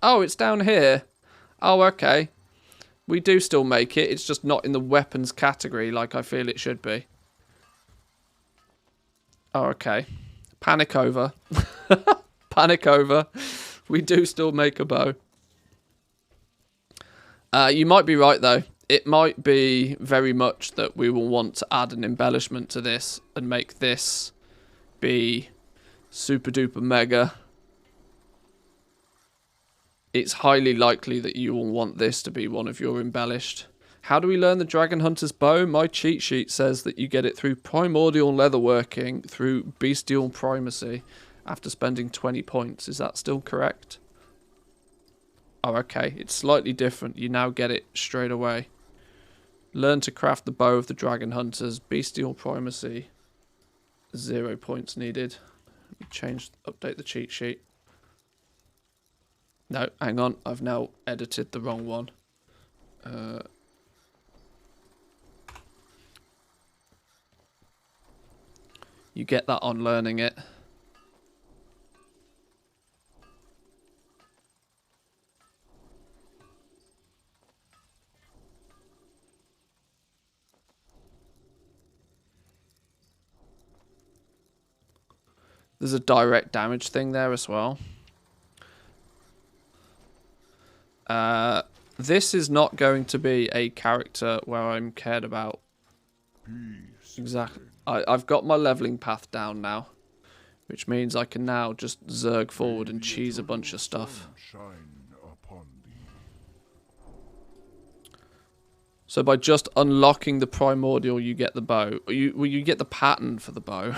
Speaker 1: Oh, it's down here. Oh, okay. We do still make it. It's just not in the weapons category like I feel it should be. Oh, okay. Panic over. Panic over. We do still make a bow. You might be right, though. It might be very much that we will want to add an embellishment to this and make this be super duper mega. It's highly likely that you will want this to be one of your embellished. How do we learn the Dragon Hunter's bow? My cheat sheet says that you get it through Primordial Leatherworking through Bestial Primacy after spending 20 points. Is that still correct? Oh, okay. It's slightly different. You now get it straight away. Learn to craft the bow of the Dragon Hunters. Bestial Primacy. 0 points needed. Update the cheat sheet. No, hang on. I've now edited the wrong one. You get that on learning it. There's a direct damage thing there as well. This is not going to be a character where I'm cared about. Exactly. I've got my leveling path down now, which means I can now just zerg forward and cheese a bunch of stuff. So by just unlocking the Primordial, you get the bow. You get the pattern for the bow.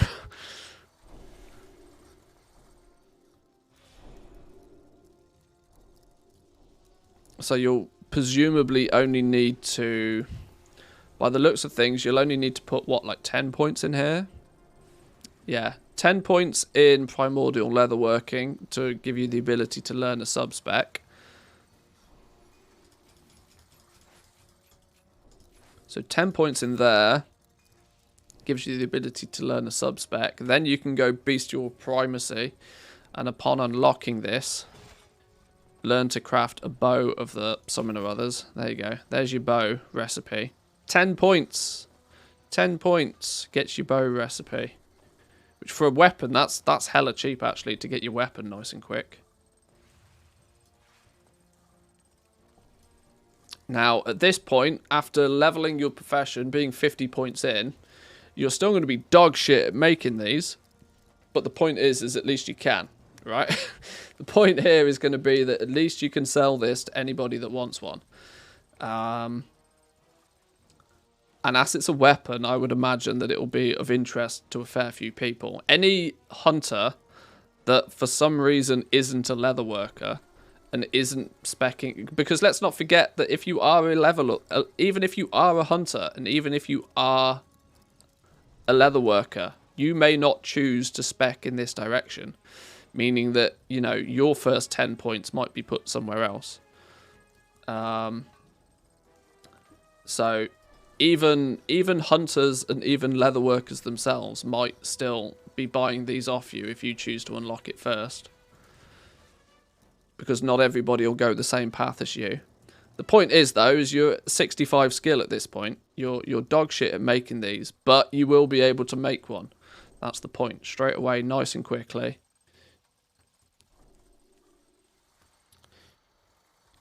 Speaker 1: So you'll presumably only need to, by the looks of things, you'll only need to put, what, like 10 points in here? Yeah, 10 points in Primordial Leatherworking to give you the ability to learn a sub-spec. So 10 points in there gives you the ability to learn a sub-spec. Then you can go Bestial Primacy, and upon unlocking this, learn to craft a bow of the something or others. There you go. There's your bow recipe. 10 points. 10 points gets your bow recipe. Which for a weapon, that's hella cheap actually to get your weapon nice and quick. Now, at this point, after leveling your profession, being 50 points in, you're still going to be dog shit at making these. But the point is at least you can. Right? The point here is going to be that at least you can sell this to anybody that wants one. And as it's a weapon, I would imagine that it will be of interest to a fair few people. Any hunter that for some reason isn't a leather worker and isn't specking, because let's not forget that if you are a level, even if you are a hunter and even if you are a leather worker, you may not choose to spec in this direction. Meaning that, you know, your first 10 points might be put somewhere else. So even hunters and even leather workers themselves might still be buying these off you if you choose to unlock it first. Because not everybody will go the same path as you. The point is, though, is you're at 65 skill at this point. You're dog shit at making these, but you will be able to make one. That's the point. Straight away, nice and quickly.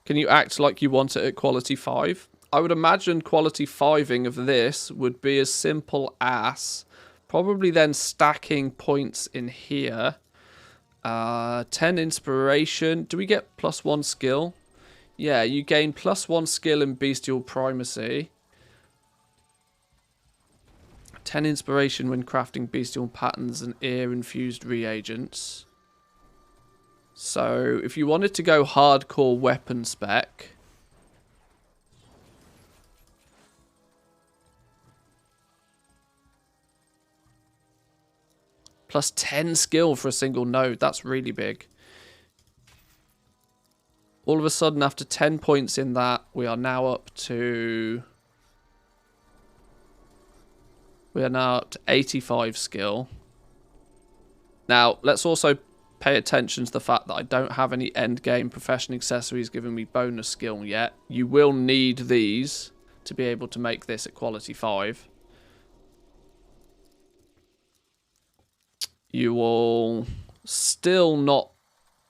Speaker 1: Can you act like you want it at quality 5? I would imagine quality 5ing of this would be as simple as probably then stacking points in here. 10 inspiration. Do we get +1 skill? Yeah, you gain +1 skill in bestial primacy. 10 inspiration when crafting bestial patterns and ear-infused reagents. So, if you wanted to go hardcore weapon spec... +10 skill for a single node. That's really big. All of a sudden, after 10 points in that, we are now up to... We are now up to 85 skill. Now, let's also pay attention to the fact that I don't have any endgame profession accessories giving me bonus skill yet. You will need these to be able to make this at quality 5. You will still not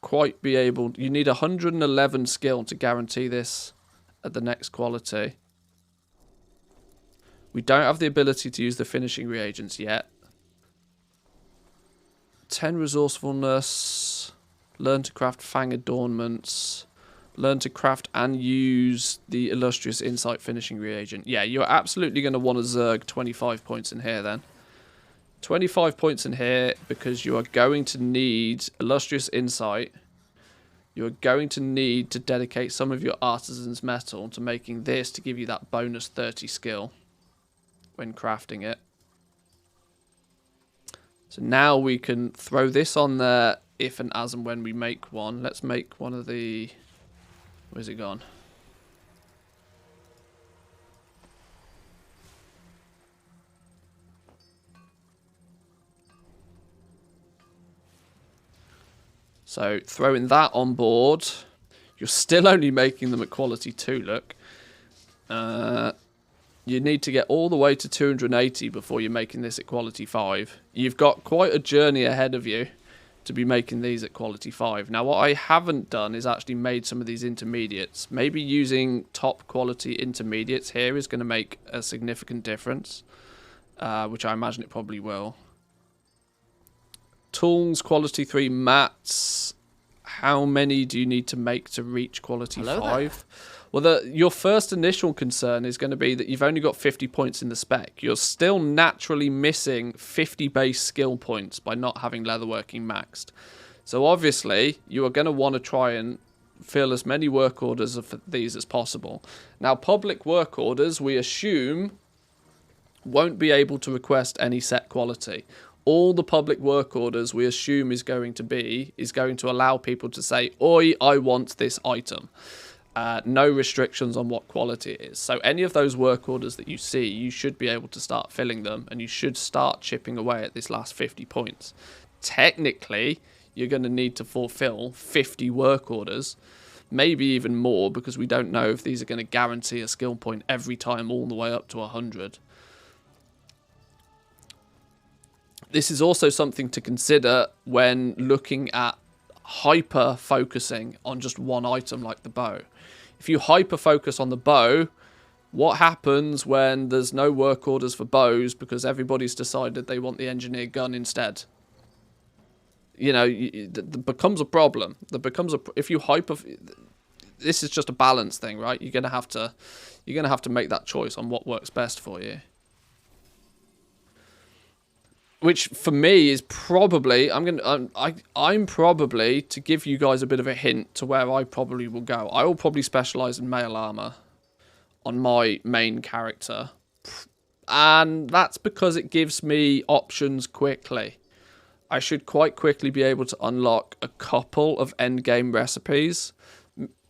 Speaker 1: quite be able... You need 111 skill to guarantee this at the next quality. We don't have the ability to use the finishing reagents yet. 10 resourcefulness. Learn to craft fang adornments. Learn to craft and use the illustrious insight finishing reagent. Yeah, you're absolutely going to want to zerg 25 points in here then. 25 points in here because you are going to need illustrious insight. You are going to need to dedicate some of your artisan's metal to making this to give you that bonus 30 skill when crafting it. So now we can throw this on there if and as and when we make one. Let's make one of the... Where's it gone? So throwing that on board, you're still only making them at quality 2, look. You need to get all the way to 280 before you're making this at quality 5. You've got quite a journey ahead of you to be making these at quality 5. Now what I haven't done is actually made some of these intermediates. Maybe using top quality intermediates here is going to make a significant difference, which I imagine it probably will. Tools, quality 3 mats. How many do you need to make to reach quality 5? Well, your first initial concern is going to be that you've only got 50 points in the spec. You're still naturally missing 50 base skill points by not having leatherworking maxed. So obviously, you are going to want to try and fill as many work orders of these as possible. Now, public work orders, we assume, won't be able to request any set quality. All the public work orders we assume is going to allow people to say, "Oi, I want this item." No restrictions on what quality it is. So any of those work orders that you see, you should be able to start filling them, and you should start chipping away at this last 50 points. Technically, you're going to need to fulfill 50 work orders, maybe even more, because we don't know if these are going to guarantee a skill point every time all the way up to 100. This is also something to consider when looking at hyper focusing on just one item like the bow. If you hyper focus on the bow, what happens when there's no work orders for bows because everybody's decided they want the engineer gun instead? You know, that becomes a problem. If you hyper, this is just a balance thing, right? You're gonna have to make that choice on what works best for you. Which for me is probably, I'm probably, to give you guys a bit of a hint to where I probably will go. I will probably specialize in mail armor on my main character. And that's because it gives me options quickly. I should quite quickly be able to unlock a couple of endgame recipes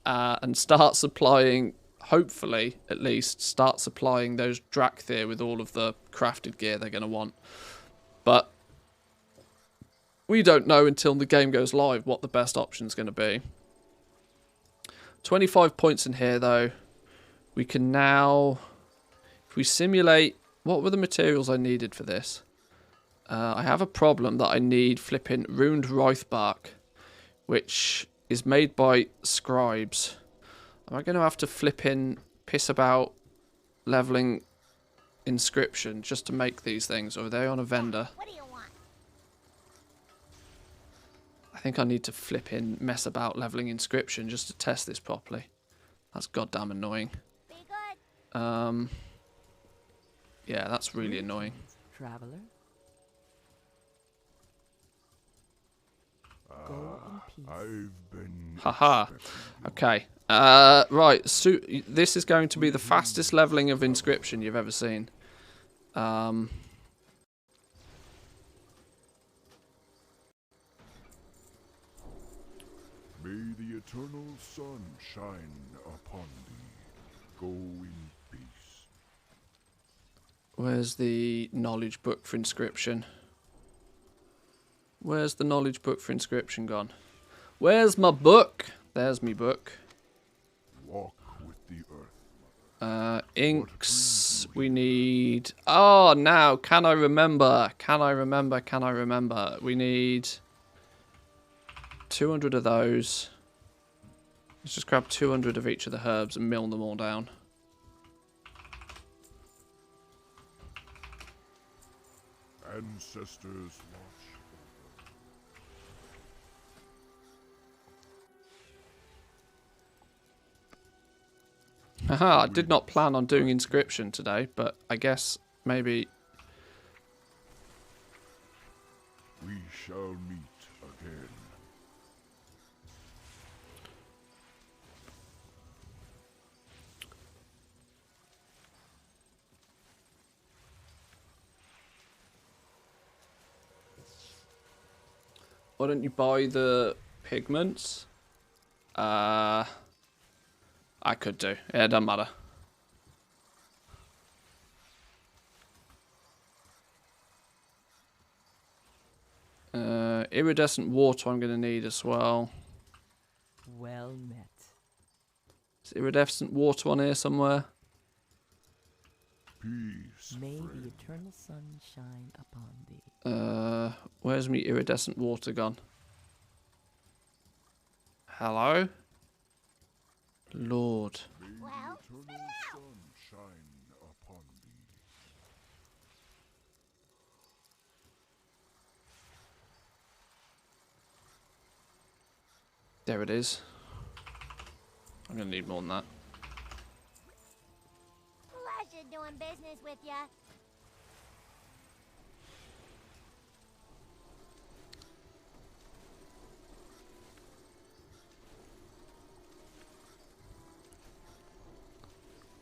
Speaker 1: and start supplying, hopefully at least, start supplying those Drakthir with all of the crafted gear they're going to want. But we don't know until the game goes live what the best option is going to be. 25 points in here, though. We can now, if we simulate, what were the materials I needed for this? I have a problem that I need flipping ruined Wraith bark, which is made by scribes. Am I going to have to piss about leveling Inscription just to make these things? Or are they on a vendor?
Speaker 3: What do you want?
Speaker 1: I think I need to mess about leveling Inscription just to test this properly. That's goddamn annoying.
Speaker 3: Be good.
Speaker 1: Yeah, that's really annoying.
Speaker 4: Traveler. Go in peace.
Speaker 5: I've been
Speaker 1: Haha. Okay. Right. So this is going to be the fastest leveling of Inscription you've ever seen.
Speaker 5: May the eternal sun shine upon thee. Go in peace.
Speaker 1: Where's the knowledge book for Inscription? Where's the knowledge book for Inscription gone? Where's my book? There's me book.
Speaker 5: Walk with the earth.
Speaker 1: Inks. We need... Oh, now. Can I remember? Can I remember? Can I remember? We need 200 of those. Let's just grab 200 of each of the herbs and mill them all down.
Speaker 5: Ancestors watch.
Speaker 1: Haha, I did not plan on doing Inscription today, but I guess maybe...
Speaker 5: We shall meet again.
Speaker 1: Why don't you buy the pigments? I could do. Yeah, it doesn't matter. Iridescent water I'm going to need as well.
Speaker 4: Well met.
Speaker 1: Is iridescent water on here somewhere?
Speaker 5: Peace.
Speaker 4: May
Speaker 5: friend.
Speaker 4: the eternal sun shine upon thee.
Speaker 1: Where's me iridescent water gone? Hello? Lord.
Speaker 5: May
Speaker 3: Well,
Speaker 5: the eternal sun shine upon thee.
Speaker 1: There it is. I'm going to need more than that.
Speaker 3: pleasure doing business with ya.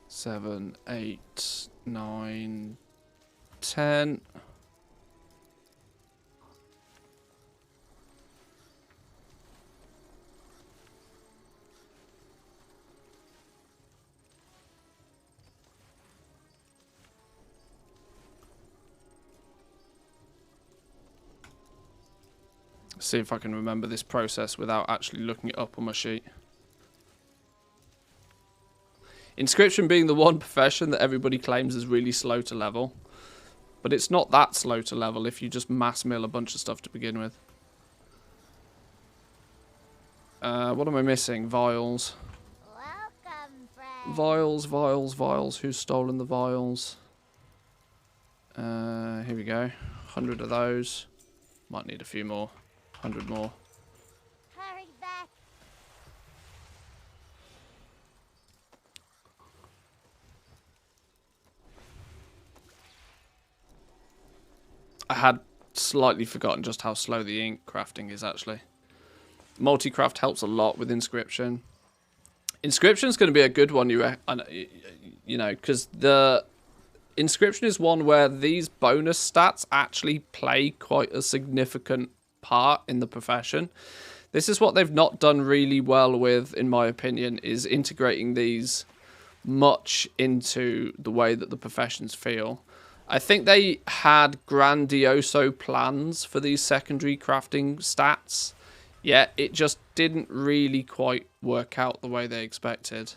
Speaker 1: Seven, 8, 9, 10. See if I can remember this process without actually looking it up on my sheet. Inscription being the one profession that everybody claims is really slow to level. But it's not that slow to level if you just mass mill a bunch of stuff to begin with. What am I missing? Vials.
Speaker 3: Welcome, friend.
Speaker 1: Vials, vials, vials. Who's stolen the vials? Here we go. 100 of those. Might need a few more. 100 more.
Speaker 3: Hurry back.
Speaker 1: I had slightly forgotten just how slow the ink crafting is actually. Multi-craft helps a lot with Inscription. Inscription's going to be a good one, you know, because the Inscription is one where these bonus stats actually play quite a significant part in the profession. This is what they've not done really well with, in my opinion, is integrating these much into the way that the professions feel. I think they had grandioso plans for these secondary crafting stats, yet it just didn't really quite work out the way they expected.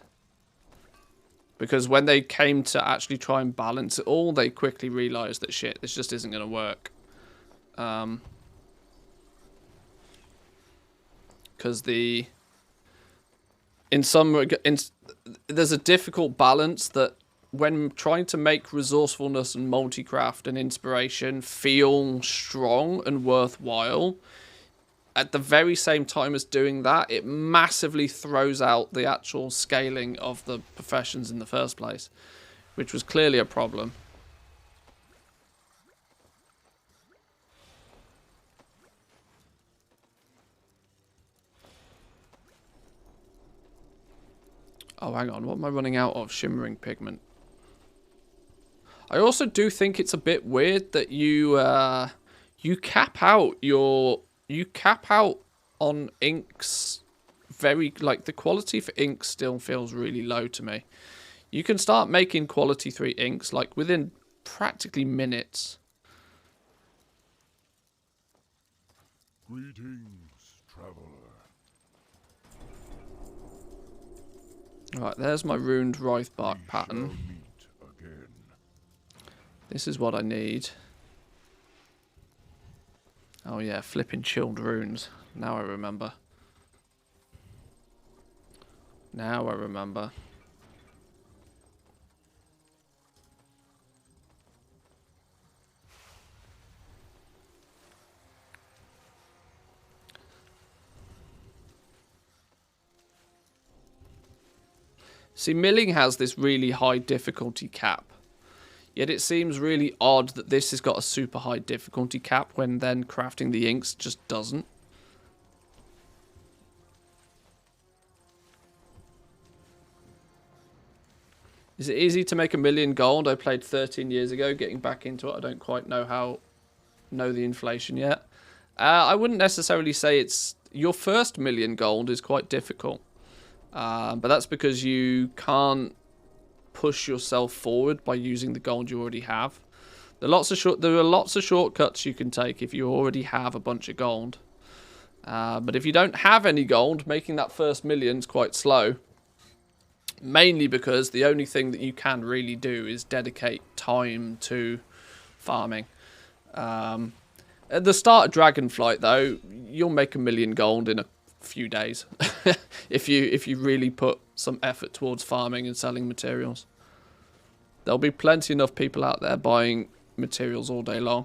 Speaker 1: Because when they came to actually try and balance it all, they quickly realised that shit, this just isn't going to work. Because the there's a difficult balance that when trying to make resourcefulness and multicraft and inspiration feel strong and worthwhile, at the very same time as doing that, it massively throws out the actual scaling of the professions in the first place, which was clearly a problem. Oh, hang on. What am I running out of? Shimmering pigment. I also do think it's a bit weird that you cap out on inks very, like, the quality for inks still feels really low to me. You can start making quality 3 inks like within practically minutes.
Speaker 5: Greetings, traveler.
Speaker 1: Right, there's my runed Writhe bark
Speaker 5: We
Speaker 1: pattern.
Speaker 5: shall meet again.
Speaker 1: This is what I need. Oh yeah, flipping chilled runes. Now I remember. Now I remember. See, milling has this really high difficulty cap. Yet it seems really odd that this has got a super high difficulty cap when then crafting the inks just doesn't. Is it easy to make 1,000,000 gold? I played 13 years ago. Getting back into it, I don't quite know the inflation yet. I wouldn't necessarily say it's... Your first 1,000,000 gold is quite difficult. But that's because you can't push yourself forward by using the gold you already have. There are lots of shortcuts you can take if you already have a bunch of gold. But if you don't have any gold, making that first 1,000,000 is quite slow. Mainly because the only thing that you can really do is dedicate time to farming. At the start of Dragonflight, though, you'll make 1,000,000 gold in a few days if you really put some effort towards farming and selling materials. There'll be plenty enough people out there buying materials all day long.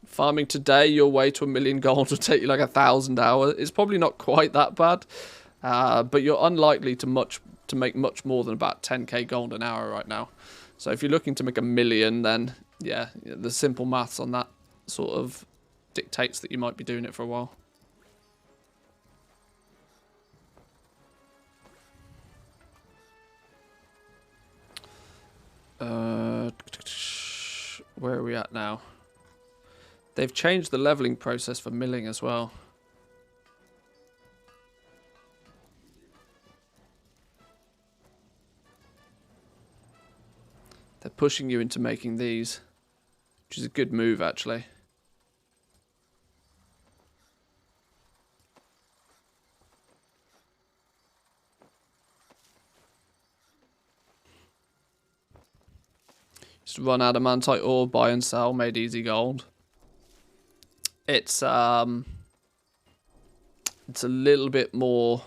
Speaker 1: Farming today your way to 1,000,000 gold will take you like 1,000 hours. It's probably not quite that bad, but you're unlikely to make much more than about 10k gold an hour right now. So if you're looking to make 1,000,000, then yeah, the simple maths on that sort of dictates that you might be doing it for a while. Where are we at now? They've changed the leveling process for milling as well. They're pushing you into making these, which is a good move, actually. Just run adamantite ore, buy and sell, made easy gold. It's a little bit more.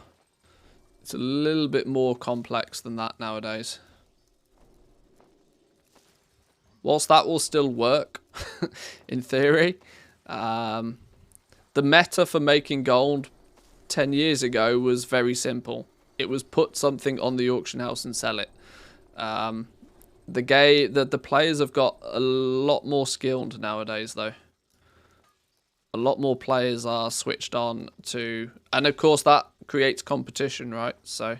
Speaker 1: It's a little bit more complex than that nowadays. Whilst that will still work, in theory, the meta for making gold 10 years ago was very simple. It was put something on the auction house and sell it. The players have got a lot more skilled nowadays, though. A lot more players are switched on to... And, of course, that creates competition, right? So...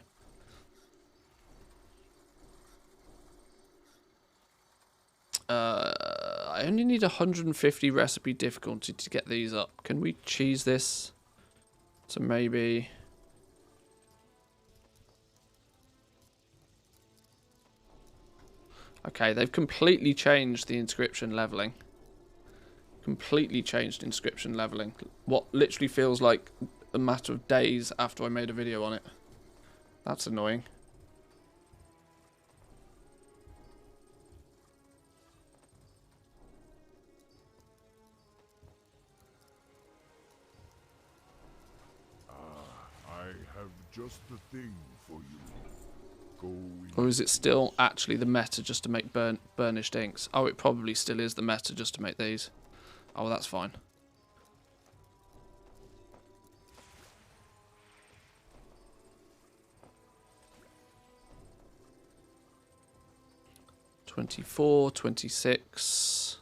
Speaker 1: I only need 150 recipe difficulty to get these up. Can we cheese this to maybe... Okay, they've completely changed the inscription leveling. Completely changed inscription leveling. What literally feels like a matter of days after I made a video on it. That's annoying.
Speaker 5: have just the thing for you. Go in.
Speaker 1: Or is it still actually the meta just to make burnished inks? Oh, it probably still is the meta just to make these. Oh, well, that's fine. $24, $26,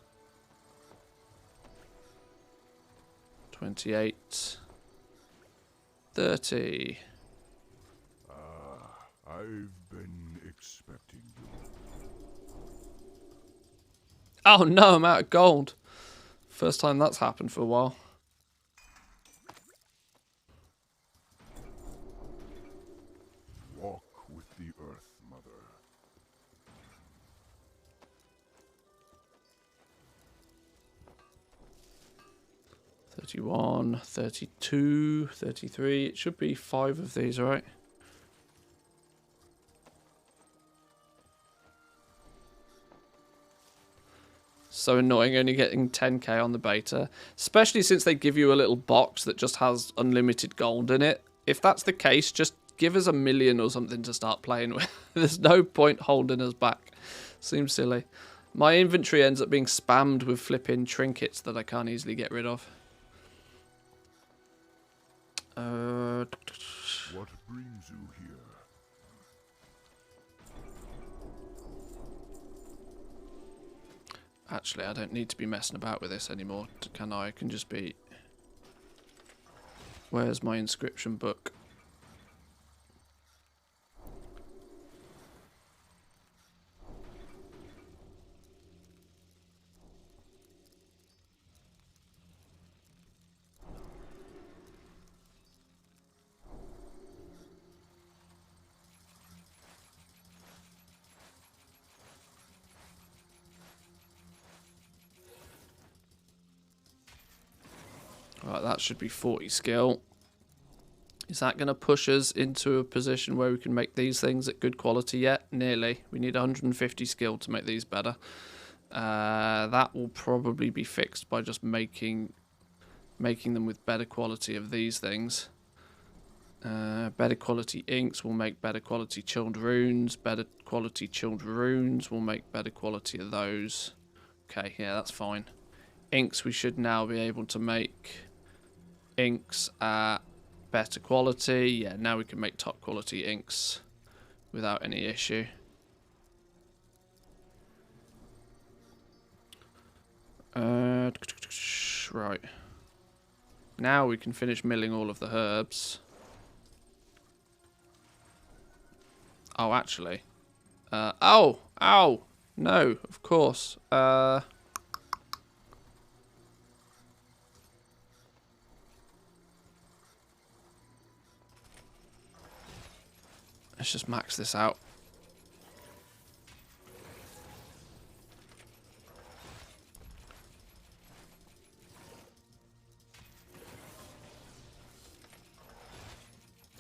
Speaker 1: $28, $30.
Speaker 5: I've been expecting you.
Speaker 1: Oh no, I'm out of gold. First time that's happened for a while.
Speaker 5: Walk with the earth, mother.
Speaker 1: 31, 32, 33. It should be 5 of these, right? So annoying only getting 10k on the beta, especially since they give you a little box that just has unlimited gold in it. If that's the case, just give us 1 million or something to start playing with. There's no point holding us back. Seems silly. My inventory ends up being spammed with flipping trinkets that I can't easily get rid of.
Speaker 5: What brings you here?
Speaker 1: Actually, I don't need to be messing about with this anymore, can I? I can just be... Where's my inscription book? Right, that should be 40 skill. Is that going to push us into a position where we can make these things at good quality yet? Nearly. We need 150 skill to make these better. That will probably be fixed by just making them with better quality of these things. Better quality inks will make better quality chilled runes. Better quality chilled runes will make better quality of those. Okay, yeah, that's fine. Inks, we should now be able to make inks at better quality. Yeah, now we can make top quality inks without any issue. Right. Now we can finish milling all of the herbs. Oh, actually. Oh! Ow! No, of course. Let's just max this out.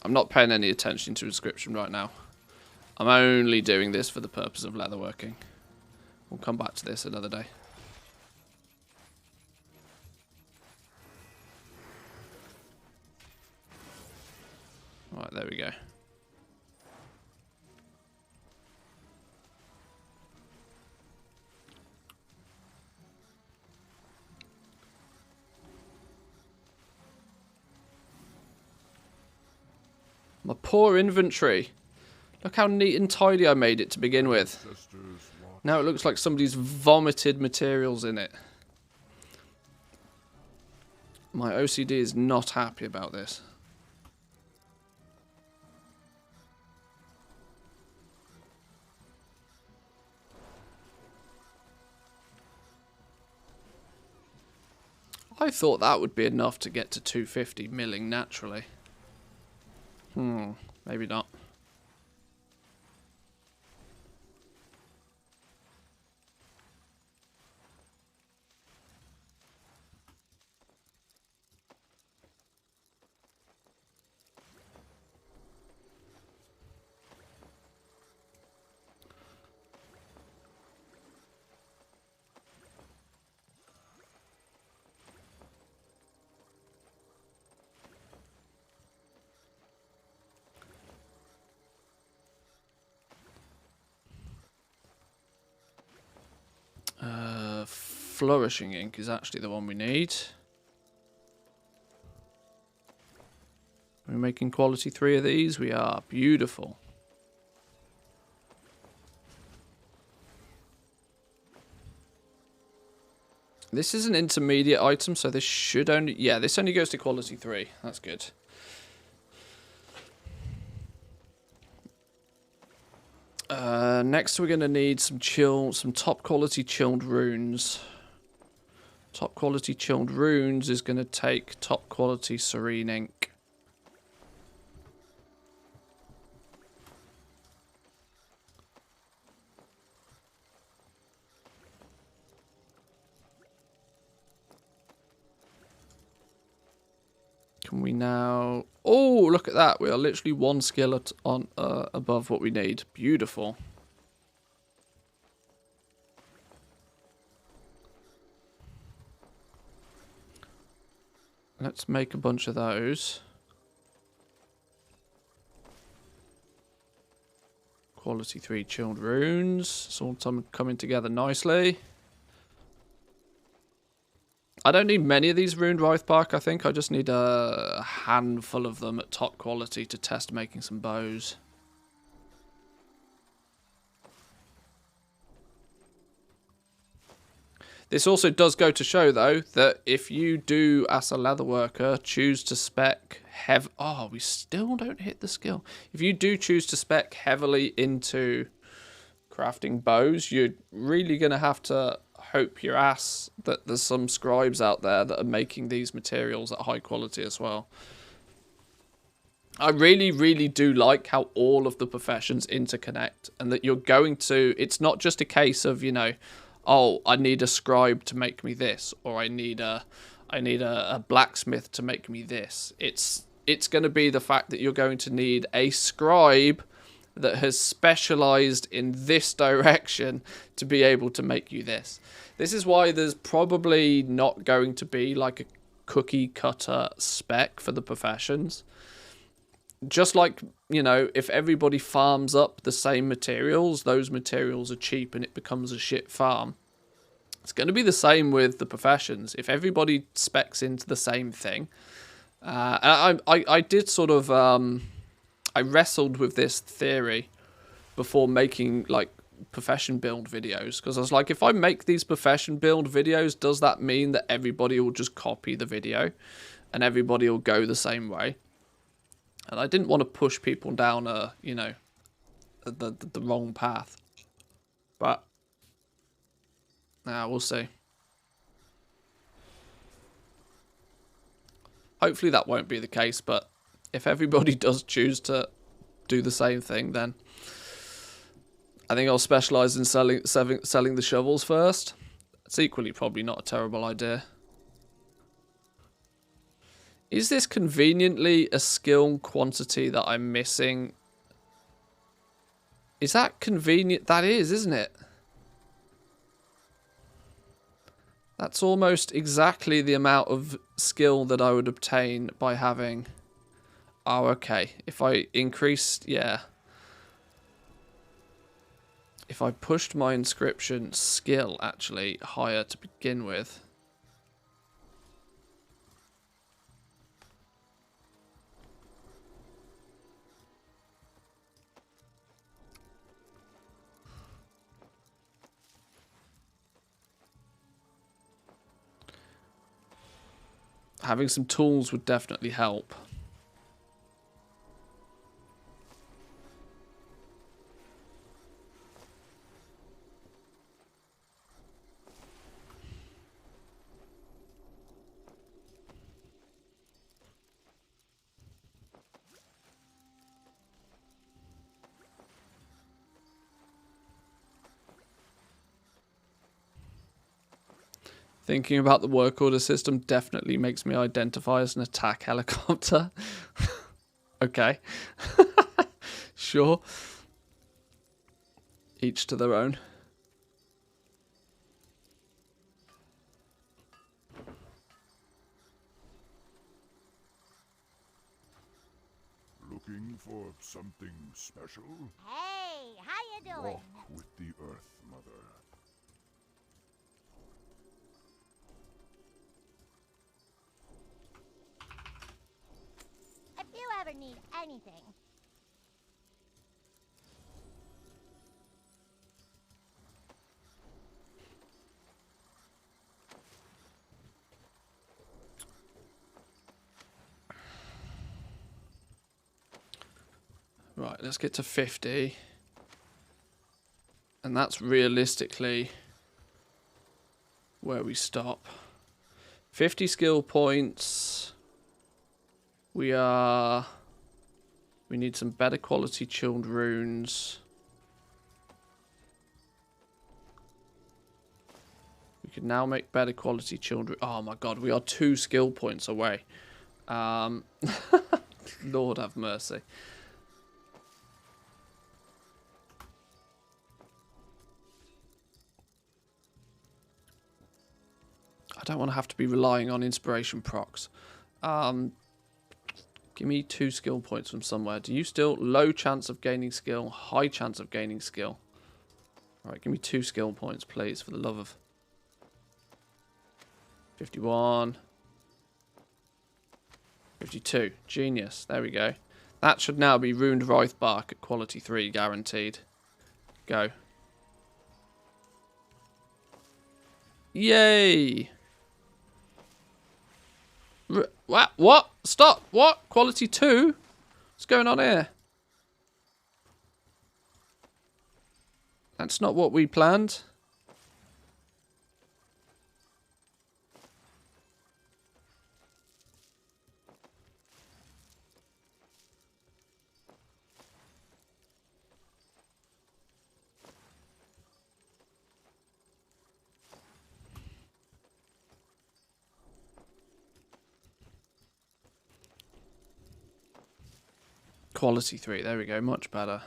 Speaker 1: I'm not paying any attention to Inscription right now. I'm only doing this for the purpose of leatherworking. We'll come back to this another day. Right, there we go. My poor inventory. Look how neat and tidy I made it to begin with. Now it looks like somebody's vomited materials in it. My OCD is not happy about this. I thought that would be enough to get to 250 milling naturally. Maybe not. flourishing ink is actually the one we need. We're making quality 3 of these. We are. Beautiful. This is an intermediate item, so this should only... Yeah, this only goes to quality 3. That's good. Next we're going to need some top quality chilled runes. Top quality chilled runes is going to take top quality serene ink. Can we now... Oh, look at that. We are literally one skill above what we need. Beautiful. Let's make a bunch of those. Quality 3 chilled runes. It's all coming together nicely. I don't need many of these runed Wraith bark, I think. I just need a handful of them at top quality to test making some bows. This also does go to show, though, that if you do, as a leatherworker, choose to spec heavy... Oh, we still don't hit the skill. If you do choose to spec heavily into crafting bows, you're really going to have to hope your ass that there's some scribes out there that are making these materials at high quality as well. I really, really do like how all of the professions interconnect, and that you're going to... It's not just a case of, you know... Oh, I need a scribe to make me this, or I need a blacksmith to make me this. It's going to be the fact that you're going to need a scribe that has specialized in this direction to be able to make you this. This is why there's probably not going to be like a cookie cutter spec for the professions. Just like, you know, if everybody farms up the same materials, those materials are cheap and it becomes a shit farm. It's going to be the same with the professions. If everybody specs into the same thing. And I did sort of... I wrestled with this theory before making, like, profession build videos. Because I was like, if I make these profession build videos, does that mean that everybody will just copy the video? And everybody will go the same way? And I didn't want to push people down the wrong path. But, we'll see. Hopefully that won't be the case, but if everybody does choose to do the same thing, then I think I'll specialise in selling the shovels first. It's equally probably not a terrible idea. Is this conveniently a skill quantity that I'm missing? Is that convenient? That is, isn't it? That's almost exactly the amount of skill that I would obtain by having... Oh, okay. If I increased... Yeah. If I pushed my inscription skill, actually, higher to begin with... Having some tools would definitely help. Thinking about the work order system definitely makes me identify as an attack helicopter. Okay. Sure. Each to their own.
Speaker 5: Looking for something special?
Speaker 3: Hey, how you doing?
Speaker 5: Walk with the Earth Mother.
Speaker 3: ever need anything.
Speaker 1: Right, let's get to 50. And that's realistically where we stop. 50 skill points. We need some better quality chilled runes. We can now make better quality chilled runes. Oh my god, we are 2 skill points away. Lord have mercy. I don't want to have to be relying on inspiration procs. Give me 2 skill points from somewhere. Do you still... Low chance of gaining skill, high chance of gaining skill. Alright, give me 2 skill points, please, for the love of... 51. 52. Genius. There we go. That should now be Ruined Writhe Bark at quality 3, guaranteed. Go. Yay! What? What? Stop! What? Quality 2? What's going on here? That's not what we planned. Quality 3, there we go, much better.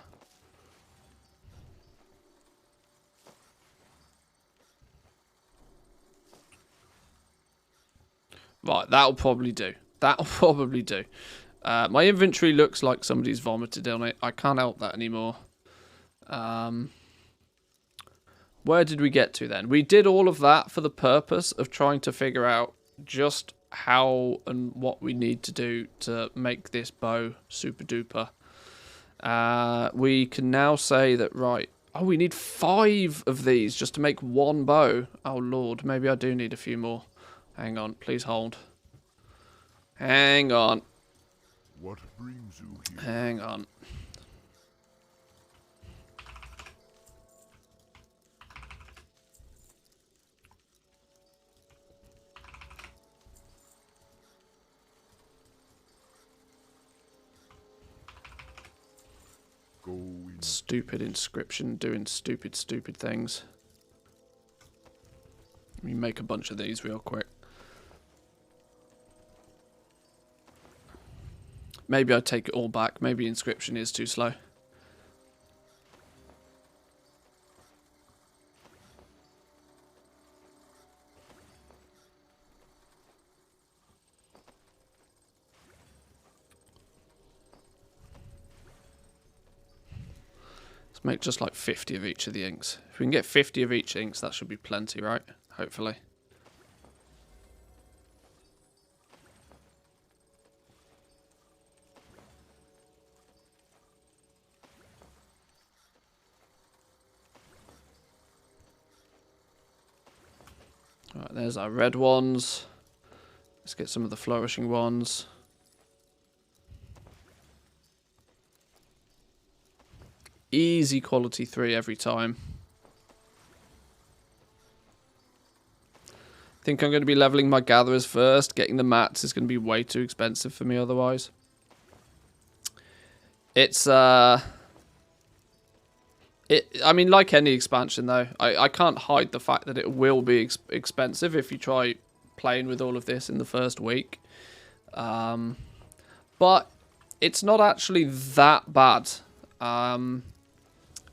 Speaker 1: Right, that'll probably do. That'll probably do. My inventory looks like somebody's vomited on it. I can't help that anymore. Where did we get to then? We did all of that for the purpose of trying to figure out just how and what we need to do to make this bow super duper. We can now say that, right, oh, we need 5 of these just to make 1 bow. Oh lord, maybe I do need a few more. Hang on, please hold. Hang on.
Speaker 5: What brings you here?
Speaker 1: Hang on. Stupid inscription doing stupid things. Let me make a bunch of these real quick. Maybe I take it all back. Maybe inscription is too slow. Let's make just like 50 of each of the inks. If we can get 50 of each inks, that should be plenty, right? Hopefully. Alright, there's our red ones. Let's get some of the flourishing ones. Easy quality 3 every time. I think I'm going to be leveling my gatherers first. Getting the mats is going to be way too expensive for me otherwise. It's, I mean, like any expansion though, I can't hide the fact that it will be expensive if you try playing with all of this in the first week. But it's not actually that bad.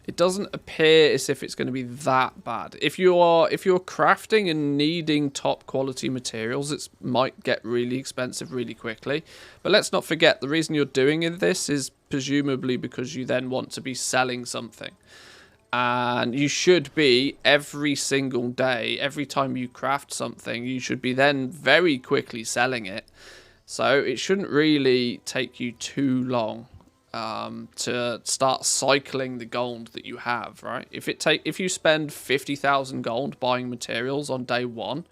Speaker 1: It doesn't appear as if it's going to be that bad. If you're crafting and needing top quality materials, it might get really expensive really quickly. But let's not forget, the reason you're doing this is presumably because you then want to be selling something. And you should be, every single day, every time you craft something, you should be then very quickly selling it. So it shouldn't really take you too long to start cycling the gold that you have, right? If you spend 50,000 gold buying materials on day 1,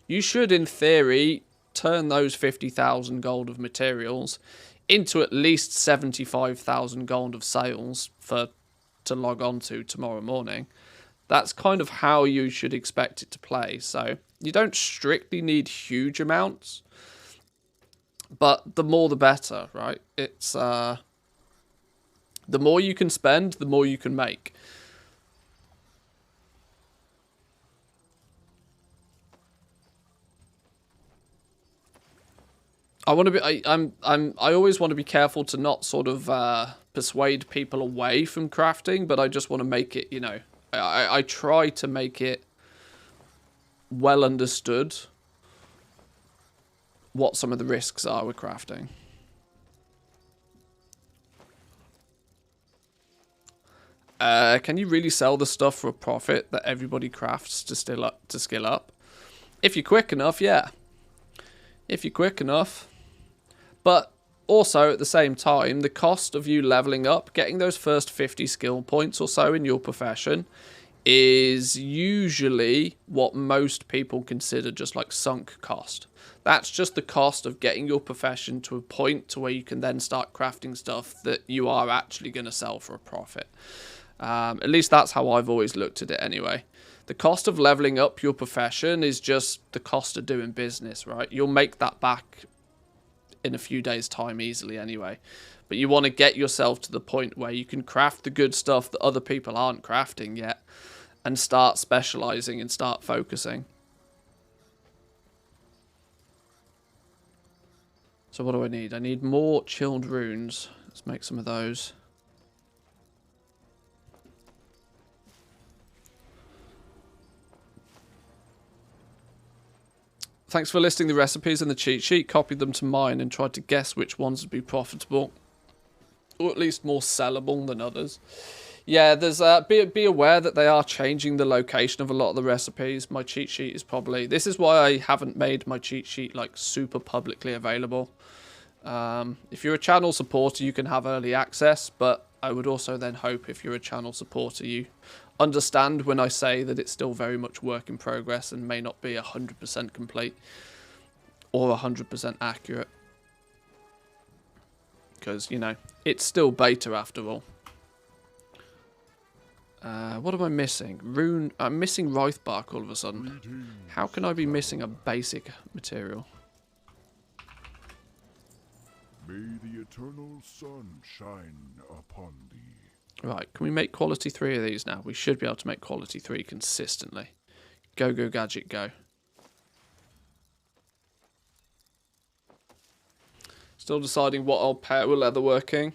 Speaker 1: you should, in theory, turn those 50,000 gold of materials into at least 75,000 gold of sales to log on to tomorrow morning. That's kind of how you should expect it to play. So you don't strictly need huge amounts, but the more the better, right? It's the more you can spend, the more you can make. I want to be. I always want to be careful to not sort of persuade people away from crafting, but I just want to make it. You know, I try to make it well understood what some of the risks are with crafting. Can you really sell the stuff for a profit that everybody crafts to skill up? If you're quick enough, yeah. If you're quick enough. But also, at the same time, the cost of you leveling up, getting those first 50 skill points or so in your profession, is usually what most people consider just like sunk cost. That's just the cost of getting your profession to a point to where you can then start crafting stuff that you are actually going to sell for a profit. At least that's how I've always looked at it anyway. The cost of leveling up your profession is just the cost of doing business, right? You'll make that back in a few days' time easily anyway. But you want to get yourself to the point where you can craft the good stuff that other people aren't crafting yet and start specializing and start focusing. So what do I need? I need more chilled runes. Let's make some of those. Thanks for listing the recipes in the cheat sheet. Copied them to mine and tried to guess which ones would be profitable, or at least more sellable than others. Yeah, there's be aware that they are changing the location of a lot of the recipes. My cheat sheet is probably... This is why I haven't made my cheat sheet like super publicly available. If you're a channel supporter, you can have early access, but I would also then hope if you're a channel supporter, you understand when I say that it's still very much work in progress and may not be 100% complete or 100% accurate. Because, you know, it's still beta after all. What am I missing? Rune. I'm missing Wraith Bark all of a sudden. How can I be missing a basic material?
Speaker 5: May the eternal sun shine upon thee.
Speaker 1: Right, can we make quality 3 of these now? We should be able to make quality 3 consistently. Go, go, gadget, go. Still deciding what I'll pair with leatherworking.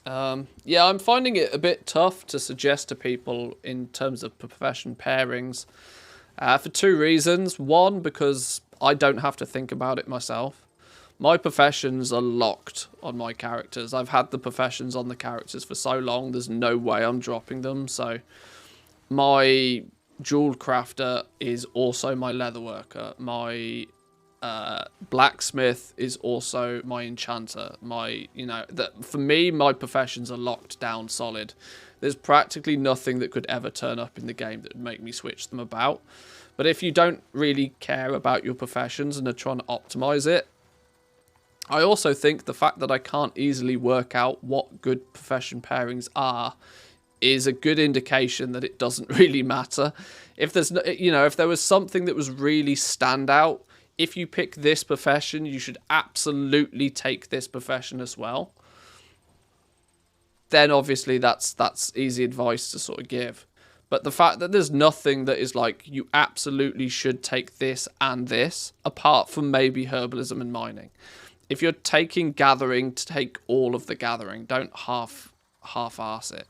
Speaker 1: Yeah, I'm finding it a bit tough to suggest to people in terms of profession pairings. For 2 reasons. One, because I don't have to think about it myself. My professions are locked on my characters. I've had the professions on the characters for so long, there's no way I'm dropping them. So my jewel crafter is also my leatherworker. My blacksmith is also my enchanter. For me, my professions are locked down solid. There's practically nothing that could ever turn up in the game that would make me switch them about. But if you don't really care about your professions and are trying to optimize it, I also think the fact that I can't easily work out what good profession pairings are is a good indication that it doesn't really matter. If there's, if there was something that was really standout, if you pick this profession, you should absolutely take this profession as well. Then obviously that's easy advice to sort of give. But the fact that there's nothing that is like, you absolutely should take this and this, apart from maybe herbalism and mining. If you're taking gathering, take all of the gathering. Don't half-arse it.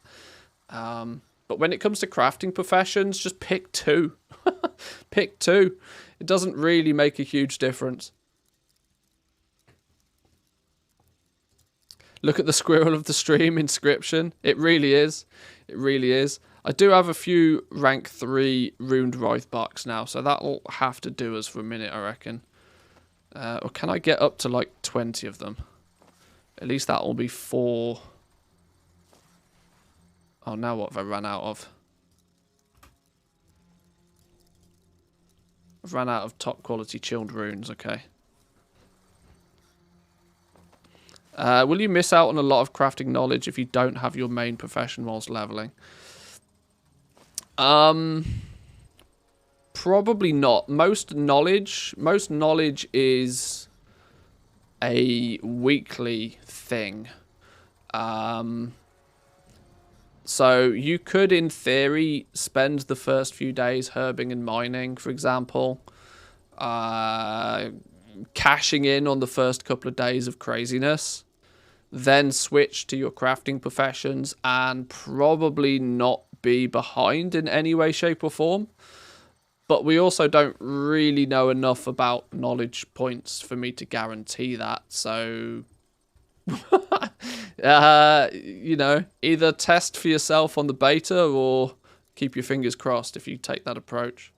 Speaker 1: But when it comes to crafting professions, just pick 2. Pick 2. It doesn't really make a huge difference. Look at the squirrel of the stream, Inscription. It really is. It really is. I do have a few rank 3 runed Wraith Barks now, so that'll have to do us for a minute, I reckon. Or can I get up to like 20 of them? At least that will be 4. Oh, now what have I run out of? I've run out of top quality chilled runes, okay. Will you miss out on a lot of crafting knowledge if you don't have your main profession whilst leveling? Probably not. Most knowledge is a weekly thing. So you could, in theory, spend the first few days herbing and mining, for example. Cashing in on the first couple of days of craziness. Then switch to your crafting professions and probably not be behind in any way, shape or form. But we also don't really know enough about knowledge points for me to guarantee that. So, you know, either test for yourself on the beta or keep your fingers crossed if you take that approach.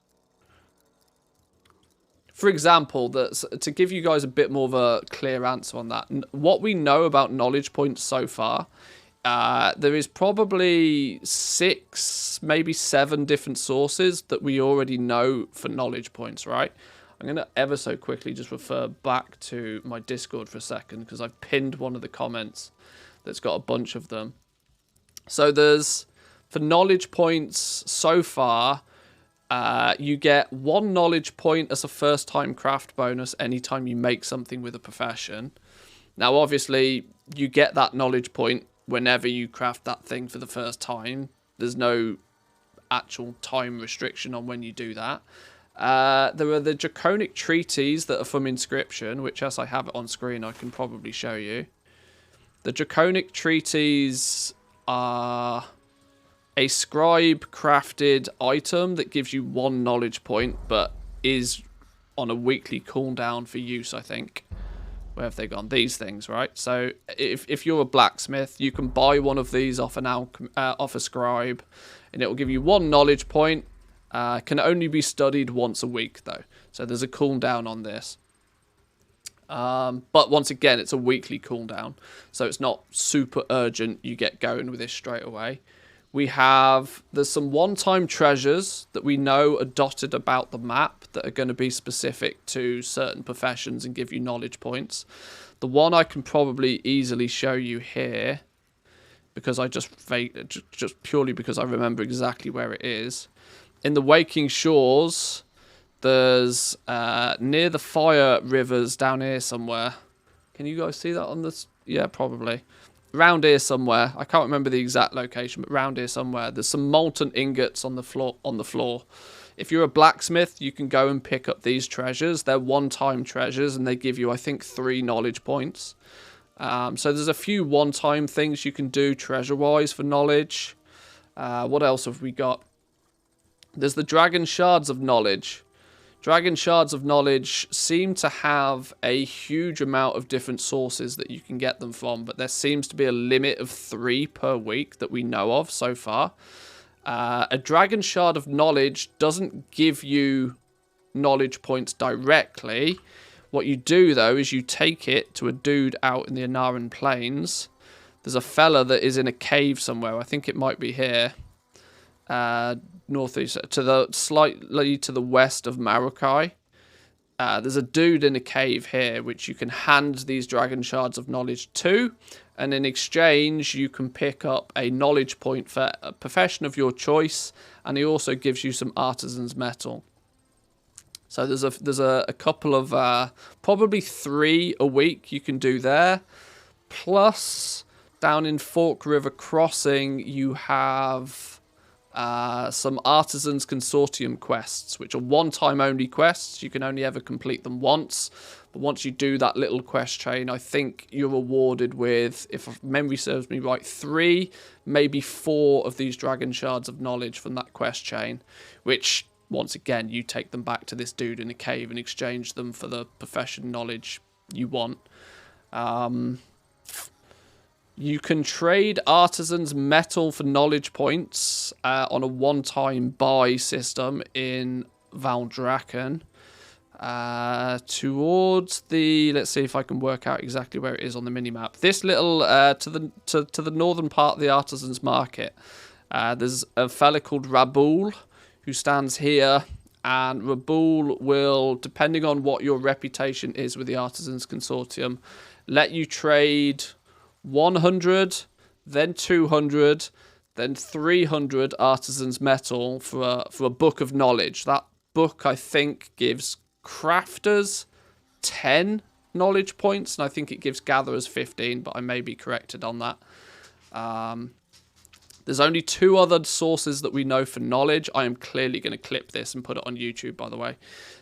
Speaker 1: For example, to give you guys a bit more of a clear answer on that, what we know about knowledge points so far, there is probably 6, maybe 7 different sources that we already know for knowledge points, right? I'm going to ever so quickly just refer back to my Discord for a second because I've pinned one of the comments that's got a bunch of them. So there's, for knowledge points so far, you get 1 knowledge point as a first time craft bonus anytime you make something with a profession. Now, obviously, you get that knowledge point whenever you craft that thing for the first time. There's no actual time restriction on when you do that. There are the Draconic Treaties that are from Inscription, which, as I have it on screen, I can probably show you. The Draconic Treaties are a scribe crafted item that gives you 1 knowledge point, but is on a weekly cooldown for use, I think. Where have they gone? These things, right? So if you're a blacksmith, you can buy one of these off a scribe, and it will give you 1 knowledge point. Can only be studied once a week, though. So there's a cooldown on this. But once again, it's a weekly cooldown, so it's not super urgent. You get going with this straight away. There's some one-time treasures that we know are dotted about the map that are going to be specific to certain professions and give you knowledge points. The one I can probably easily show you here, because I just purely because I remember exactly where it is. In the Waking Shores, there's near the fire rivers down here somewhere. Can you guys see that on this? Yeah, probably. Round here somewhere. I can't remember the exact location, but round here somewhere. There's some molten ingots on the floor. If you're a blacksmith, you can go and pick up these treasures. They're one-time treasures, and they give you, I think, 3 knowledge points. So there's a few one-time things you can do treasure-wise for knowledge. What else have we got? There's the Dragon Shards of Knowledge. Dragon Shards of Knowledge seem to have a huge amount of different sources that you can get them from, but there seems to be a limit of 3 per week that we know of so far. A Dragon Shard of Knowledge doesn't give you knowledge points directly. What you do, though, is you take it to a dude out in the Anaran Plains. There's a fella that is in a cave somewhere. I think it might be here. Northeast, slightly to the west of Marukai. There's a dude in a cave here which you can hand these Dragon Shards of Knowledge to, and in exchange you can pick up a knowledge point for a profession of your choice, and he also gives you some Artisan's metal. So there's a couple of probably 3 a week you can do there. Plus, down in Fork River Crossing, you have some Artisans Consortium quests, which are one-time only quests. You can only ever complete them once. But once you do that little quest chain, I think you're rewarded with, if memory serves me right, 3, maybe 4 of these Dragon Shards of Knowledge from that quest chain, which, once again, you take them back to this dude in a cave and exchange them for the profession knowledge you want. You can trade Artisan's metal for knowledge points on a one-time buy system in Valdraken. Towards the, let's see if I can work out exactly where it is on the minimap. This little, to the northern part of the Artisan's Market, there's a fella called Raboul who stands here, and Raboul will, depending on what your reputation is with the Artisans Consortium, let you trade 100, then 200, then 300 Artisans Metal for a book of knowledge. That book, I think, gives crafters 10 knowledge points, and I think it gives gatherers 15, but I may be corrected on that. There's only 2 other sources that we know for knowledge. I am clearly going to clip this and put it on YouTube, by the way.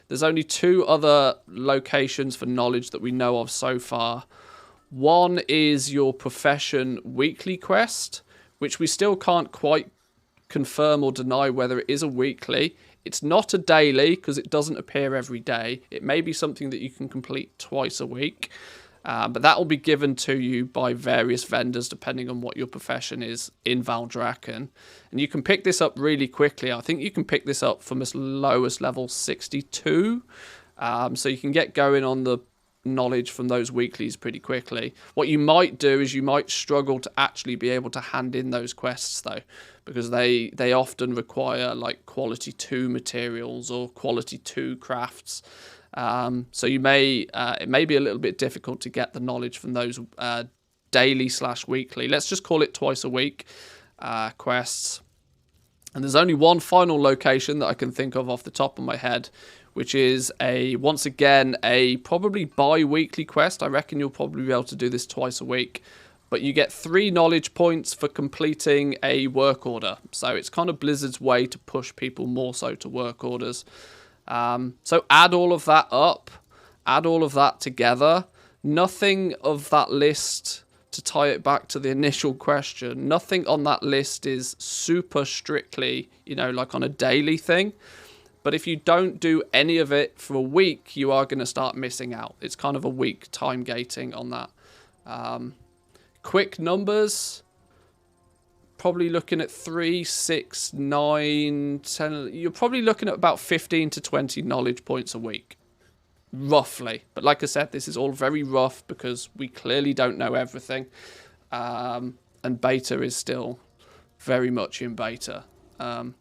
Speaker 1: There's only 2 other locations for knowledge that we know of so far. One is your profession weekly quest, which we still can't quite confirm or deny whether it is a weekly. It's not a daily because it doesn't appear every day. It may be something that you can complete twice a week. But that will be given to you by various vendors depending on what your profession is in Valdrakken. And you can pick this up really quickly. I think you can pick this up from as low as level 62. So you can get going on the knowledge from those weeklies pretty quickly. What you might do is you might struggle to actually be able to hand in those quests though, because they often require like quality 2 materials or quality 2 crafts. So you may it may be a little bit difficult to get the knowledge from those daily/weekly. Let's just call it twice a week quests. And there's only one final location that I can think of off the top of my head, which is once again a probably bi-weekly quest. I reckon you'll probably be able to do this twice a week. But you get 3 knowledge points for completing a work order. So it's kind of Blizzard's way to push people more so to work orders. So add all of that up, add all of that together. Nothing of that list, to tie it back to the initial question, nothing on that list is super strictly, like on a daily thing. But if you don't do any of it for a week, you are going to start missing out. It's kind of a week time gating on that. Quick numbers. Probably looking at 3, 6, 9, 10. You're probably looking at about 15 to 20 knowledge points a week. Roughly. But like I said, this is all very rough because we clearly don't know everything. And beta is still very much in beta. But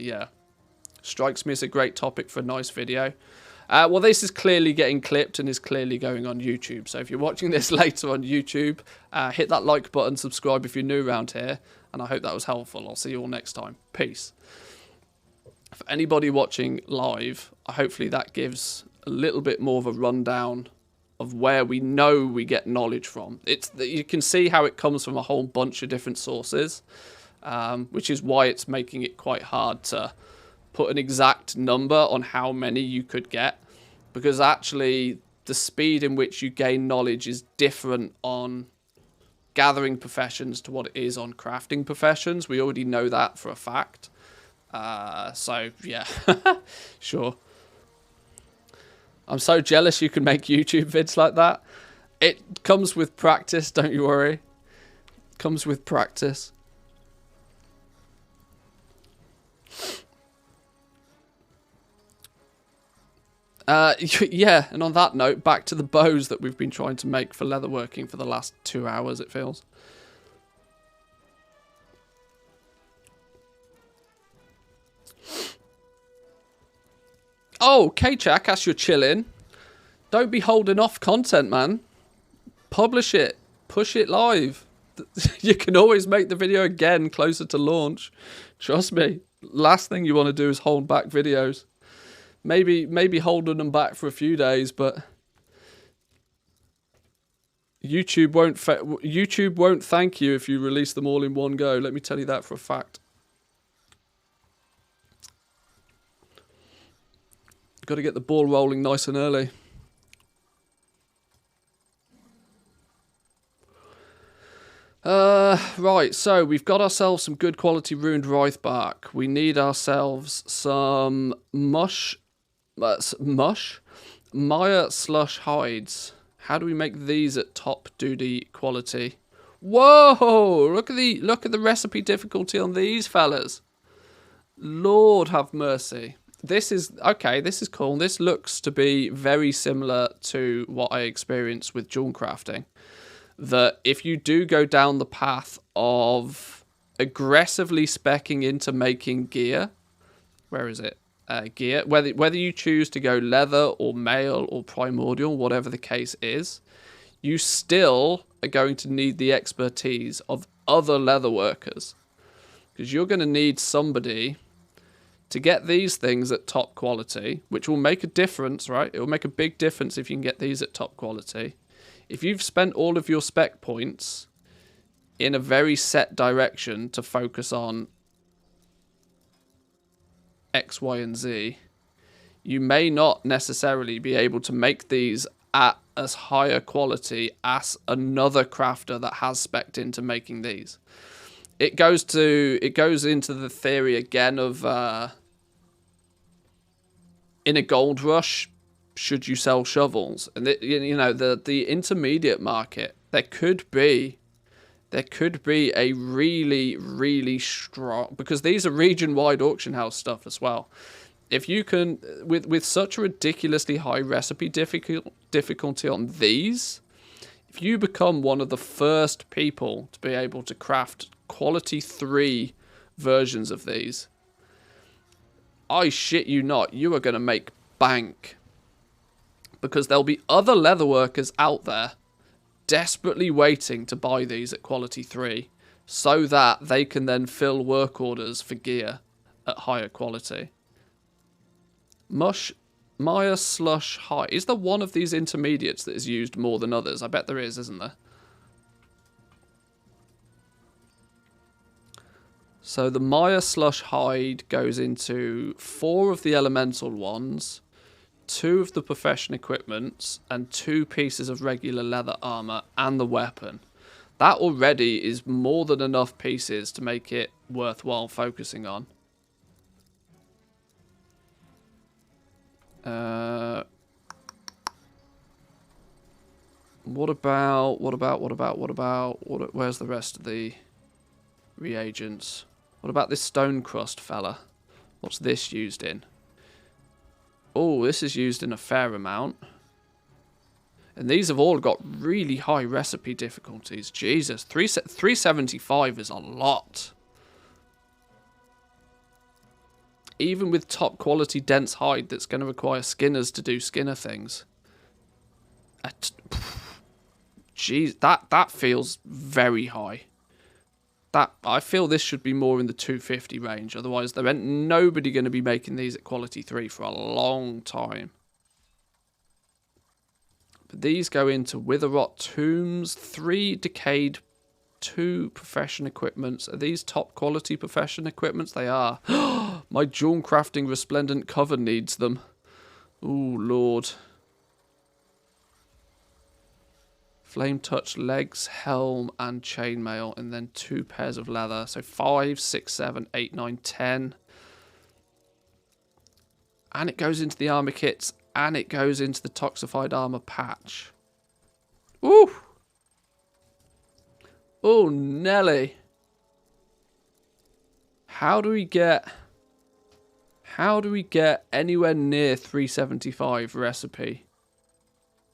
Speaker 1: yeah. Strikes me as a great topic for a nice video. Well, this is clearly getting clipped and is clearly going on YouTube. So if you're watching this later on YouTube, hit that like button, subscribe if you're new around here. And I hope that was helpful. I'll see you all next time. Peace. For anybody watching live, hopefully that gives a little bit more of a rundown of where we know we get knowledge from. You can see how it comes from a whole bunch of different sources, which is why it's making it quite hard to put an exact number on how many you could get, because actually the speed in which you gain knowledge is different on gathering professions to what it is on crafting professions. We already know that for a fact. So yeah, sure. I'm so jealous you can make YouTube vids like that. It comes with practice, don't you worry. It comes with practice. Yeah, and on that note, back to the bows that we've been trying to make for leatherworking for the last 2 hours, it feels. Oh, K-Chak, as you're chilling, don't be holding off content, man. Publish it. Push it live. You can always make the video again closer to launch. Trust me. Last thing you want to do is hold back videos. Maybe holding them back for a few days, but YouTube won't thank you if you release them all in one go. Let me tell you that for a fact. Got to get the ball rolling nice and early. Right, so we've got ourselves some good quality ruined Wraith bark. We need ourselves some Maya slush hides. How do we make these at top duty quality? Whoa! Look at the recipe difficulty on these fellas. Lord have mercy. this is okay. This is cool. This looks to be very similar to what I experienced with jewel crafting. That if you do go down the path of aggressively speccing into making gear, where is it? Gear. Whether you choose to go leather or mail or primordial, whatever the case is, you still are going to need the expertise of other leather workers, because you're going to need somebody to get these things at top quality, which will make a difference, right? It will make a big difference if you can get these at top quality. If you've spent all of your spec points in a very set direction to focus on X, Y, and Z, you may not necessarily be able to make these at as higher quality as another crafter that has spec'd into making these. It goes into the theory again of in a gold rush, should you sell shovels? And the intermediate market, there could be a really, really strong, because these are region-wide auction house stuff as well. If you can, with such a ridiculously high recipe difficulty on these, if you become one of the first people to be able to craft quality 3 versions of these, I shit you not, you are going to make bank. Because there'll be other leather workers out there desperately waiting to buy these at quality 3 so that they can then fill work orders for gear at higher quality. Maya Slush High. Is there one of these intermediates that is used more than others? I bet there is, isn't there? So the Maya Slush Hide goes into 4 of the elemental ones, 2 of the profession equipments, and 2 pieces of regular leather armor and the weapon. That already is more than enough pieces to make it worthwhile focusing on. Where's the rest of the reagents? What about this stone crust fella? What's this used in? Oh, this is used in a fair amount. And these have all got really high recipe difficulties. Jesus, 375 is a lot. Even with top quality dense hide that's going to require skinners to do skinner things. Jeez, that feels very high. I feel this should be more in the 250 range. Otherwise, there ain't nobody going to be making these at quality 3 for a long time. But these go into Witherrot Tombs, 3 Decayed, 2 Profession Equipments. Are these top quality Profession Equipments? They are. My jewel crafting resplendent cover needs them. Ooh, Lord. Flame touch, legs, helm, and chainmail, and then 2 pairs of leather. So 5, 6, 7, 8, 9, 10. And it goes into the armor kits, and it goes into the toxified armor patch. Ooh! Oh, Nelly. How do we get anywhere near 375 recipe?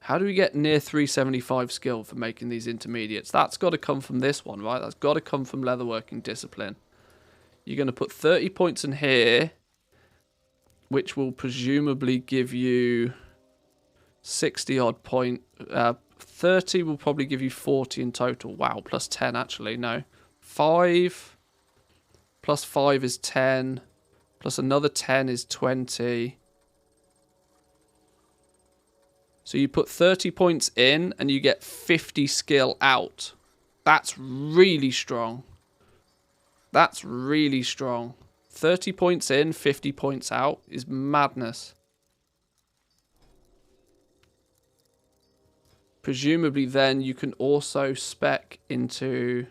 Speaker 1: How do we get near 375 skill for making these intermediates? That's got to come from this one, right? That's got to come from leatherworking discipline. You're going to put 30 points in here, which will presumably give you 60 odd point. 30 will probably give you 40 in total. Wow, plus 10 actually. No. 5 plus 5 is 10. Plus another 10 is 20. So you put 30 points in and you get 50 skill out. That's really strong. That's really strong. 30 points in, 50 points out is madness. Presumably then you can also spec into...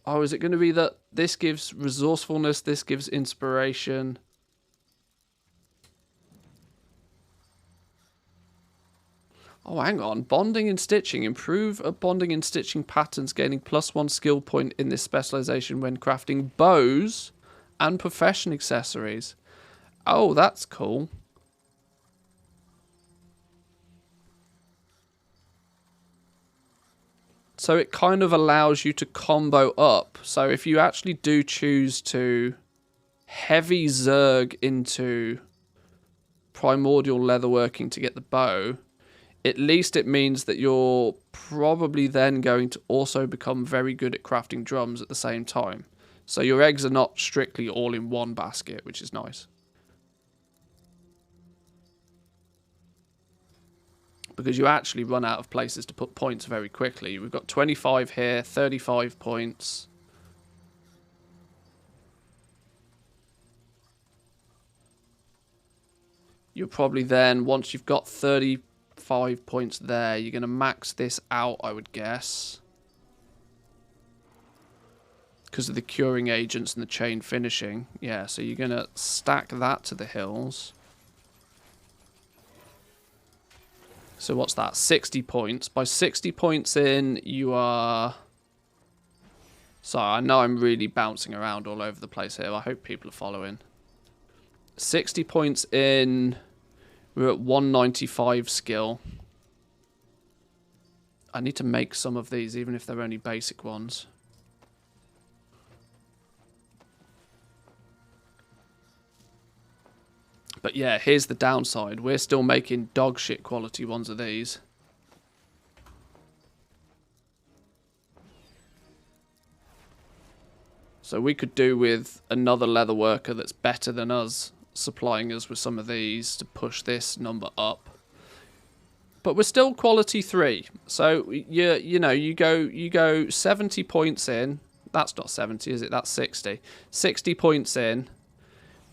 Speaker 1: Oh, is it going to be that this gives resourcefulness, this gives inspiration... Oh, hang on. Bonding and stitching. Improve bonding and stitching patterns, gaining +1 skill point in this specialization when crafting bows and profession accessories. Oh, that's cool. So it kind of allows you to combo up. So if you actually do choose to heavy Zerg into Primordial Leatherworking to get the bow, at least it means that you're probably then going to also become very good at crafting drums at the same time. So your eggs are not strictly all in one basket, which is nice. Because you actually run out of places to put points very quickly. We've got 25 here, 35 points. You'll probably then, once you've got 35 points there, you're going to max this out, I would guess. Because of the curing agents and the chain finishing. Yeah, so you're going to stack that to the hills. So what's that? 60 points. By 60 points in, you are... Sorry, I know I'm really bouncing around all over the place here. I hope people are following. 60 points in, we're at 195 skill. I need to make some of these, even if they're only basic ones. But yeah, here's the downside. We're still making dog shit quality ones of these. So we could do with another leather worker that's better than us, supplying us with some of these to push this number up. But we're still quality 3. So you know, you go 70 points in. That's not 70, is it? That's 60. 60 points in.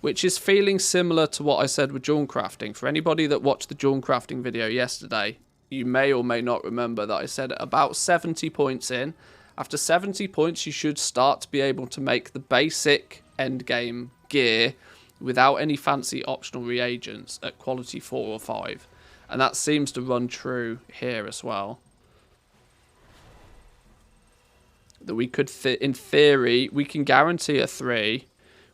Speaker 1: Which is feeling similar to what I said with jewel crafting. For anybody that watched the jewel crafting video yesterday, you may or may not remember that I said about 70 points in. After 70 points, you should start to be able to make the basic endgame gear without any fancy optional reagents at quality 4 or 5. And that seems to run true here as well. That we could, in theory, we can guarantee a 3.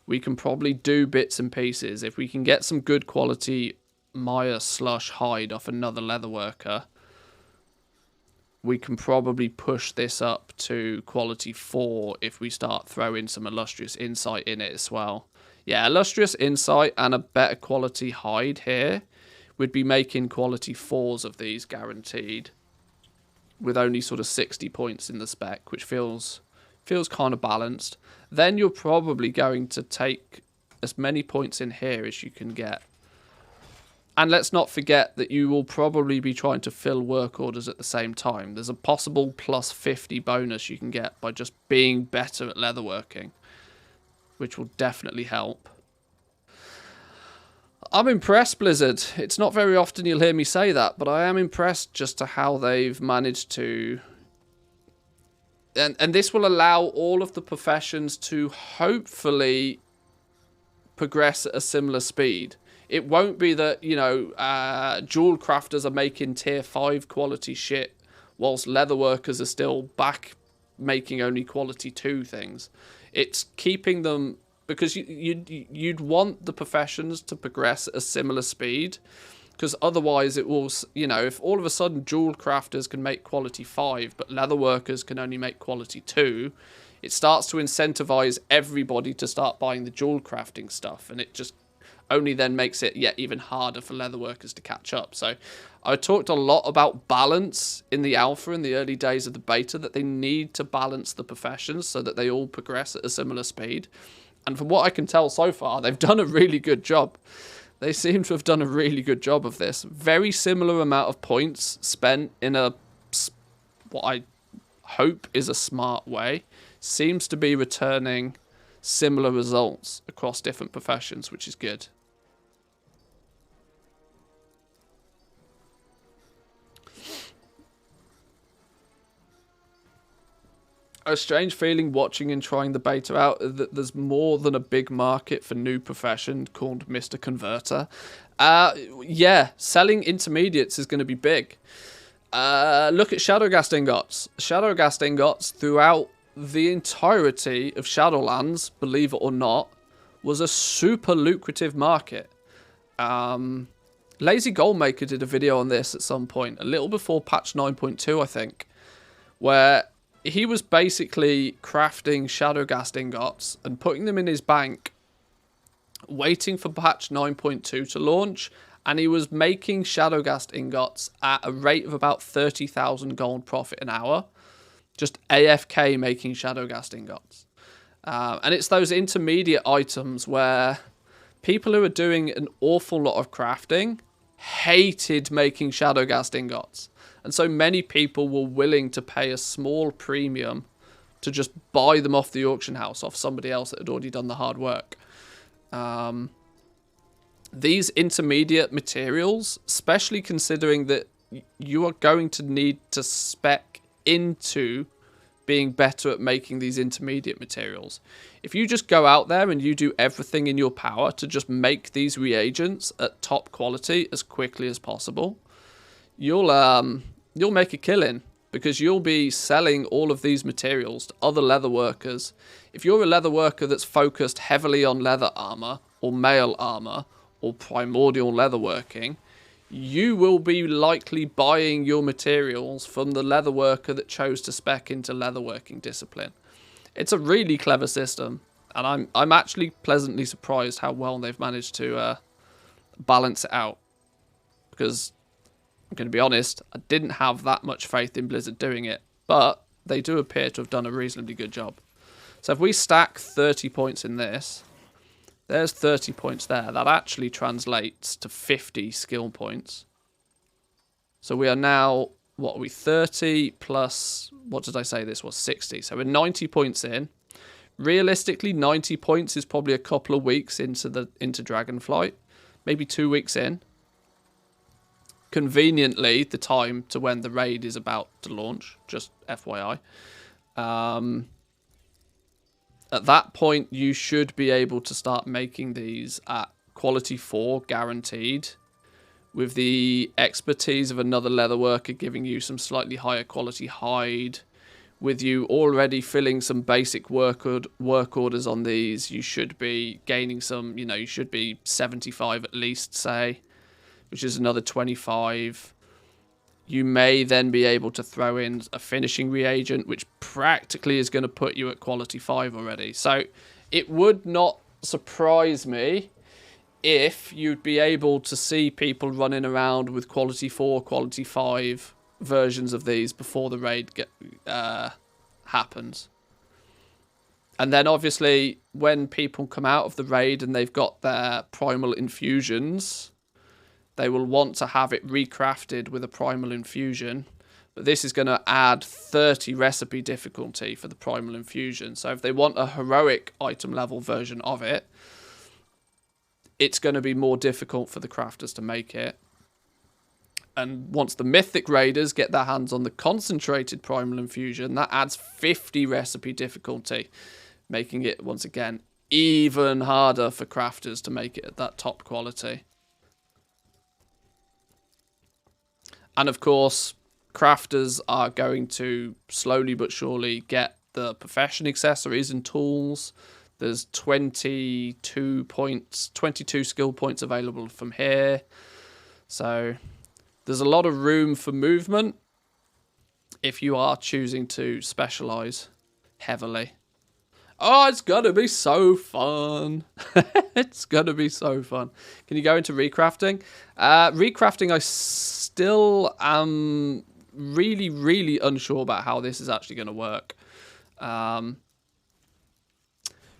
Speaker 1: We can probably do bits and pieces. If we can get some good quality Maya slush hide off another leather worker, we can probably push this up to quality 4 if we start throwing some illustrious insight in it as well. Yeah, illustrious insight and a better quality hide here. We'd be making quality 4s of these guaranteed. With only sort of 60 points in the spec, which feels kind of balanced. Then you're probably going to take as many points in here as you can get. And let's not forget that you will probably be trying to fill work orders at the same time. There's a possible plus 50 bonus you can get by just being better at leatherworking, which will definitely help. I'm impressed, Blizzard. It's not very often you'll hear me say that, but I am impressed just to how they've managed to... And this will allow all of the professions to hopefully progress at a similar speed. It won't be that, you know, jewel crafters are making tier 5 quality shit whilst leather workers are still back making only quality 2 things. It's keeping them... Because you'd want the professions to progress at a similar speed. Because otherwise it will, you know, if all of a sudden jewel crafters can make quality 5, but leather workers can only make quality 2, it starts to incentivize everybody to start buying the jewel crafting stuff. And it just only then makes it yet even harder for leather workers to catch up. So I talked a lot about balance in the alpha in the early days of the beta, that they need to balance the professions so that they all progress at a similar speed. And from what I can tell so far, they've done a really good job. They seem to have done a really good job of this. Very similar amount of points spent in a, what I hope is a smart way. Seems to be returning similar results across different professions, which is good. A strange feeling watching and trying the beta out that there's more than a big market for new profession called Mr. Converter. Yeah, selling intermediates is going to be big. Look at Shadowghast ingots. Shadowghast ingots throughout the entirety of Shadowlands, believe it or not, was a super lucrative market. Lazy Goldmaker did a video on this at some point, a little before patch 9.2, I think, where he was basically crafting Shadowghast ingots and putting them in his bank, waiting for patch 9.2 to launch, and he was making Shadowghast ingots at a rate of about 30,000 gold profit an hour, just AFK making Shadowghast ingots. And it's those intermediate items where people who are doing an awful lot of crafting hated making Shadowghast ingots. And so many people were willing to pay a small premium to just buy them off the auction house, off somebody else that had already done the hard work. These intermediate materials, especially considering that you are going to need to spec into being better at making these intermediate materials. If you just go out there and you do everything in your power to just make these reagents at top quality as quickly as possible, you'll make a killing, because you'll be selling all of these materials to other leather workers. If you're a leather worker that's focused heavily on leather armor or mail armor or primordial leatherworking, you will be likely buying your materials from the leather worker that chose to spec into leatherworking discipline. It's a really clever system, and I'm actually pleasantly surprised how well they've managed to balance it out. Because I'm going to be honest, I didn't have that much faith in Blizzard doing it, but they do appear to have done a reasonably good job. So if we stack 30 points in this, there's 30 points there. That actually translates to 50 skill points. So we are now, what are we, 30 plus, what did I say this was, 60. So we're 90 points in. Realistically, 90 points is probably a couple of weeks into Dragonflight. Maybe 2 weeks in. Conveniently, the time to when the raid is about to launch, just FYI. At that point, you should be able to start making these at quality 4, guaranteed, with the expertise of another leatherworker giving you some slightly higher quality hide. With you already filling some basic work orders on these, you should be gaining some, you should be 75 at least, say, which is another 25. You may then be able to throw in a finishing reagent, which practically is going to put you at quality 5 already. So it would not surprise me if you'd be able to see people running around with quality 4, quality 5 versions of these before the raid happens. And then obviously when people come out of the raid and they've got their primal infusions, they will want to have it recrafted with a primal infusion. But this is going to add 30 recipe difficulty for the primal infusion. So if they want a heroic item level version of it, it's going to be more difficult for the crafters to make it. And once the mythic raiders get their hands on the concentrated primal infusion, that adds 50 recipe difficulty, making it, once again, even harder for crafters to make it at that top quality. And of course, crafters are going to slowly but surely get the profession accessories and tools. There's 22 skill points available from here. So there's a lot of room for movement if you are choosing to specialize heavily. Oh, it's going to be so fun. It's going to be so fun. Can you go into recrafting? Recrafting, I still am really, really unsure about how this is actually going to work.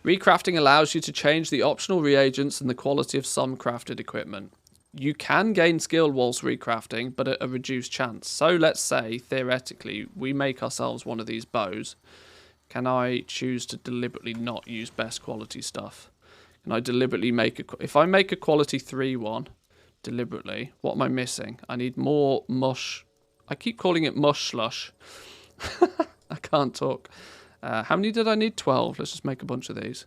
Speaker 1: Recrafting allows you to change the optional reagents and the quality of some crafted equipment. You can gain skill whilst recrafting, but at a reduced chance. So let's say, theoretically, we make ourselves one of these bows. Can I choose to deliberately not use best quality stuff? Can I deliberately make if I make a quality 3 one, deliberately, what am I missing? I need more mush. I keep calling it mush slush. I can't talk. How many did I need? 12. Let's just make a bunch of these.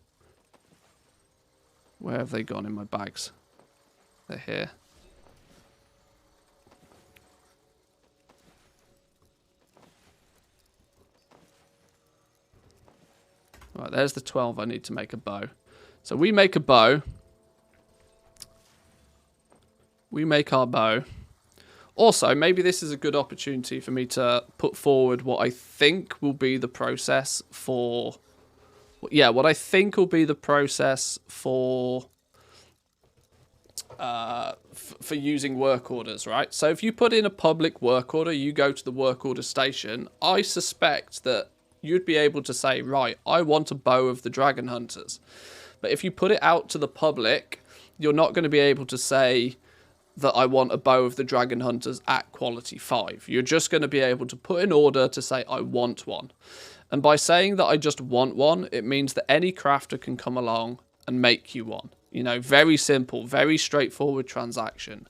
Speaker 1: Where have they gone in my bags? They're here. Right, there's the 12 I need to make a bow. So we make a bow. We make our bow. Also, maybe this is a good opportunity for me to put forward what I think will be the process for... Yeah, what I think will be the process for using work orders, right? So if you put in a public work order, you go to the work order station, I suspect that you'd be able to say, right, I want a bow of the Dragon Hunters. But if you put it out to the public, you're not going to be able to say that I want a bow of the Dragon Hunters at quality 5. You're just going to be able to put an order to say, I want one. And by saying that I just want one, it means that any crafter can come along and make you one. You know, very simple, very straightforward transaction.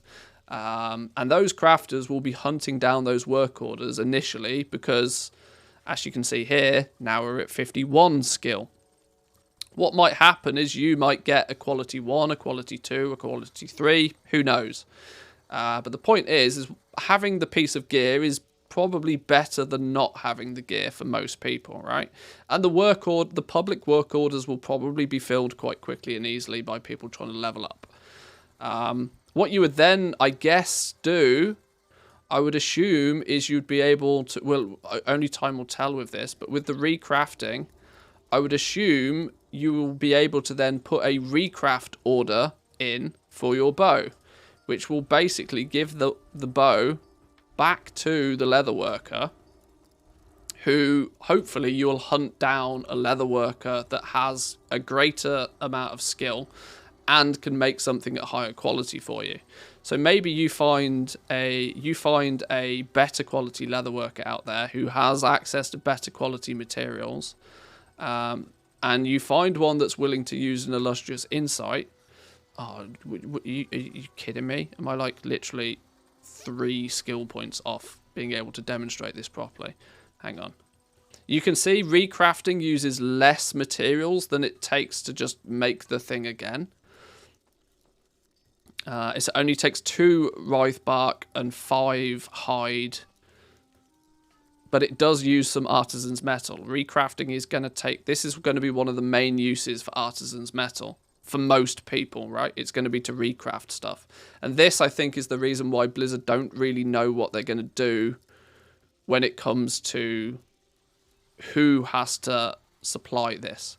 Speaker 1: And those crafters will be hunting down those work orders initially because, as you can see here, now we're at 51 skill. What might happen is you might get a quality 1, a quality 2, a quality 3, who knows. But the point is having the piece of gear is probably better than not having the gear for most people, right? And the public work orders will probably be filled quite quickly and easily by people trying to level up. What you would then, I guess, do, I would assume, is you'd be able to, well, only time will tell with this, but with the recrafting, I would assume you will be able to then put a recraft order in for your bow, which will basically give the bow back to the leatherworker, who hopefully you'll hunt down a leatherworker that has a greater amount of skill and can make something at higher quality for you. So maybe you find a better quality leatherworker out there who has access to better quality materials, and you find one that's willing to use an illustrious insight. Oh, are you kidding me? Am I like literally 3 skill points off being able to demonstrate this properly? Hang on. You can see recrafting uses less materials than it takes to just make the thing again. It only takes 2 Writhe Bark and 5 hide. But it does use some Artisan's metal. Recrafting is going to take... This is going to be one of the main uses for Artisan's metal. For most people, right? It's going to be to recraft stuff. And this, I think, is the reason why Blizzard don't really know what they're going to do when it comes to who has to supply this.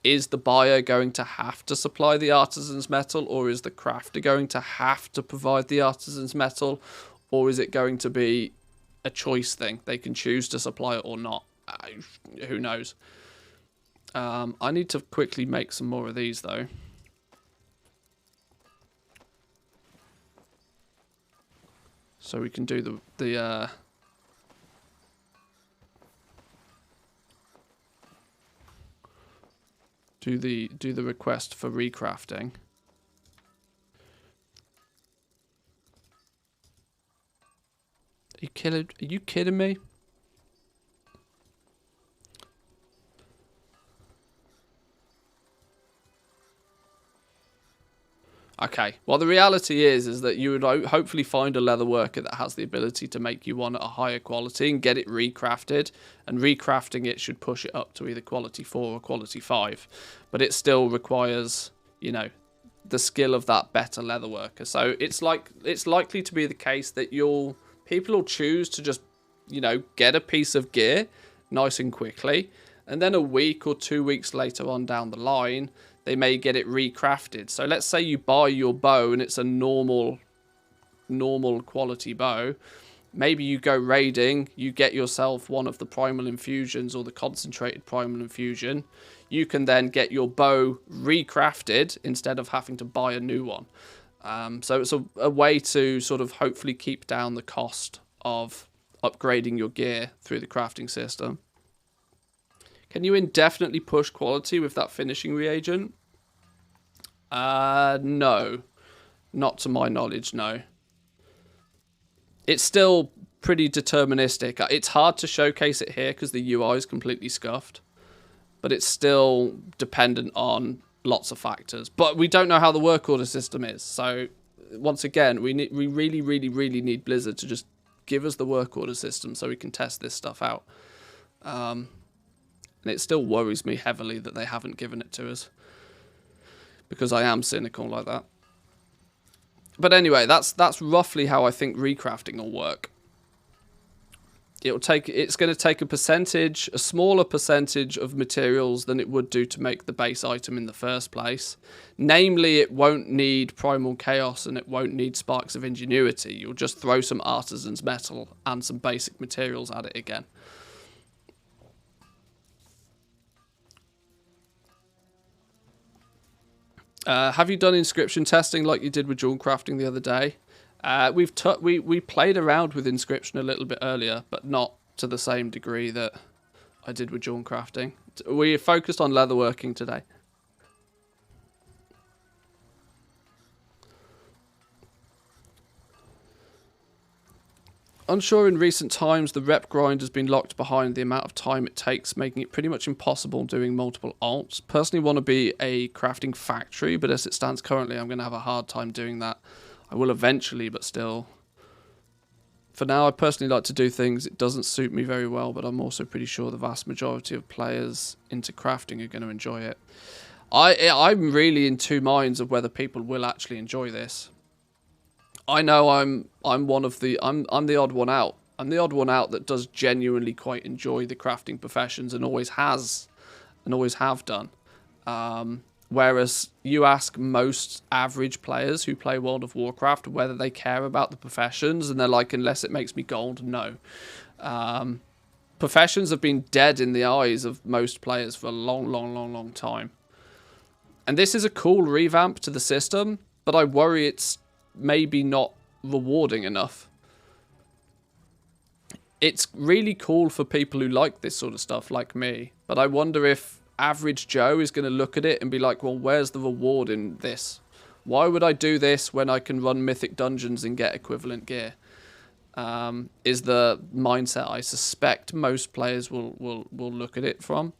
Speaker 1: Is the buyer going to have to supply the Artisan's metal, or is the crafter going to have to provide the Artisan's metal, or is it going to be a choice thing? They can choose to supply it or not. Who knows? I need to quickly make some more of these though. So we can do the request for recrafting. Are you kidding me? Okay, well the reality is that you would hopefully find a leather worker that has the ability to make you one at a higher quality and get it recrafted, and recrafting it should push it up to either quality 4 or quality 5, but it still requires, you know, the skill of that better leather worker. So it's likely to be the case that people will choose to just, you know, get a piece of gear nice and quickly, and then a week or 2 weeks later on down the line, they may get it recrafted. So let's say you buy your bow and it's a normal quality bow. Maybe you go raiding, you get yourself one of the primal infusions or the concentrated primal infusion. You can then get your bow recrafted instead of having to buy a new one. So it's a way to sort of hopefully keep down the cost of upgrading your gear through the crafting system. Can you indefinitely push quality with that finishing reagent? No. Not to my knowledge, no. It's still pretty deterministic. It's hard to showcase it here because the UI is completely scuffed. But it's still dependent on lots of factors. But we don't know how the work order system is. So, once again, we really, really, really need Blizzard to just give us the work order system so we can test this stuff out. And it still worries me heavily that they haven't given it to us. because I am cynical like that. But anyway, that's roughly how I think recrafting will work. It's going to take a smaller percentage of materials than it would do to make the base item in the first place. Namely, it won't need Primal Chaos and it won't need Sparks of Ingenuity. You'll just throw some Artisan's Metal and some basic materials at it again. Have you done inscription testing like you did with jewel crafting the other day? We played around with Inscription a little bit earlier, but not to the same degree that I did with jewel crafting. We focused on leatherworking today. Unsure in recent times, the rep grind has been locked behind the amount of time it takes, making it pretty much impossible doing multiple alts. Personally want to be a crafting factory, but as it stands currently, I'm going to have a hard time doing that. I will eventually, but still. For now, I personally like to do things. It doesn't suit me very well, but I'm also pretty sure the vast majority of players into crafting are going to enjoy it. I'm really in two minds of whether people will actually enjoy this. I know I'm the odd one out. I'm the odd one out that does genuinely quite enjoy the crafting professions and always has and always have done. Whereas you ask most average players who play World of Warcraft whether they care about the professions, and they're like, unless it makes me gold, no. Professions have been dead in the eyes of most players for a long time. And this is a cool revamp to the system, but I worry it's maybe not rewarding enough. It's really cool for people who like this sort of stuff, like me, but I wonder if average Joe is going to look at it and be like, well, where's the reward in this? Why would I do this when I can run mythic dungeons and get equivalent gear? Is the mindset I suspect most players will look at it from.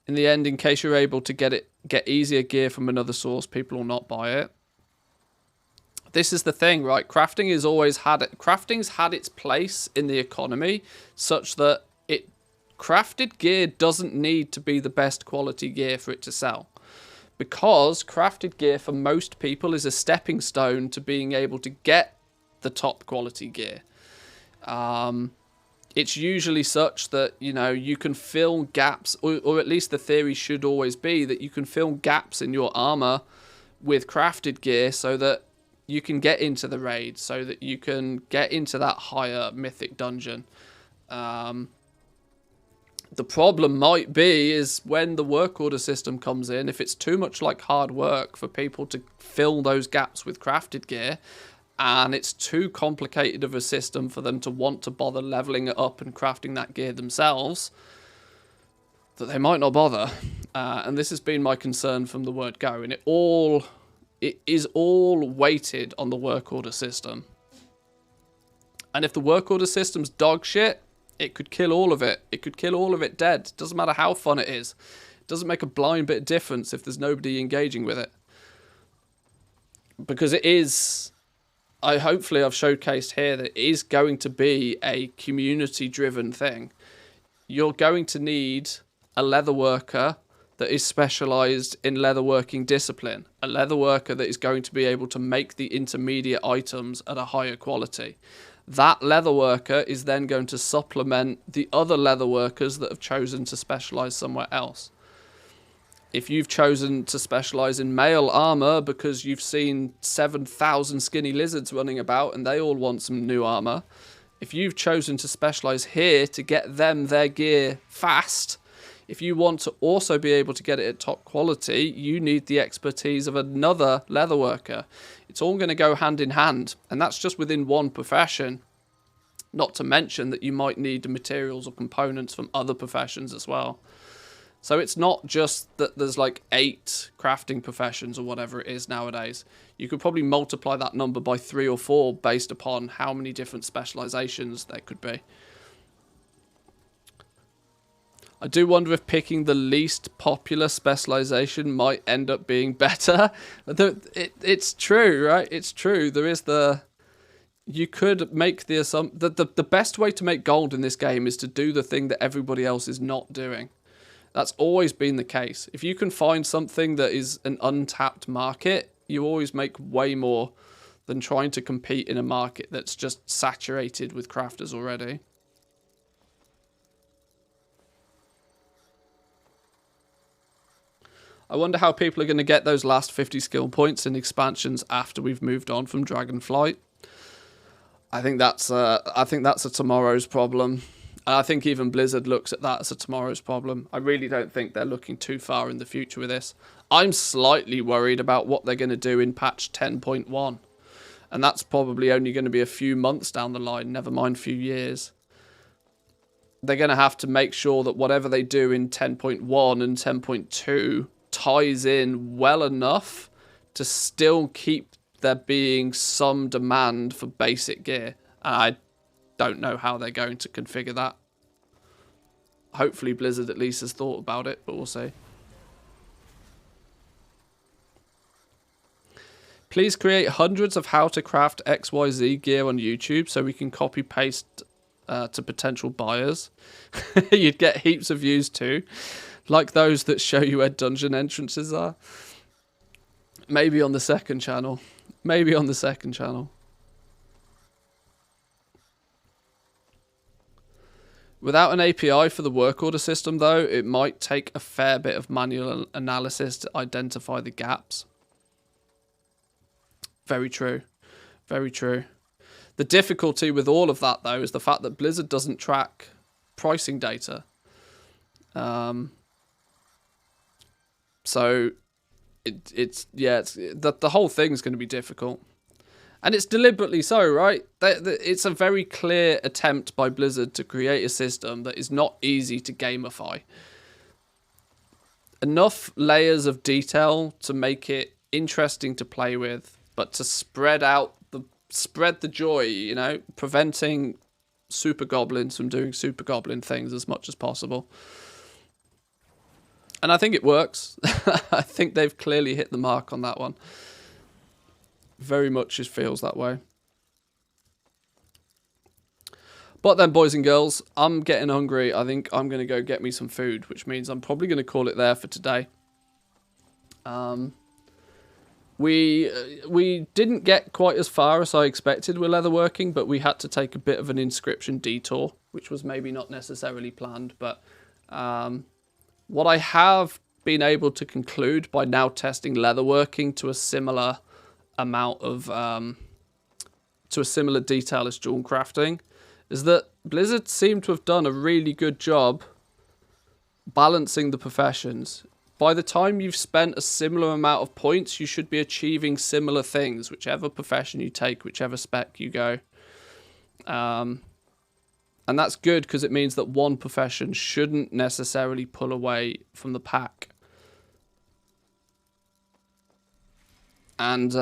Speaker 1: In the end, in case you're able to get easier gear from another source, people will not buy it. This is the thing, right? Crafting's had its place in the economy such that crafted gear doesn't need to be the best quality gear for it to sell. Because crafted gear for most people is a stepping stone to being able to get the top quality gear. It's usually such that, you know, you can fill gaps, or at least the theory should always be that you can fill gaps in your armor with crafted gear so that you can get into the raid, so that you can get into that higher mythic dungeon. The problem might be is when the work order system comes in, if it's too much like hard work for people to fill those gaps with crafted gear, and it's too complicated of a system for them to want to bother leveling it up and crafting that gear themselves, that they might not bother. And this has been my concern from the word go, and it is all weighted on the work order system. And if the work order system's dog shit, it could kill all of it. It could kill all of it dead. It doesn't matter how fun it is. It doesn't make a blind bit of difference if there's nobody engaging with it. Because it is, hopefully I've showcased here that it is going to be a community-driven thing. You're going to need a leatherworker that is specialized in leatherworking discipline, a leatherworker that is going to be able to make the intermediate items at a higher quality. That leatherworker is then going to supplement the other leatherworkers that have chosen to specialize somewhere else. If you've chosen to specialize in mail armor because you've seen 7,000 skinny lizards running about and they all want some new armor, if you've chosen to specialize here to get them their gear fast, if you want to also be able to get it at top quality, you need the expertise of another leatherworker. It's all going to go hand in hand, and that's just within one profession. Not to mention that you might need materials or components from other professions as well. So it's not just that there's like 8 crafting professions or whatever it is nowadays. You could probably multiply that number by 3 or 4 based upon how many different specializations there could be. I do wonder if picking the least popular specialization might end up being better. It's true, right? It's true. There is the... you could make the assumption that the best way to make gold in this game is to do the thing that everybody else is not doing. That's always been the case. If you can find something that is an untapped market, you always make way more than trying to compete in a market that's just saturated with crafters already. I wonder how people are going to get those last 50 skill points in expansions after we've moved on from Dragonflight. I think that's a tomorrow's problem. And I think even Blizzard looks at that as a tomorrow's problem. I really don't think they're looking too far in the future with this. I'm slightly worried about what they're going to do in patch 10.1. And that's probably only going to be a few months down the line, never mind a few years. They're going to have to make sure that whatever they do in 10.1 and 10.2 ties in well enough to still keep there being some demand for basic gear. And I don't know how they're going to configure that. Hopefully Blizzard at least has thought about it, but we'll see. Please create hundreds of how to craft XYZ gear on YouTube so we can copy paste to potential buyers. You'd get heaps of views too, like those that show you where dungeon entrances are. Maybe on the second channel. Maybe on the second channel. Without an API for the work order system though, it might take a fair bit of manual analysis to identify the gaps. Very true. Very true. The difficulty with all of that, though, is the fact that Blizzard doesn't track pricing data. So, the whole thing's going to be difficult. And it's deliberately so, right? It's a very clear attempt by Blizzard to create a system that is not easy to gamify. Enough layers of detail to make it interesting to play with, but to spread the joy, you know, preventing super goblins from doing super goblin things as much as possible. And I think it works. I think they've clearly hit the mark on that one. Very much it feels that way. But then, boys and girls, I'm getting hungry. I think I'm going to go get me some food, which means I'm probably going to call it there for today. We didn't get quite as far as I expected with leatherworking, but we had to take a bit of an Inscription detour, which was maybe not necessarily planned. But what I have been able to conclude by now testing leatherworking to a similar amount of to a similar detail as jewel crafting is that Blizzard seemed to have done a really good job balancing the professions. By the time you've spent a similar amount of points, you should be achieving similar things, whichever profession you take, whichever spec you go. And that's good because it means that one profession shouldn't necessarily pull away from the pack. And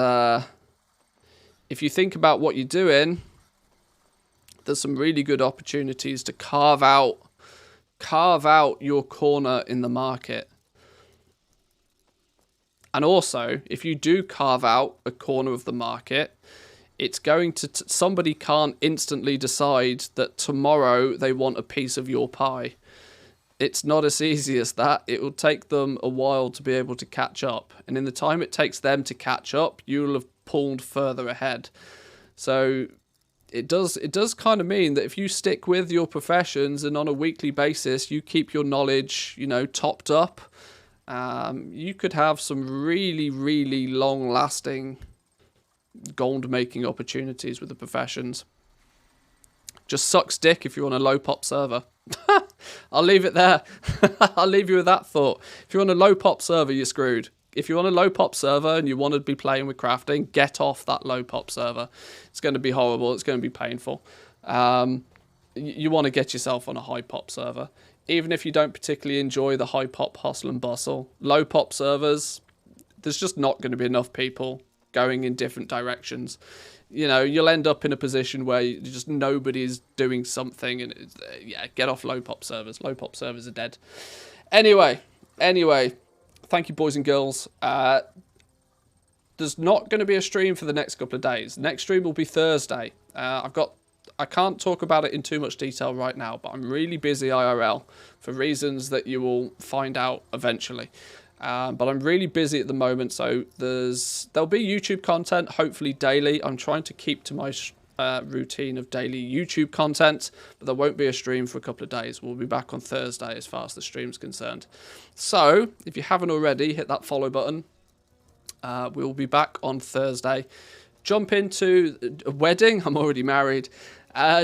Speaker 1: if you think about what you're doing, there's some really good opportunities to carve out your corner in the market. And also, if you do carve out a corner of the market, it's going to... somebody can't instantly decide that tomorrow they want a piece of your pie. It's not as easy as that. It will take them a while to be able to catch up. And in the time it takes them to catch up, you'll have pulled further ahead. So it does kind of mean that if you stick with your professions and on a weekly basis, you keep your knowledge, you know, topped up, you could have some really, really long-lasting gold-making opportunities with the professions. Just sucks dick if you're on a low-pop server. I'll leave it there. I'll leave you with that thought. If you're on a low-pop server, you're screwed. If you're on a low-pop server and you want to be playing with crafting, get off that low-pop server. It's going to be horrible. It's going to be painful. You want to get yourself on a high-pop server. Even if you don't particularly enjoy the high-pop hustle and bustle. Low-pop servers, there's just not going to be enough people going in different directions. You know, you'll end up in a position where just nobody's doing something, and yeah, get off low-pop servers. Low-pop servers are dead. Anyway, thank you, boys and girls. The there's not going to be a stream for the next couple of days. Next stream will be Thursday. I can't talk about it in too much detail right now, but I'm really busy IRL for reasons that you will find out eventually. But I'm really busy at the moment, so there'll be YouTube content, hopefully daily. I'm trying to keep to my routine of daily YouTube content, but there won't be a stream for a couple of days. We'll be back on Thursday as far as the stream's concerned. So, if you haven't already, hit that follow button. We'll be back on Thursday. Jump into a wedding. I'm already married.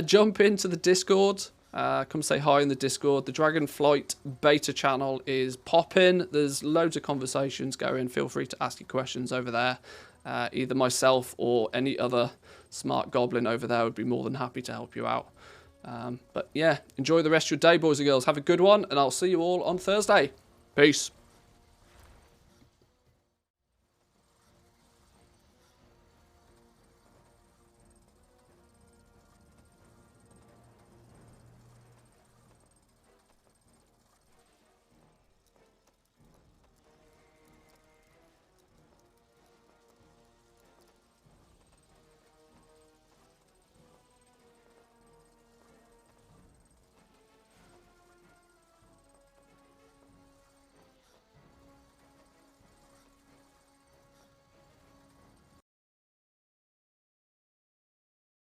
Speaker 1: Jump into the Discord. Come say hi in the Discord. The Dragonflight beta channel is popping. There's loads of conversations going. Feel free to ask your questions over there. Either myself or any other smart goblin over there would be more than happy to help you out. But yeah, enjoy the rest of your day, boys and girls. Have a good one, and I'll see you all on Thursday. Peace.